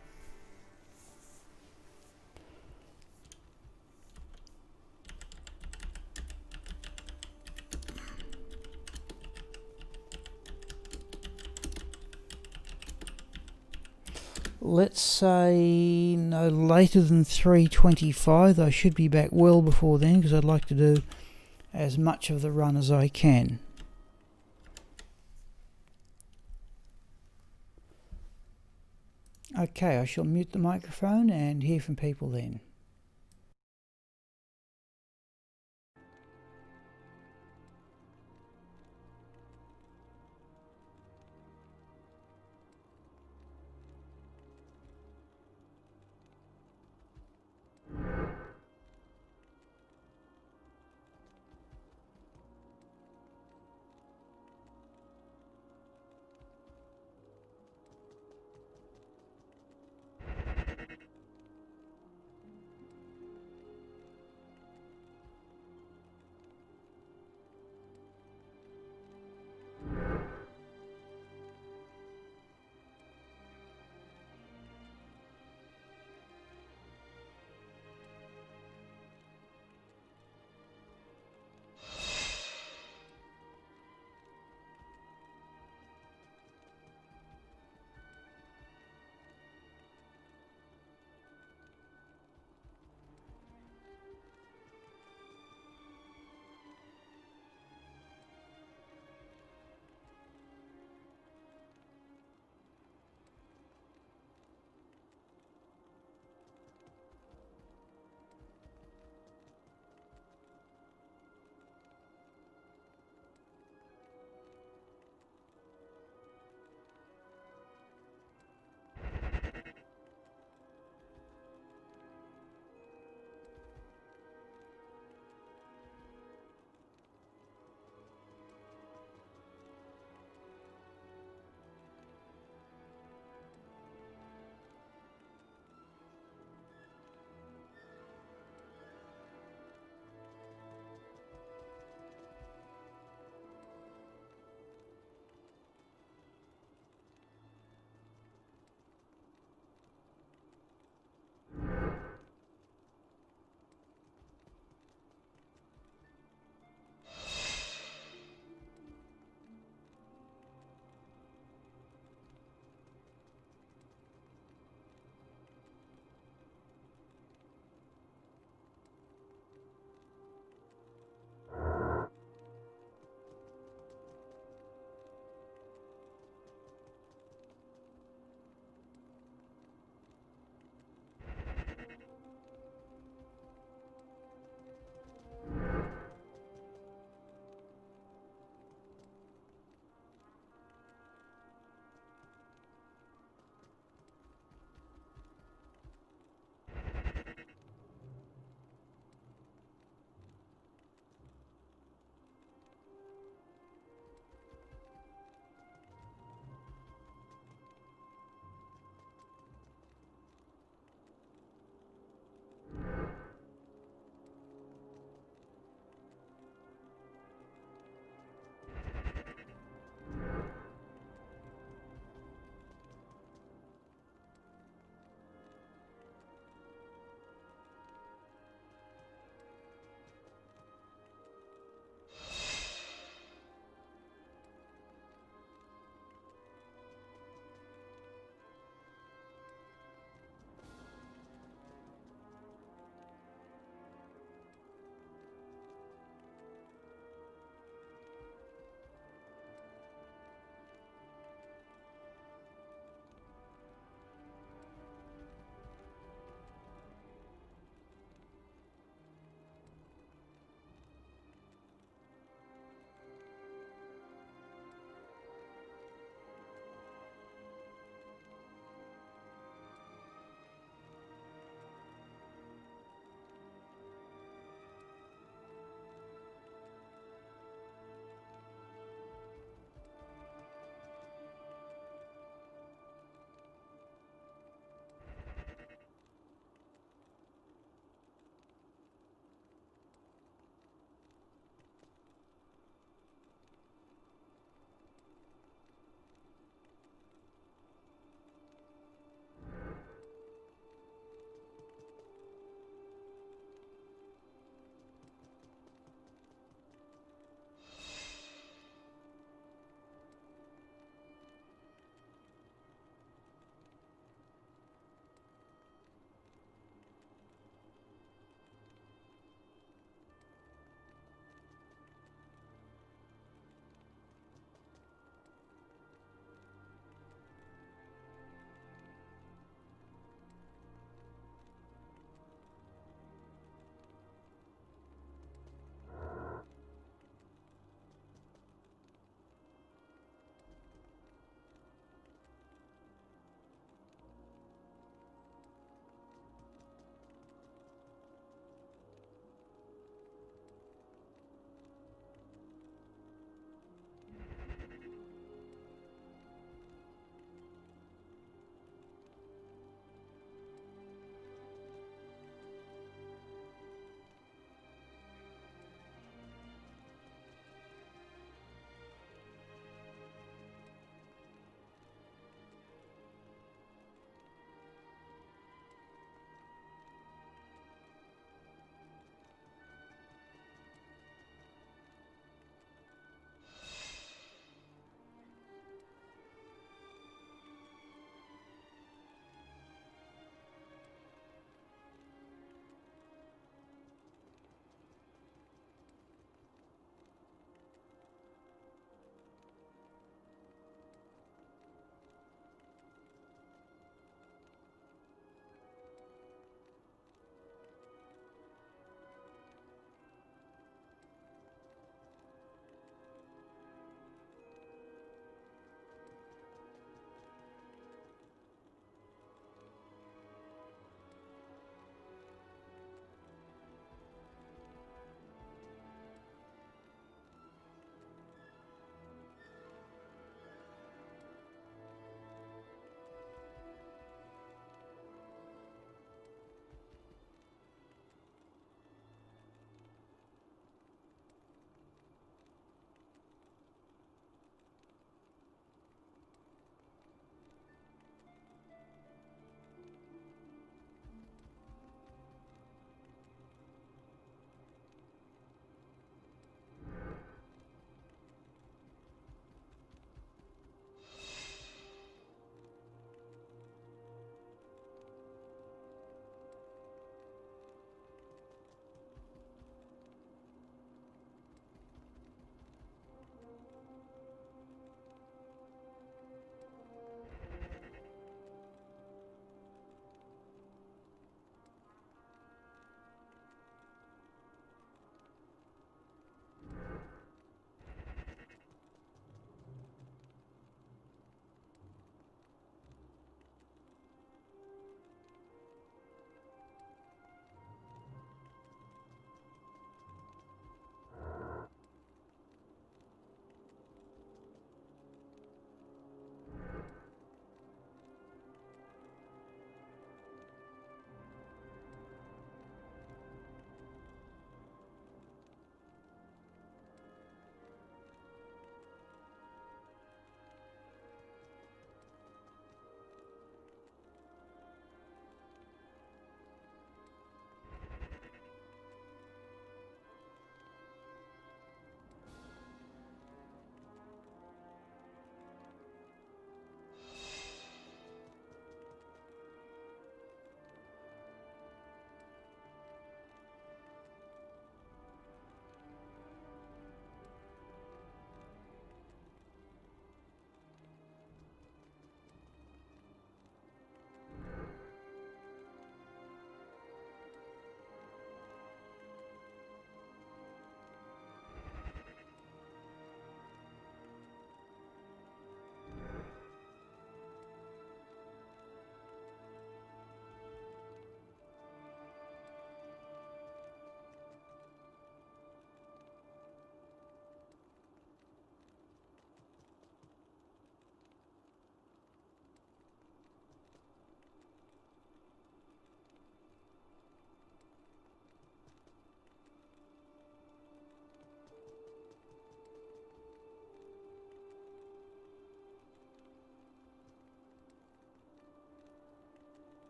Let's say no later than 3:25. I should be back well before then because I'd like to do as much of the run as I can. Okay, I shall mute the microphone and hear from people then.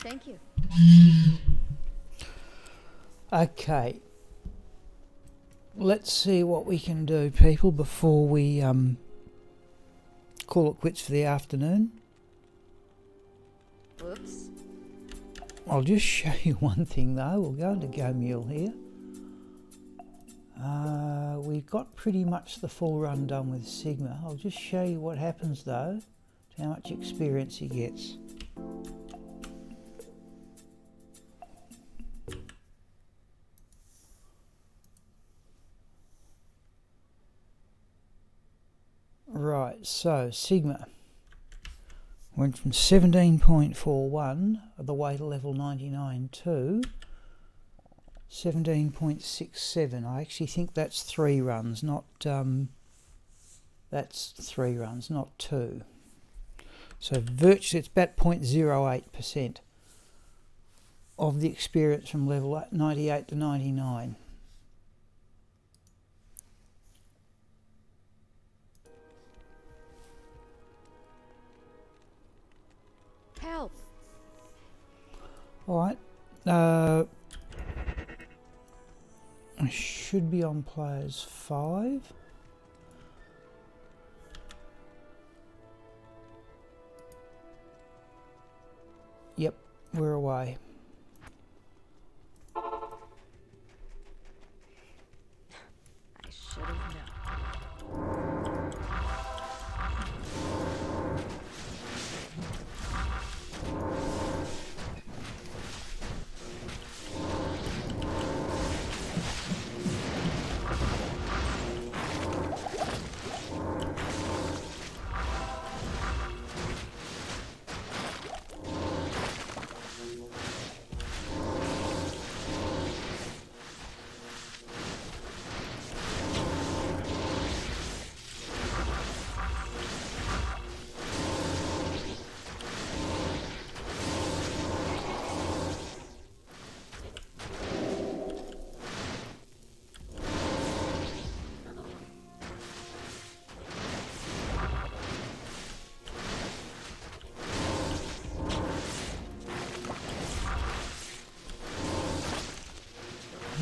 Thank you. Okay. Let's see what we can do, people, before we call it quits for the afternoon. Oops. I'll just show you one thing though. We'll go into Go Mule here. We've got pretty much the full run done with Sigma. I'll just show you what happens though, to how much experience he gets. Right, so Sigma went from 17.41 of the way to level 99 to 17.67. I actually think that's 3 runs, not that's 3 runs, not 2. So virtually it's about 0.08% of the experience from level 98 to 99. Help. Alright, I should be on players 5. Yep, we're away. I should have known.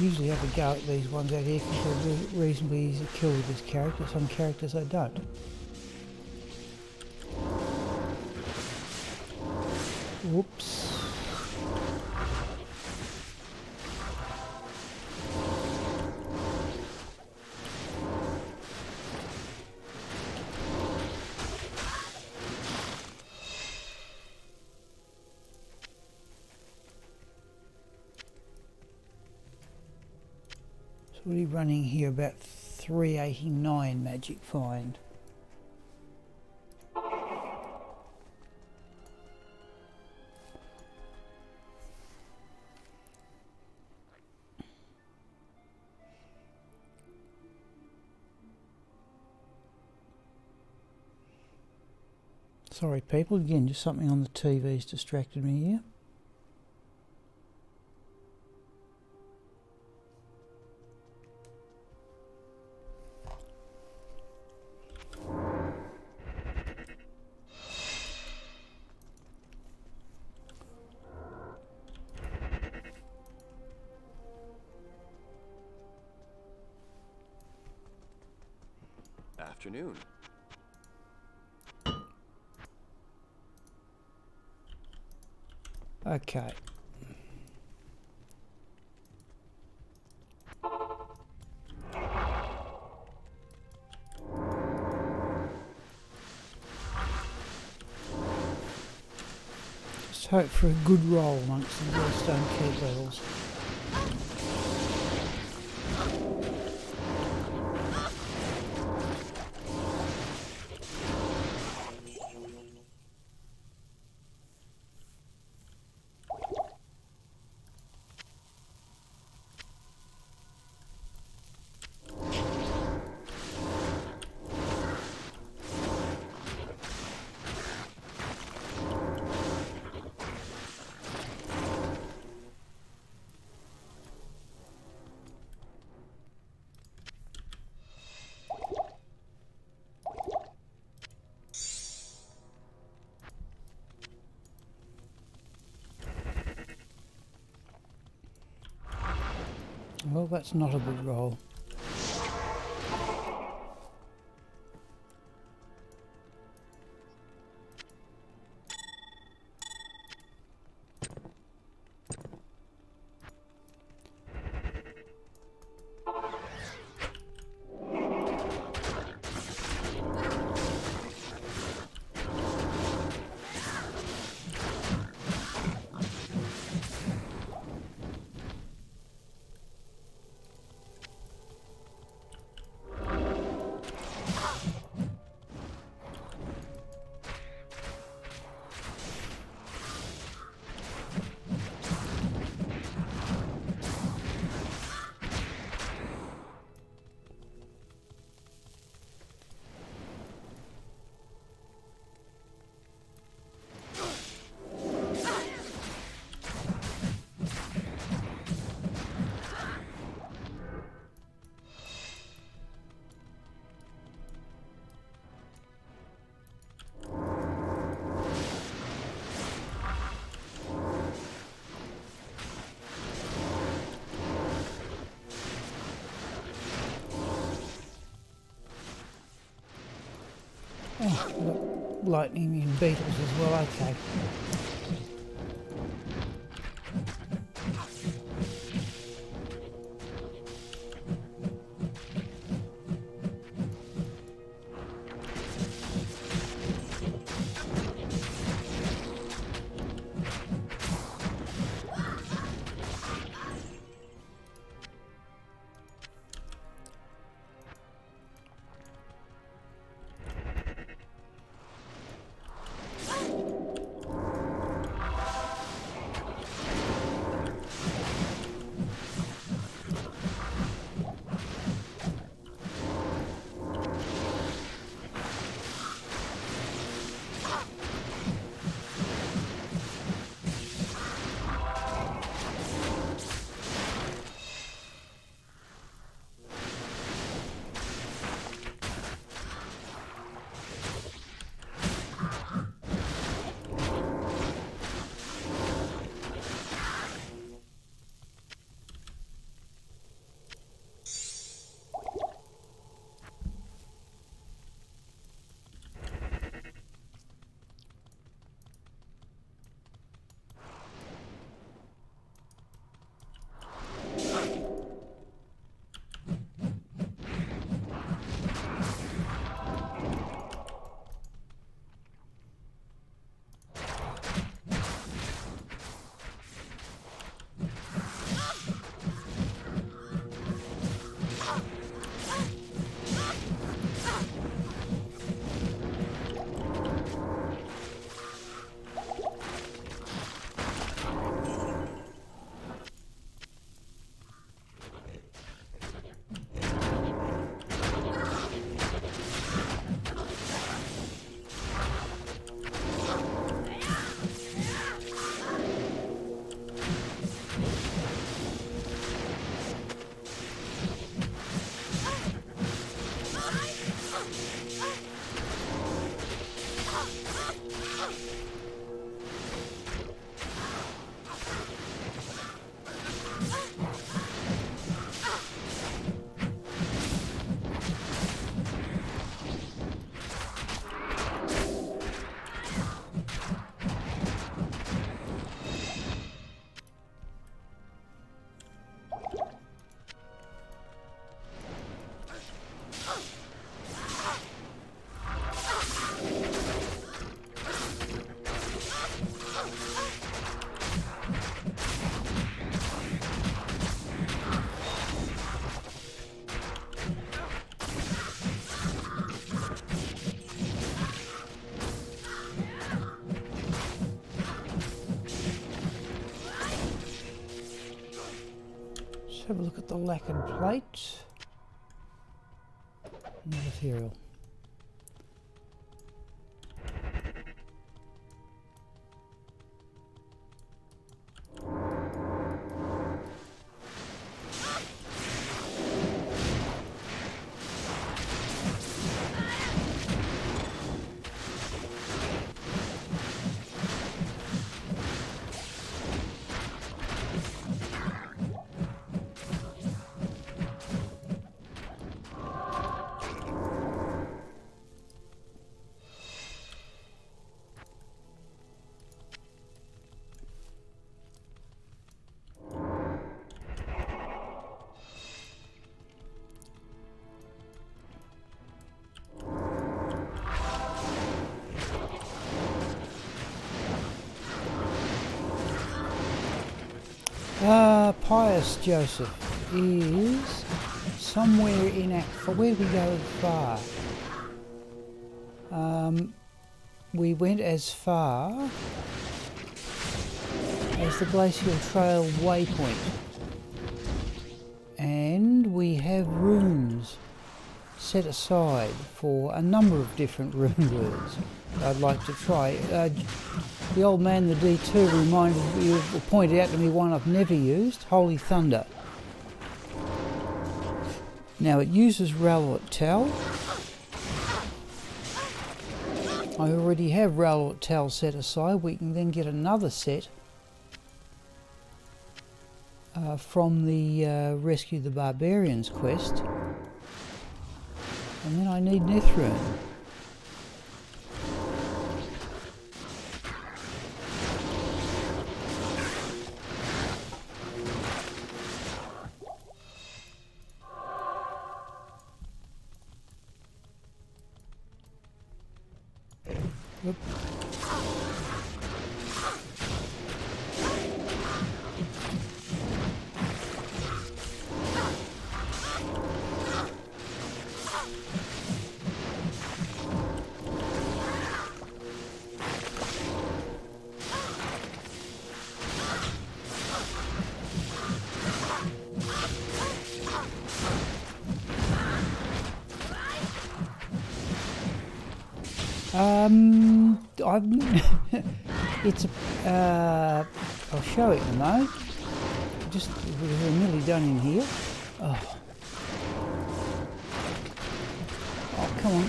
Usually have a go at these ones out here because they're reasonably easy to kill with this character. Some characters I don't. Whoops. So what are you running here? About 389 magic find. Sorry people, again just something on the TV's distracted me here. Afternoon. Okay. Just hope for a good roll amongst the Millstone Keep levels. Well, that's not a good roll. Oh, look, lightning in beetles as well, okay. Have a look at the lacquered plate. No material. Pius Joseph is somewhere in Act 4. Where did we go far? We went as far as the Glacial Trail waypoint. And we have rooms set aside for a number of different rune words I'd like to try. The old man, the D2, reminded me, or pointed out to me one I've never used, Holy Thunder. Now it uses Ralort Tal. I already have Ralort Tal set aside. We can then get another set from the Rescue the Barbarians quest. And then I need Nethrune. Whoop. It's a, I'll show it in a moment. Just, we're nearly done in here. Oh, come on.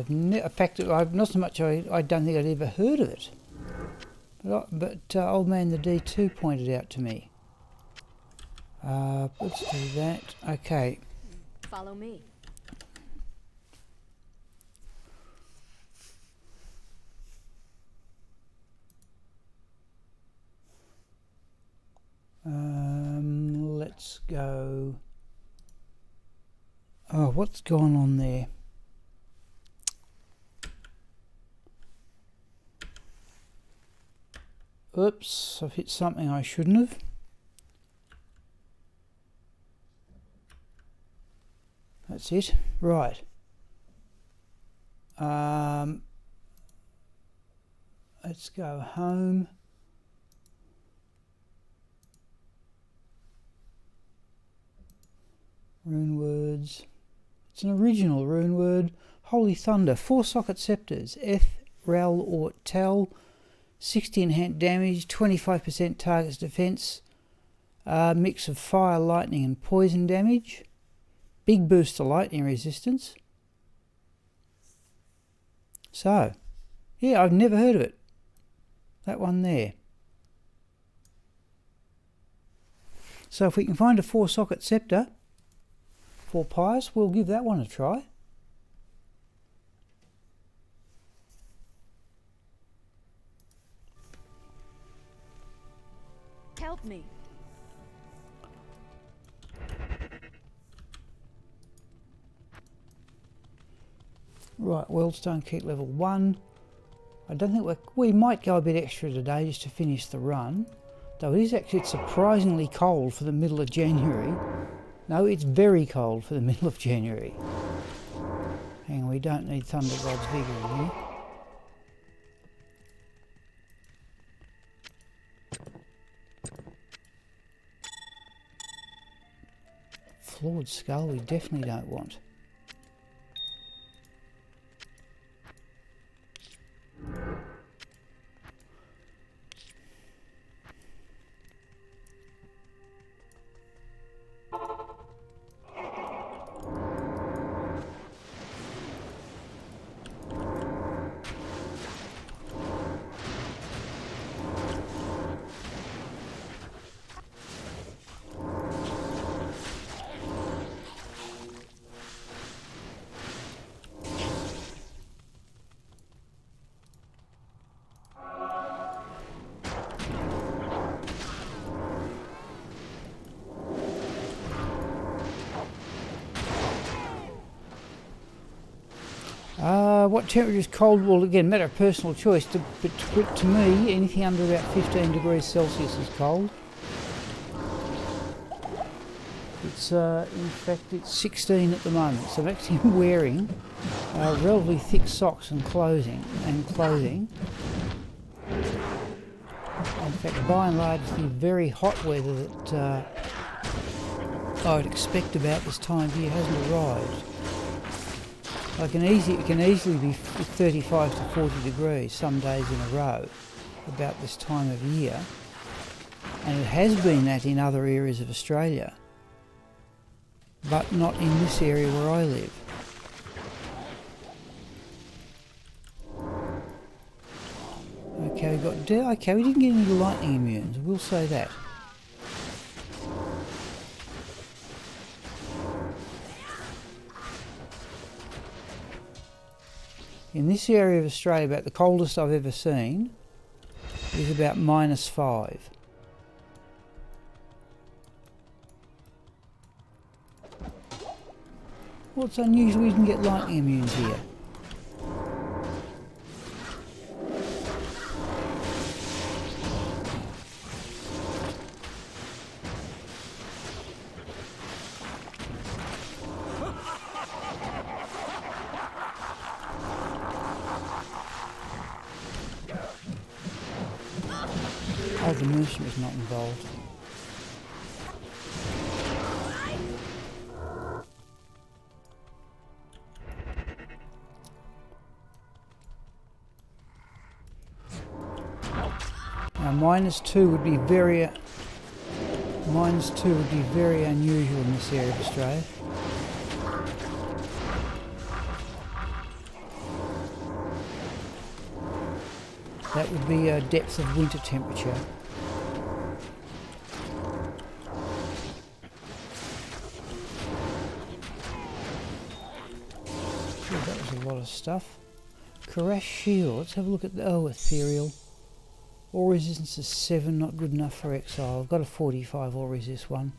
In fact, I've not so much, I don't think I'd ever heard of it. But old man the D2 pointed out to me. Let's do that. Okay. Follow me. Let's go. Oh, what's gone on there? Oops, I've hit something I shouldn't have. That's it. Right. Let's go home. Rune words. It's an original rune word. Holy Thunder. 4 socket scepters. F, Ral, or Tal. 60 enhanced damage, 25% target's defense, mix of fire, lightning and poison damage, big boost to lightning resistance. So, yeah, I've never heard of it. That one there. So if we can find a 4 socket scepter for Pius, we'll give that one a try. Help me. Right, Wellstone Keep level 1. I don't think we might go a bit extra today just to finish the run. Though it is actually surprisingly cold for the middle of January. No, it's very cold for the middle of January. Hang on, we don't need Thunder God's Vigour in here. Flawed Skull we definitely don't want. What temperature is cold? Well, again, matter of personal choice. But to me, anything under about 15 degrees Celsius is cold. It's in fact it's 16 at the moment, so I'm actually wearing relatively thick socks and clothing. In fact, by and large, the very hot weather that I would expect about this time of year hasn't arrived. It can easily be 35 to 40 degrees some days in a row about this time of year, and it has been that in other areas of Australia, but not in this area where I live. Okay, we didn't get any lightning immunes, we'll say that. In this area of Australia, about the coldest I've ever seen is about -5. Well, it's unusual we didn't get lightning immunes here. Oh, the merchant was not involved. Now, -2 would be very unusual in this area of Australia. That would be a depth of winter temperature. Oh, that was a lot of stuff. Karash shield. Let's have a look at the ethereal. All resistance is 7, not good enough for exile. I've got a 45 all resist one.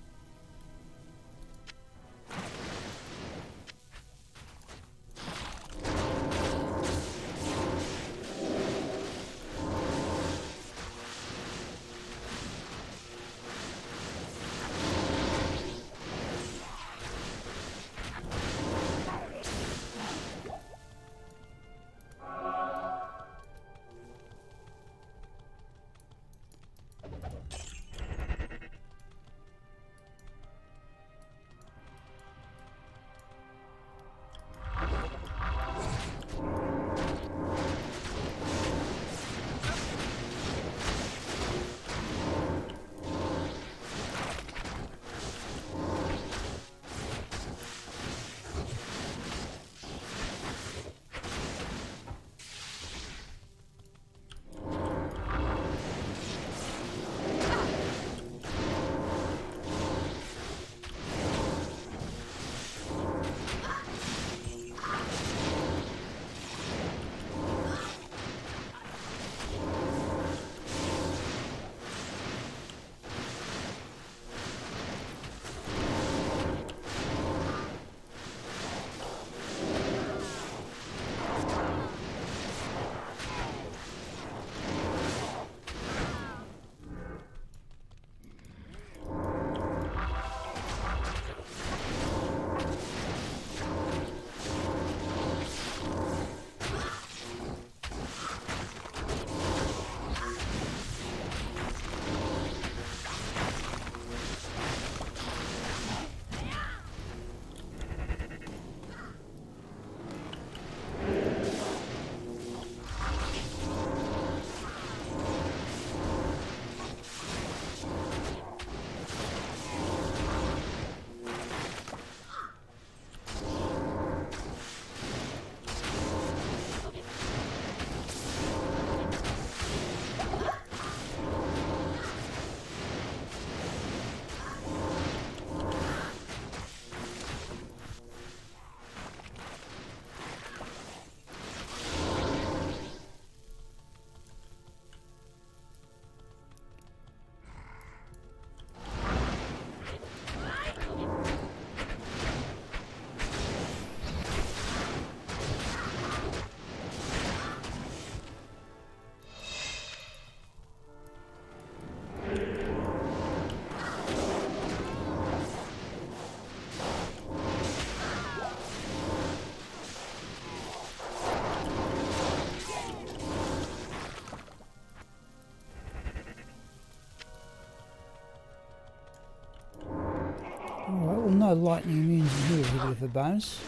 no lightning immunes in here, is a bit of a bonus.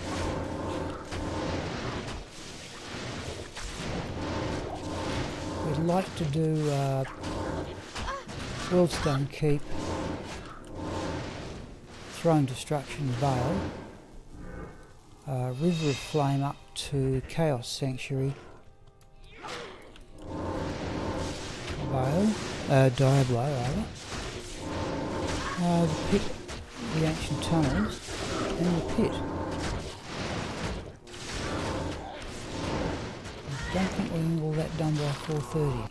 We'd like to do Wellstone Keep, Throne Destruction Vale, River of Flame up to Chaos Sanctuary, Vale, Diablo rather, the pit, the ancient tunnels, and the pit. I don't think we can get all that done by 4:30.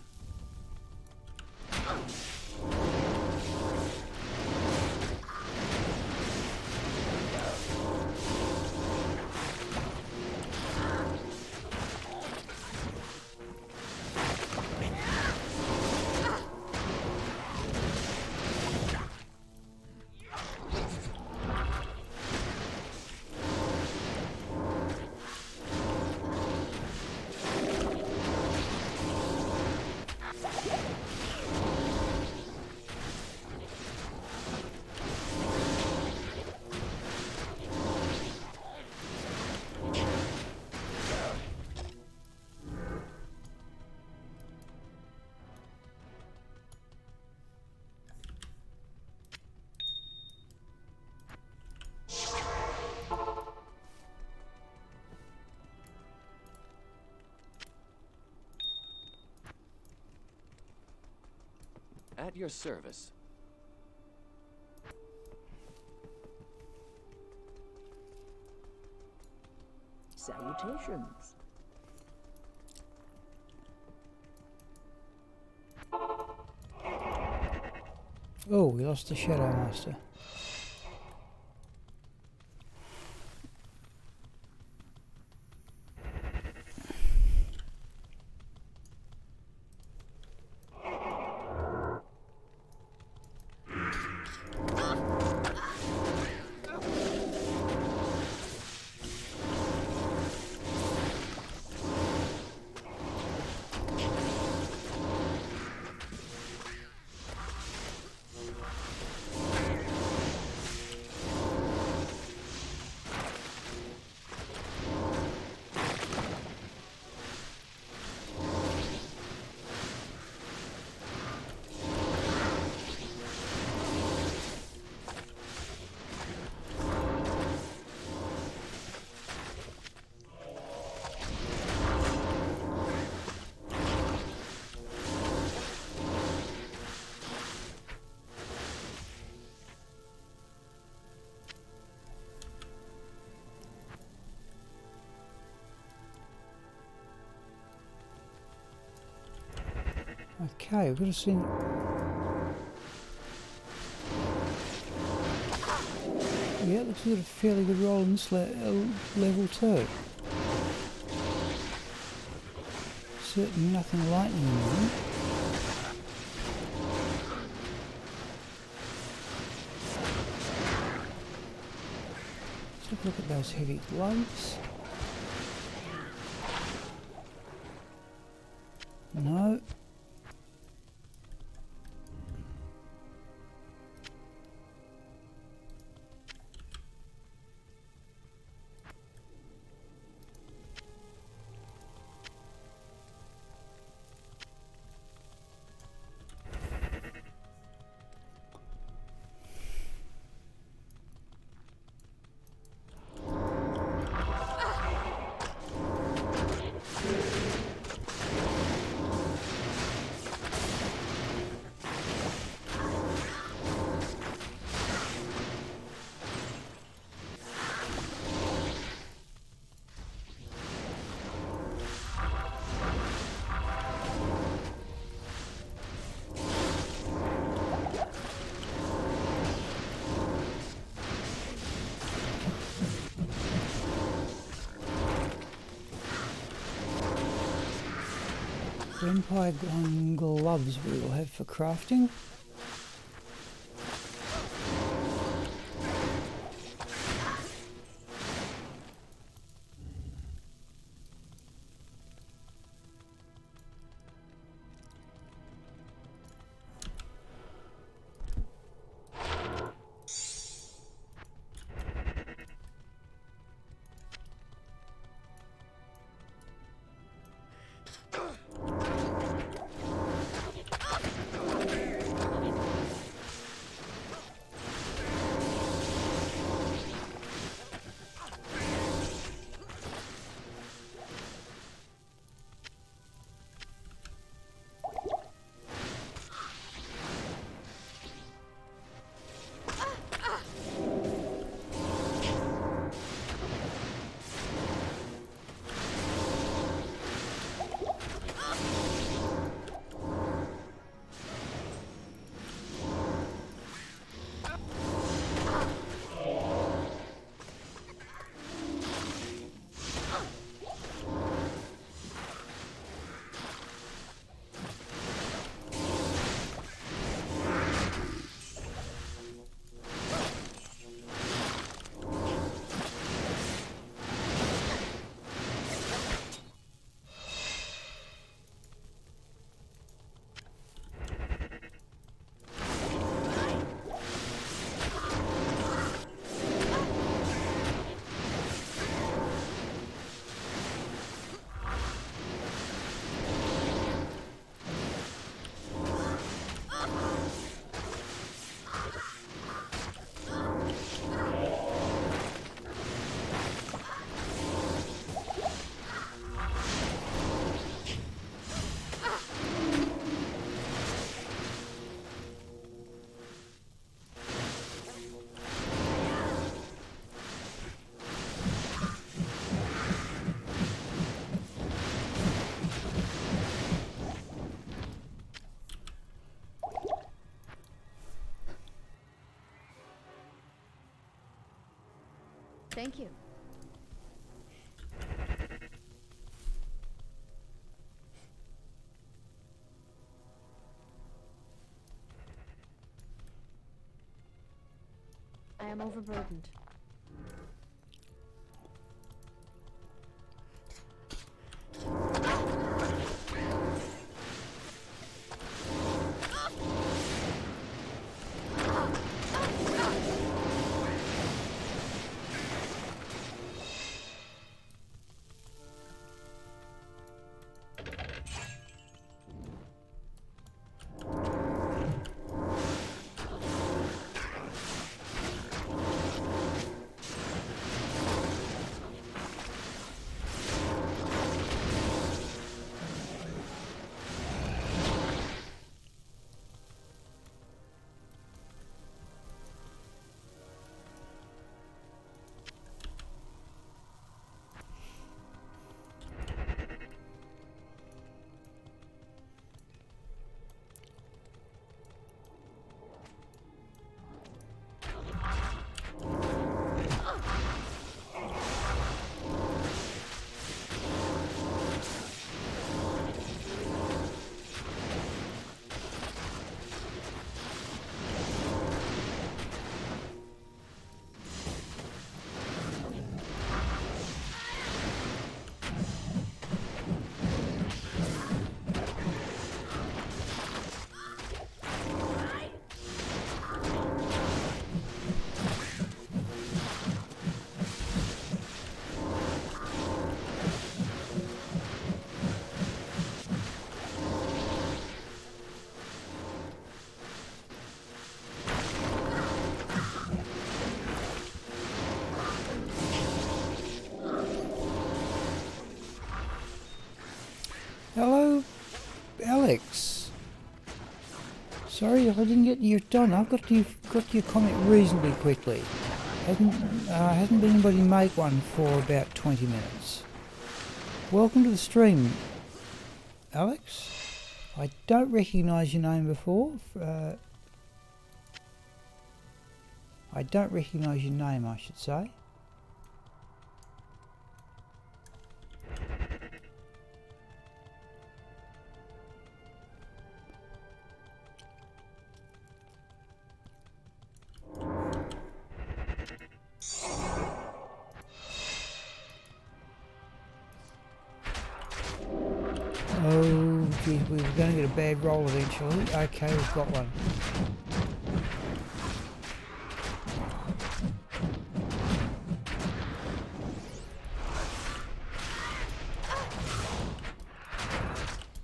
At your service. Salutations. Oh, we lost the Shadow Master. Okay, we've got to see. Yeah, looks like a fairly good roll in this level too. Certainly nothing lightning in there. Let's have a look at those heavy gloves. No. Vampire gloves we will have for crafting. Thank you. I am overburdened. Hello, Alex. Sorry I didn't get you done. I've got your comment reasonably quickly. Hasn't been anybody make one for about 20 minutes. Welcome to the stream, Alex. I don't recognise your name before. I don't recognise your name, I should say. Oh, geez, we were going to get a bad roll eventually. Okay, we've got one.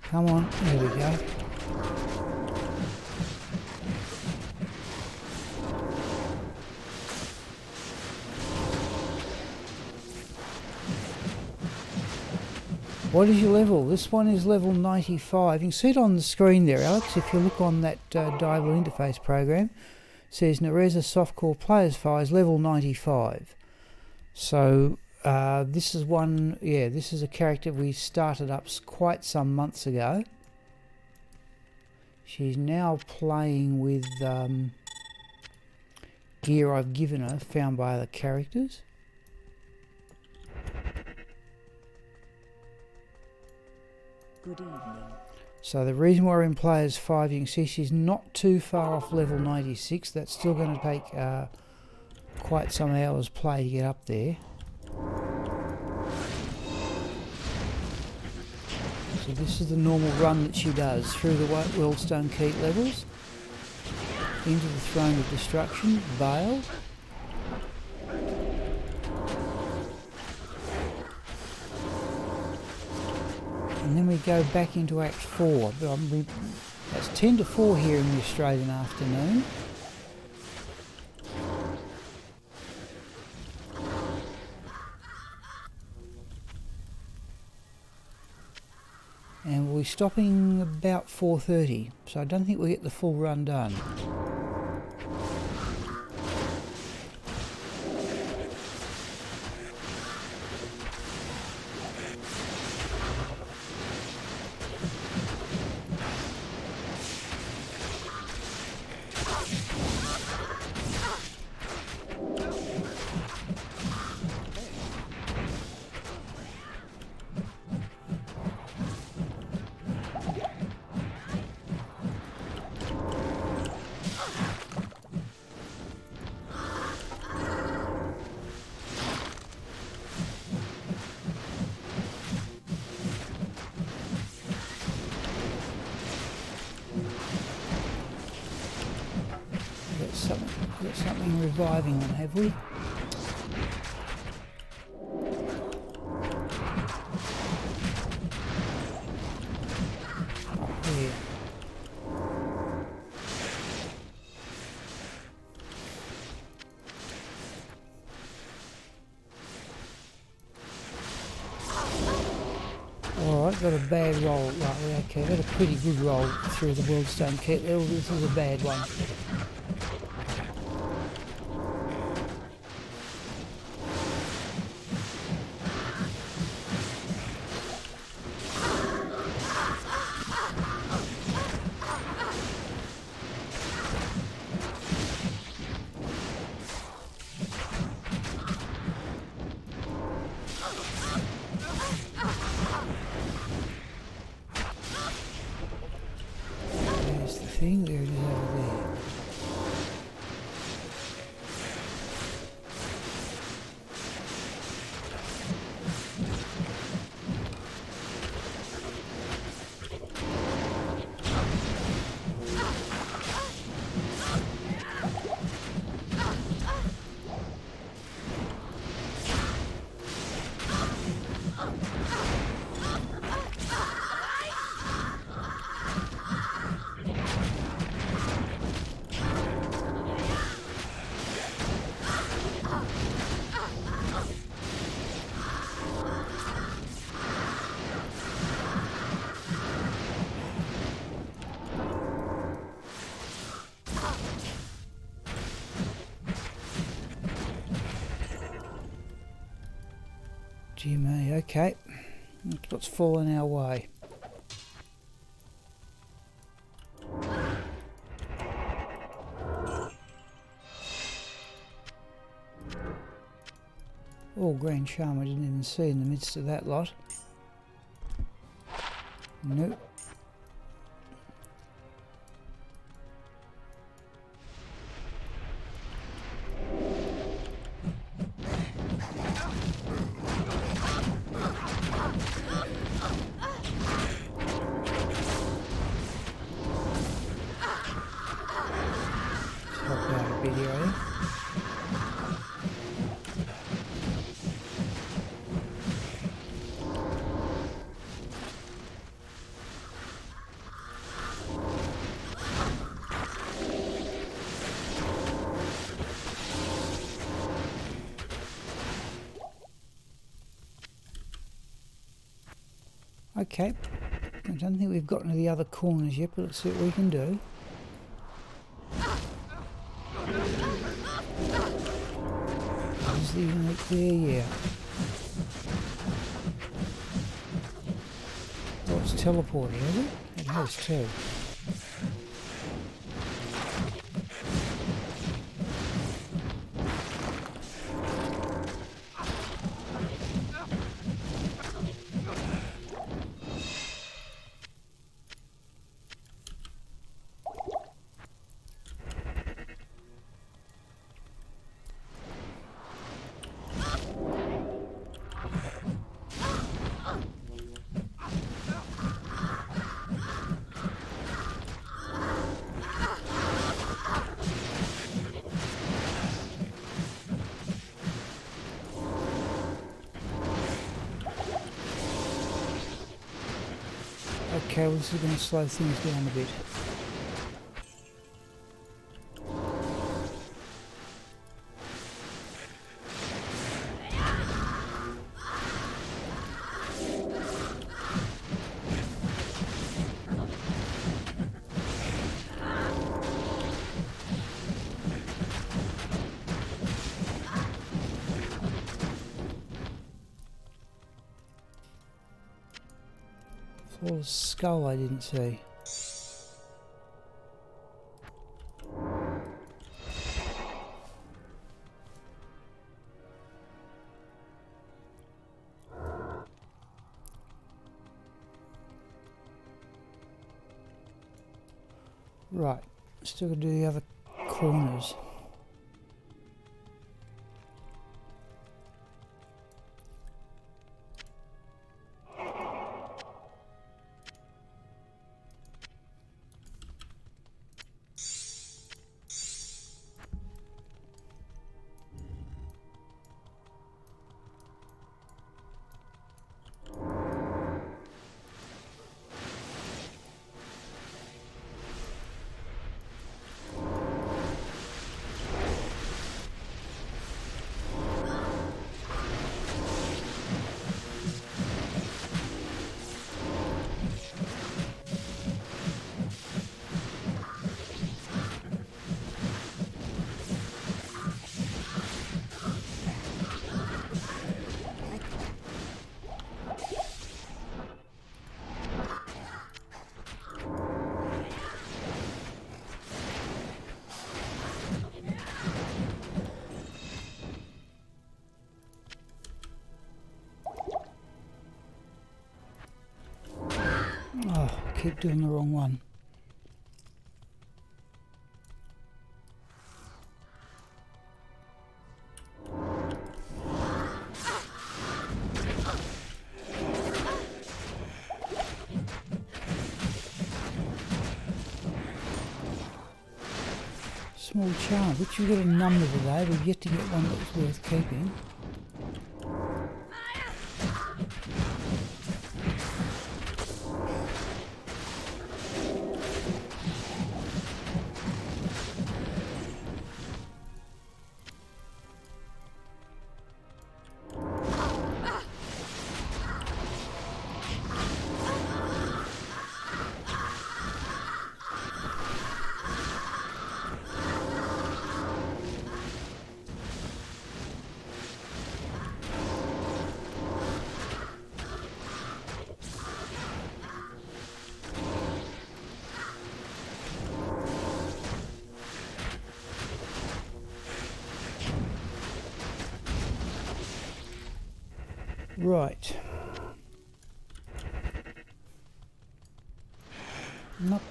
Come on, there we go. What is your level? This one is level 95. You can see it on the screen there, Alex. If you look on that Diablo interface program, it says Nereza Softcore Players File is level 95. So this is one, yeah, this is a character we started up quite some months ago. She's now playing with gear I've given her, found by other characters. Good evening. So the reason we're in Players 5, you can see she's not too far off level 96. That's still going to take quite some hours play to get up there. So this is the normal run that she does through the Wellstone Keep levels, into the Throne of Destruction, Vale. And then we go back into Act 4. That's 10 to 4 here in the Australian afternoon. And we'll be stopping about 4:30, so I don't think we'll get the full run done. Got something reviving on, have we? Up here. Alright, got a bad roll. Right, okay, got a pretty good roll through the Worldstone kit. This is a bad one. There's the thing, there it is over there. Jimmy, okay. That's what's fallen our way. Oh, Grand Charm I didn't even see in the midst of that lot. Nope. Help out a bit here, I think. Okay, I don't think we've gotten to the other corners yet, but let's see what we can do. Is the unit there? Yeah. Oh, it's teleporting, is it? It has too. Okay, well this is going to slow things down a bit. Flawless skull I didn't see. Right, still got to do the other corners. keep doing the wrong one. Small charm, which you get a number today, we've yet to get one that's worth keeping. Right. Nope.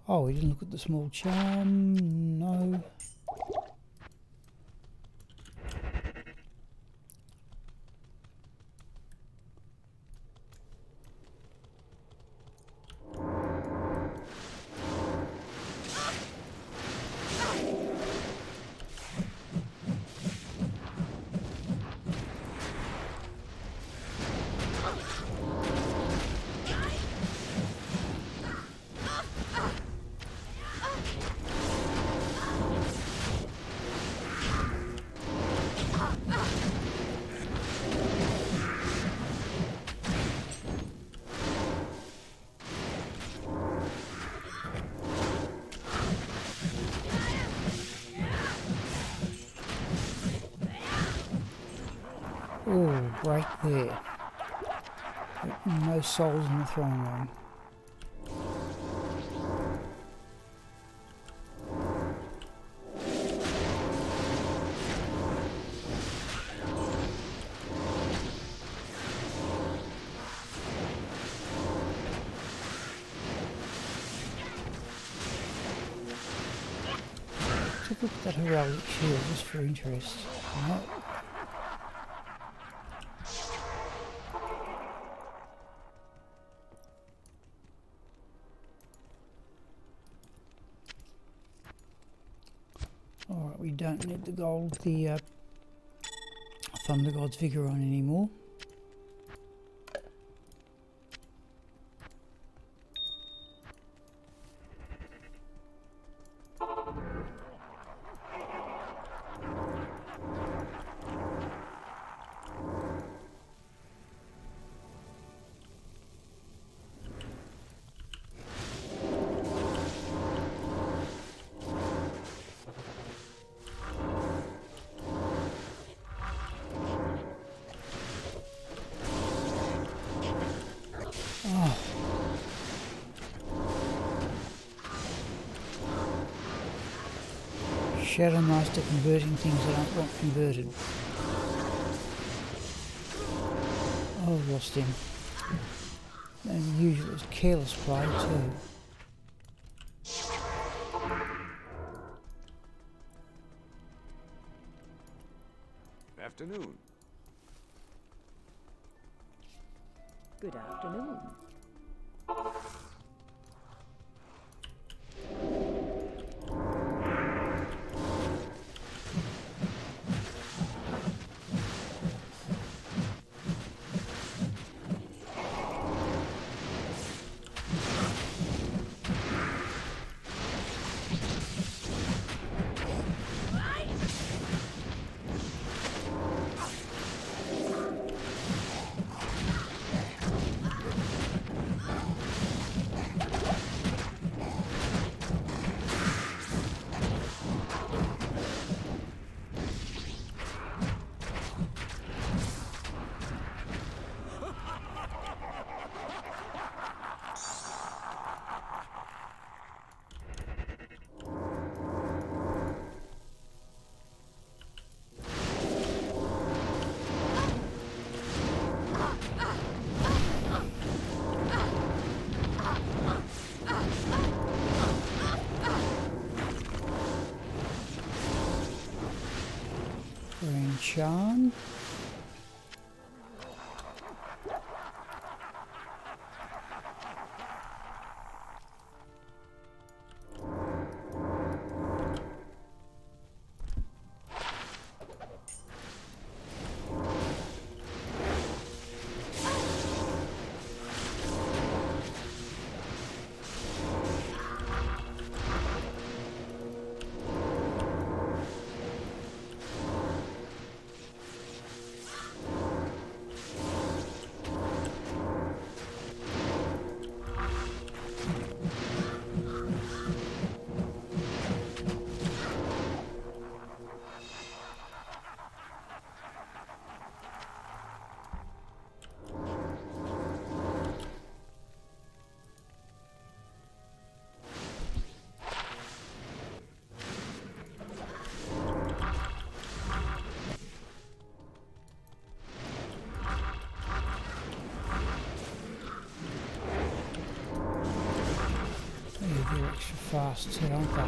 Oh, we didn't look at the small charm. No. Oh, right there. No souls in the throne room. Let's look at that heraldic shield just for interest. No. Alright, we don't need the gold, the Thunder God's Vigor on anymore. Shadow Master converting things that aren't not converted. Oh, I've lost him. And usually it was careless play too. Afternoon. Good afternoon. charm. They're extra fast too, aren't they?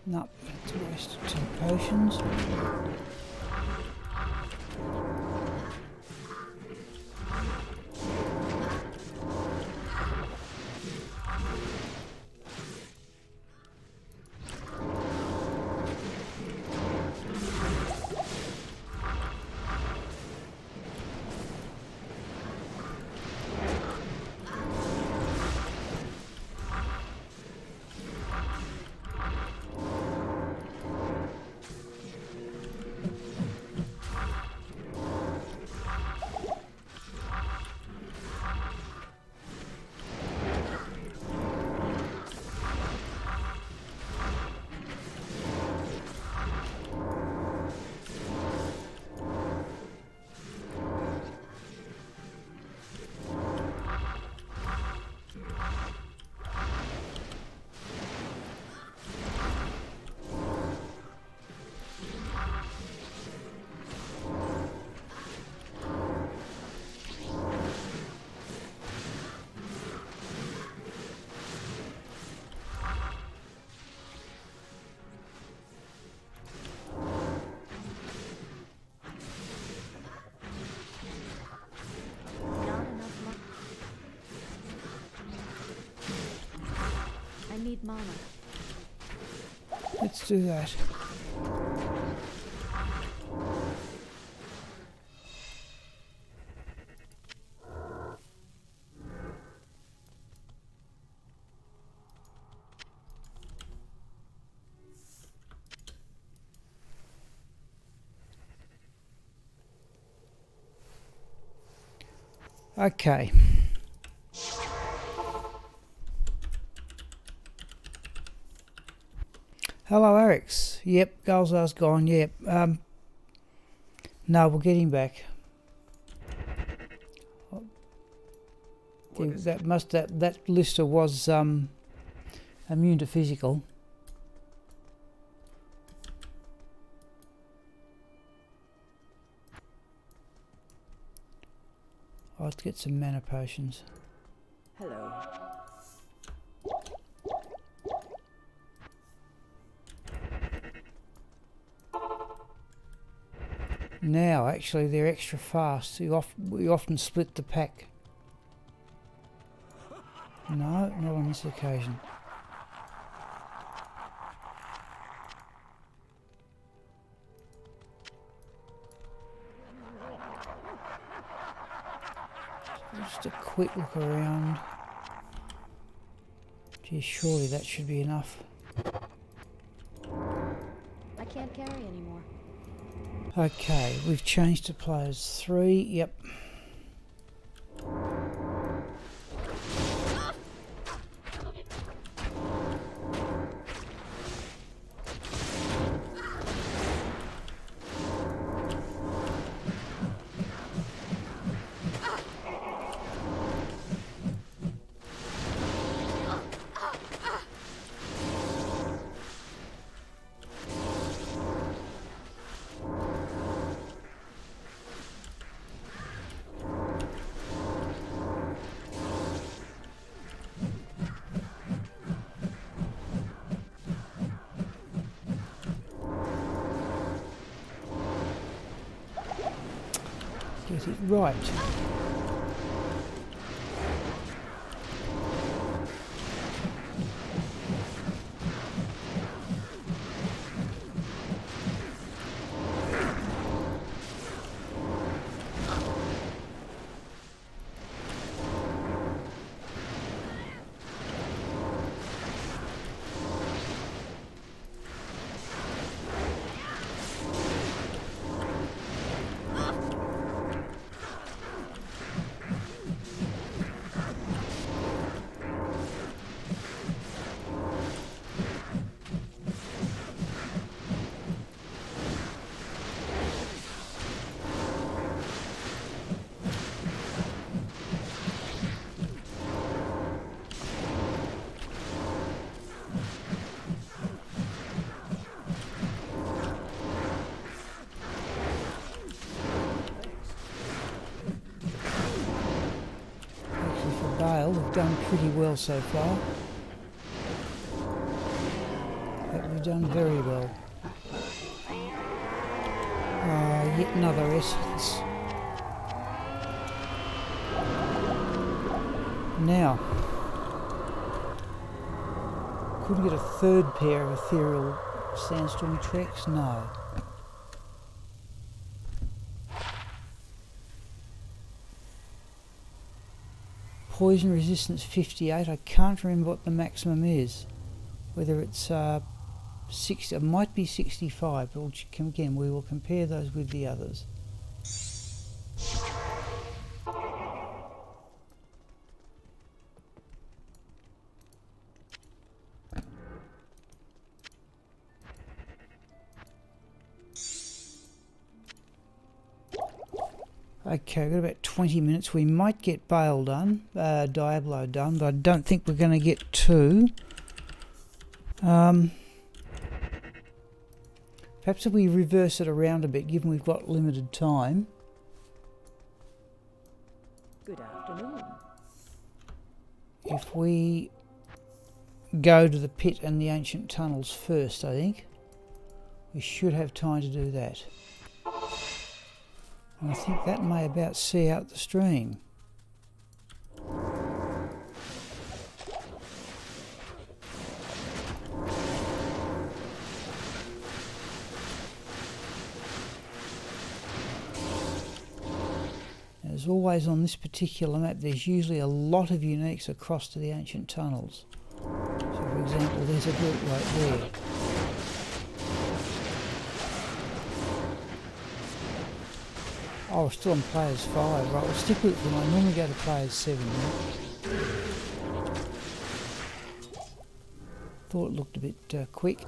Nope, that's a waste of 2 potions. Need mana. Let's do that. Okay. Hello, Eric's. Yep, Galzar's gone. Yep. No, we'll get him back. That lister was immune to physical. I'll have to get some mana potions. Hello. Now, actually, they're extra fast. We often split the pack. No, not on this occasion. Just a quick look around. Gee, surely that should be enough. I can't carry anymore. Okay, we've changed to players 3. Yep. get it right. We've done pretty well so far. We've done very well. Yet another essence. Now, could we get a third pair of ethereal sandstorm tracks? No. Poison resistance 58. I can't remember what the maximum is. Whether it's 60, it might be 65. But again, we will compare those with the others. Okay, we've got about 20 minutes. We might get Diablo done, but I don't think we're going to get two. Perhaps if we reverse it around a bit, given we've got limited time. Good afternoon. If we go to the pit and the ancient tunnels first, I think we should have time to do that. And I think that may about see out the stream. As always on this particular map, there's usually a lot of uniques across to the ancient tunnels. So for example, there's a group right there. Oh, we're still on players 5, right, we'll stick with them. I normally go to players 7 now. Thought it looked a bit quick.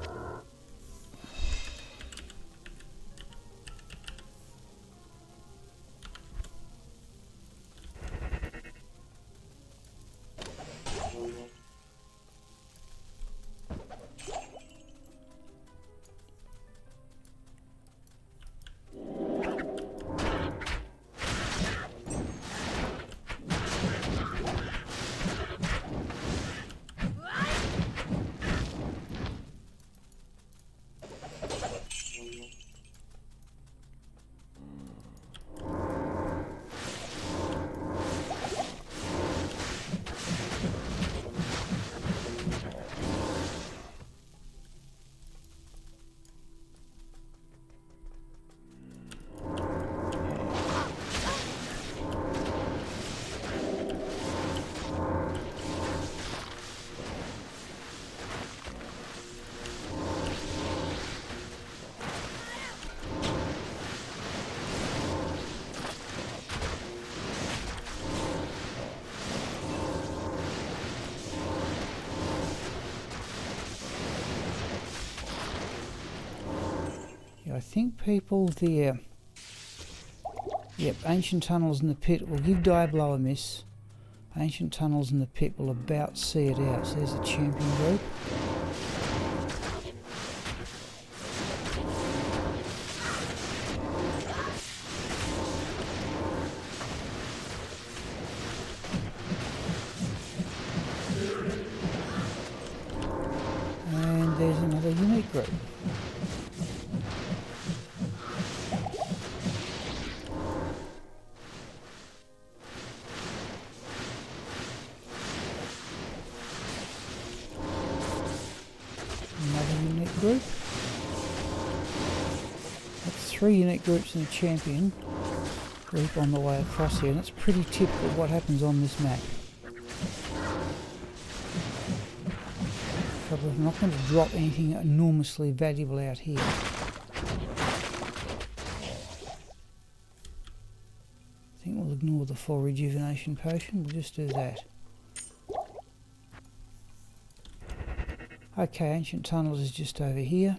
I think people there... Yep, Ancient Tunnels in the Pit will give Diablo a miss. Ancient Tunnels in the Pit will about see it out. So there's a champion group. And there's another unique group. 3 unique groups and a champion group on the way across here, and it's pretty typical of what happens on this map. Trouble is, I'm not going to drop anything enormously valuable out here. I think we'll ignore the full rejuvenation potion, we'll just do that. Okay, Ancient Tunnels is just over here.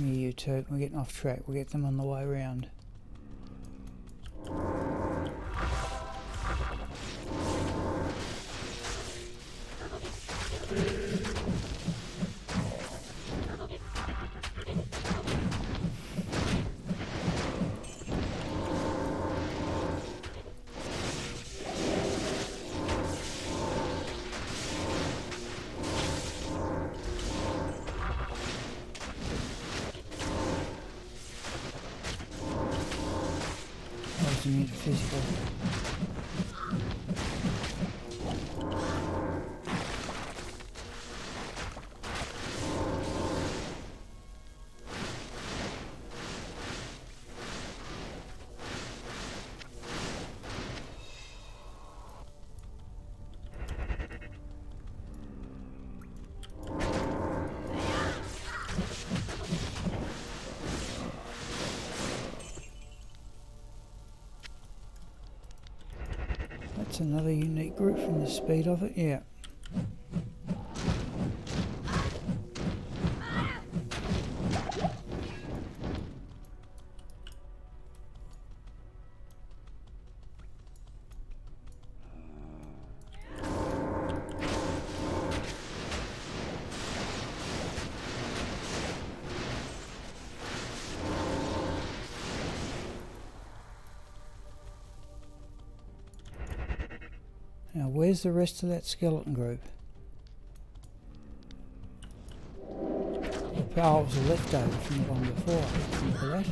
You two, we're getting off track, we'll get them on the way round. Physical. That's another unique group from the speed of it, yeah. Now, where's the rest of that skeleton group? Oh, it was a leftover from the one before. I can't remember that.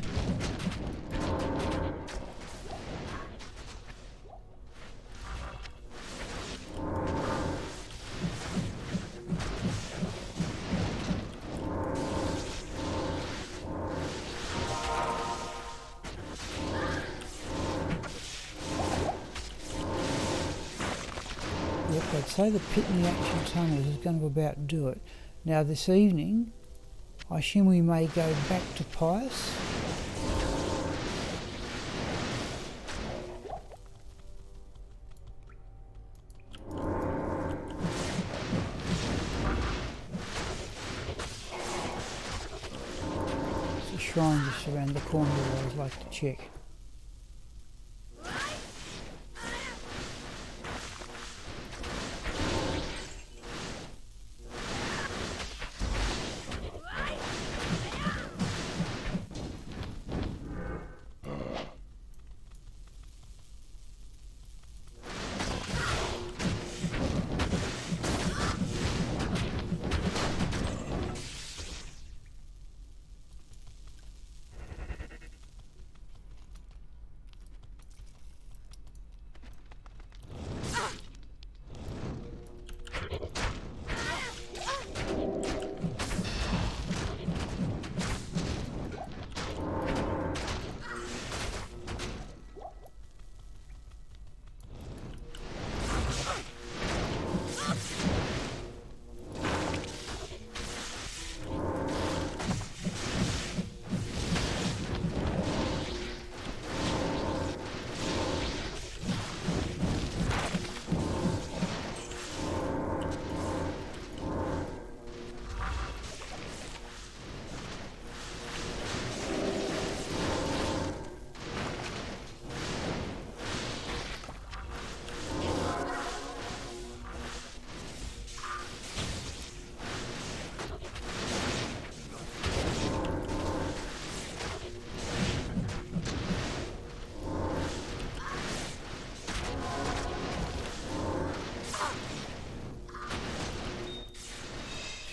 I'd say the pit in the Ancient Tunnels is going to about do it. Now this evening, I assume we may go back to Pius. There's a shrine just around the corner that I always like to check.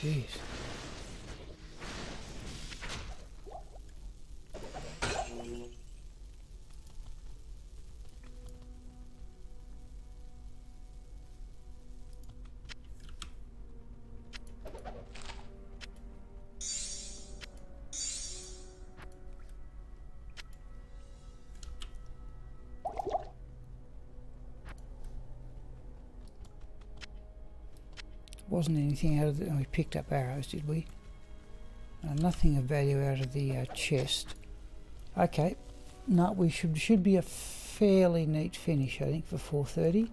Jeez. Wasn't anything out of the... we picked up arrows, did we? Nothing of value out of the chest. Okay. No, we should be a fairly neat finish, I think, for 4:30.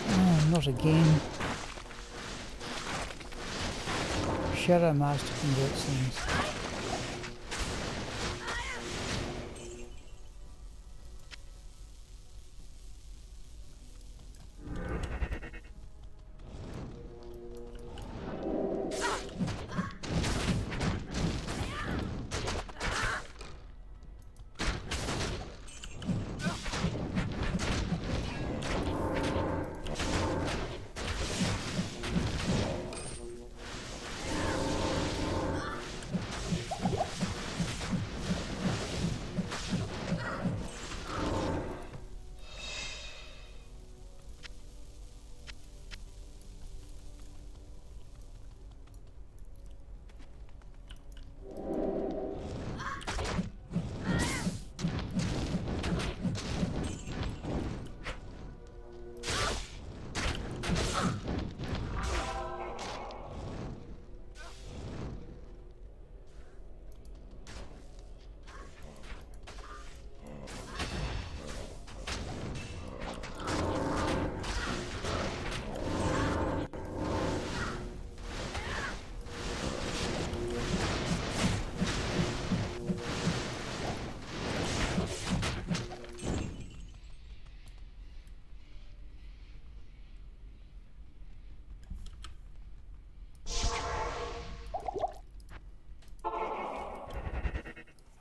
Oh, not again. Shadow Master converts things.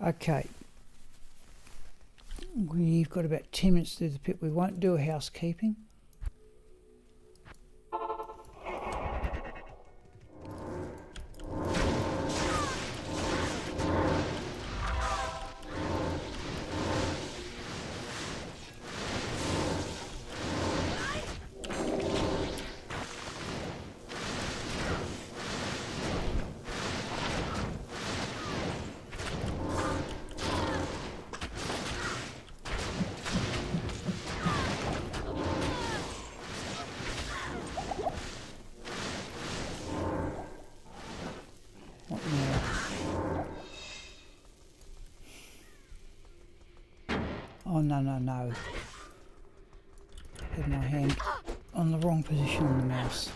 Okay, we've got about 10 minutes through the pit. We won't do a housekeeping. Oh, no. Had my hand on the wrong position on the mouse.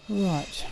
Right.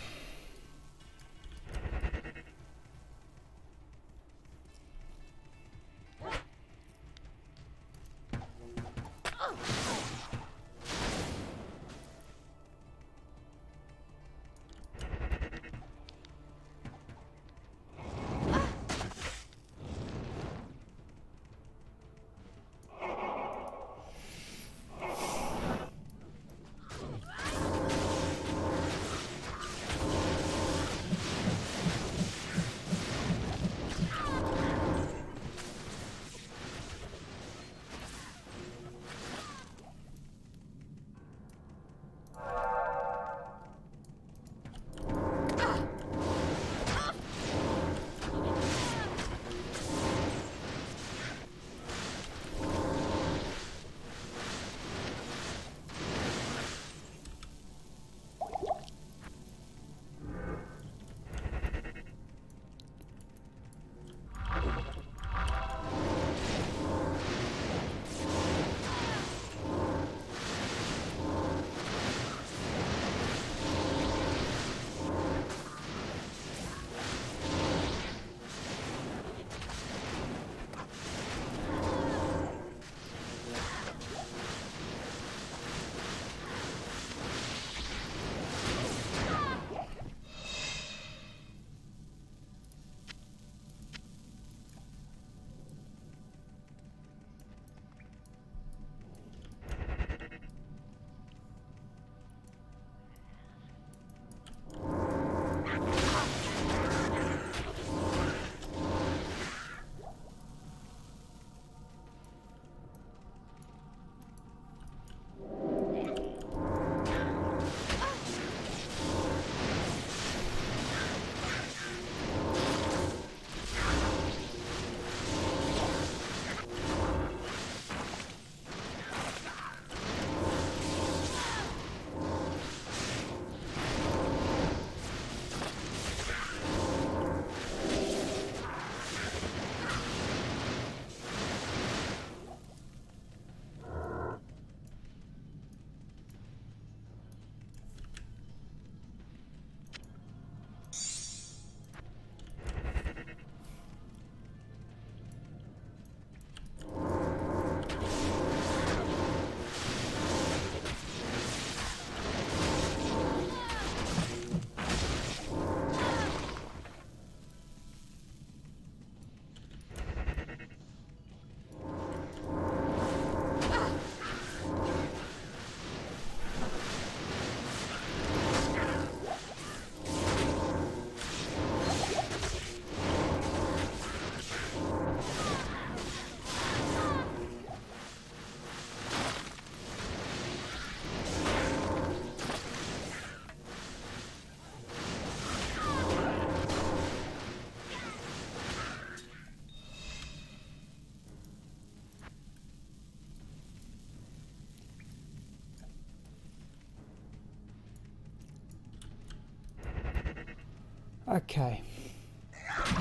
Okay.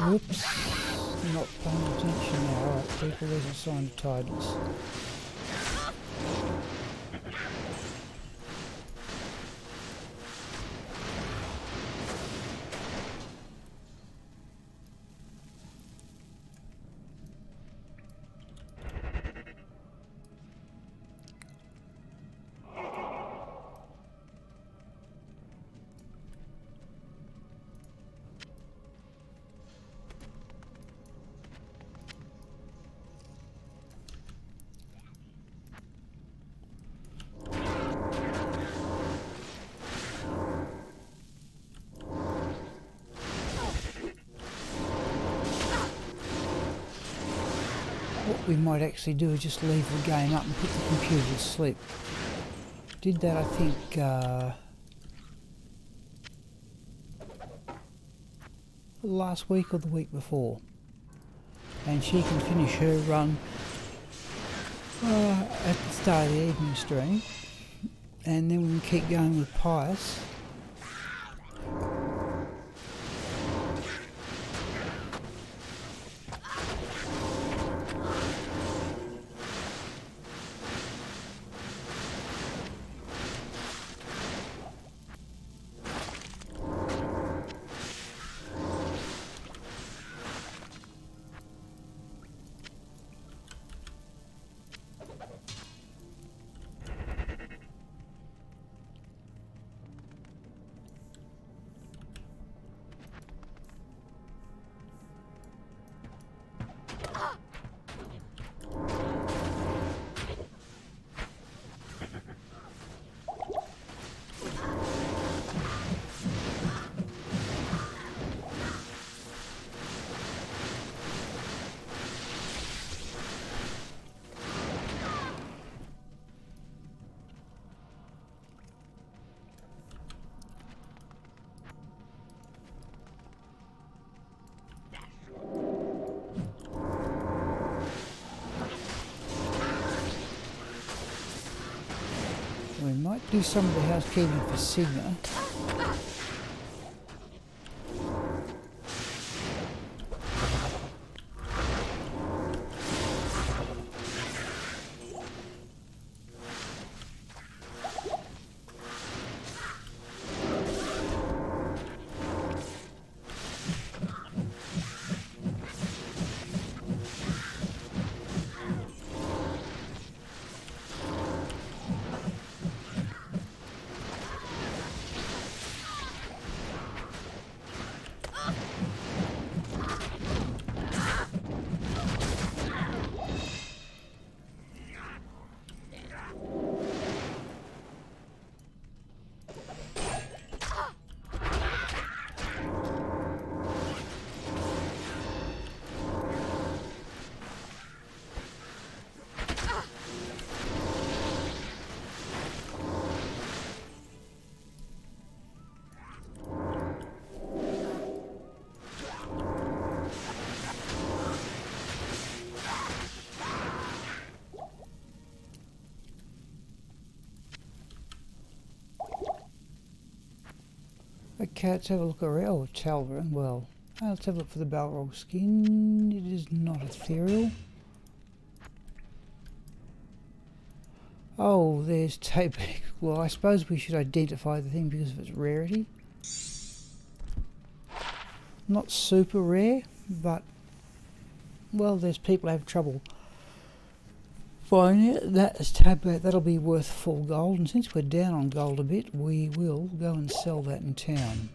Whoops. Not paying attention now. Alright, people, there's a sign of tidiness. What we might actually do is just leave the game up and put the computer to sleep. Did that, I think, last week or the week before. And she can finish her run at the start of the evening stream. And then we can keep going with Pius. We might do some of the housekeeping for Sigma. Okay, let's have a look around. Oh, Talbot. Well, let's have a look for the Balrog skin. It is not ethereal. Oh, there's tape. Well, I suppose we should identify the thing because of its rarity. Not super rare, but well, there's people who have trouble finding it. That is tablet. That'll be worth full gold, and since we're down on gold a bit, we will go and sell that in town.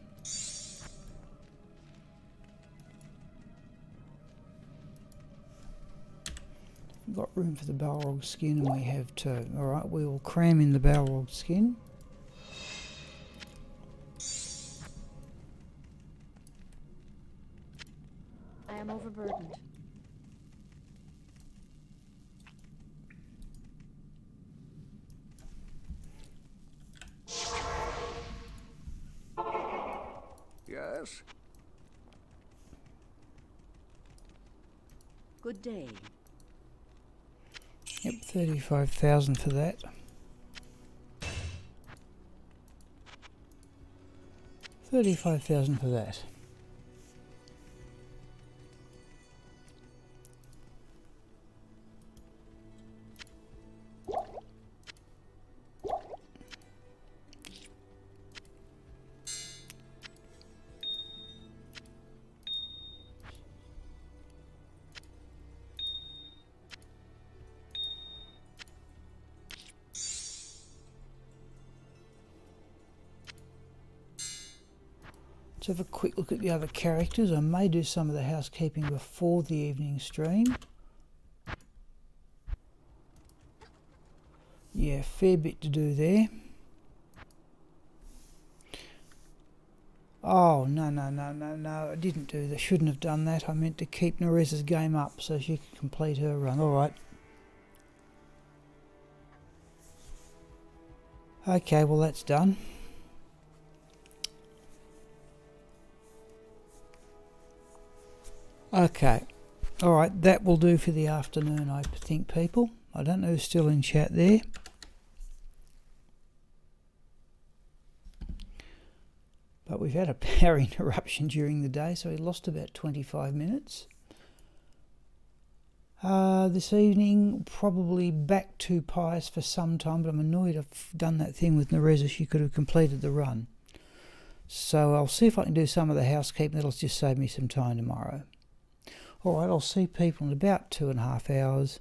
We've got room for the Balrog skin, and we have two. Alright, we will cram in the Balrog skin. I am overburdened. Yes? Good day. Yep, 35,000 for that. 35,000 for that. Let's have a quick look at the other characters. I may do some of the housekeeping before the evening stream. Yeah, fair bit to do there. Oh, no, I didn't do that. Shouldn't have done that. I meant to keep Nereza's game up so she could complete her run. Alright. Okay, well that's done. Okay. Alright, that will do for the afternoon, I think, people. I don't know who's still in chat there. But we've had a power interruption during the day, so we lost about 25 minutes. This evening, probably back to Pius for some time, but I'm annoyed I've done that thing with Nereza. She could have completed the run. So I'll see if I can do some of the housekeeping. That'll just save me some time tomorrow. Alright, I'll see people in about 2.5 hours.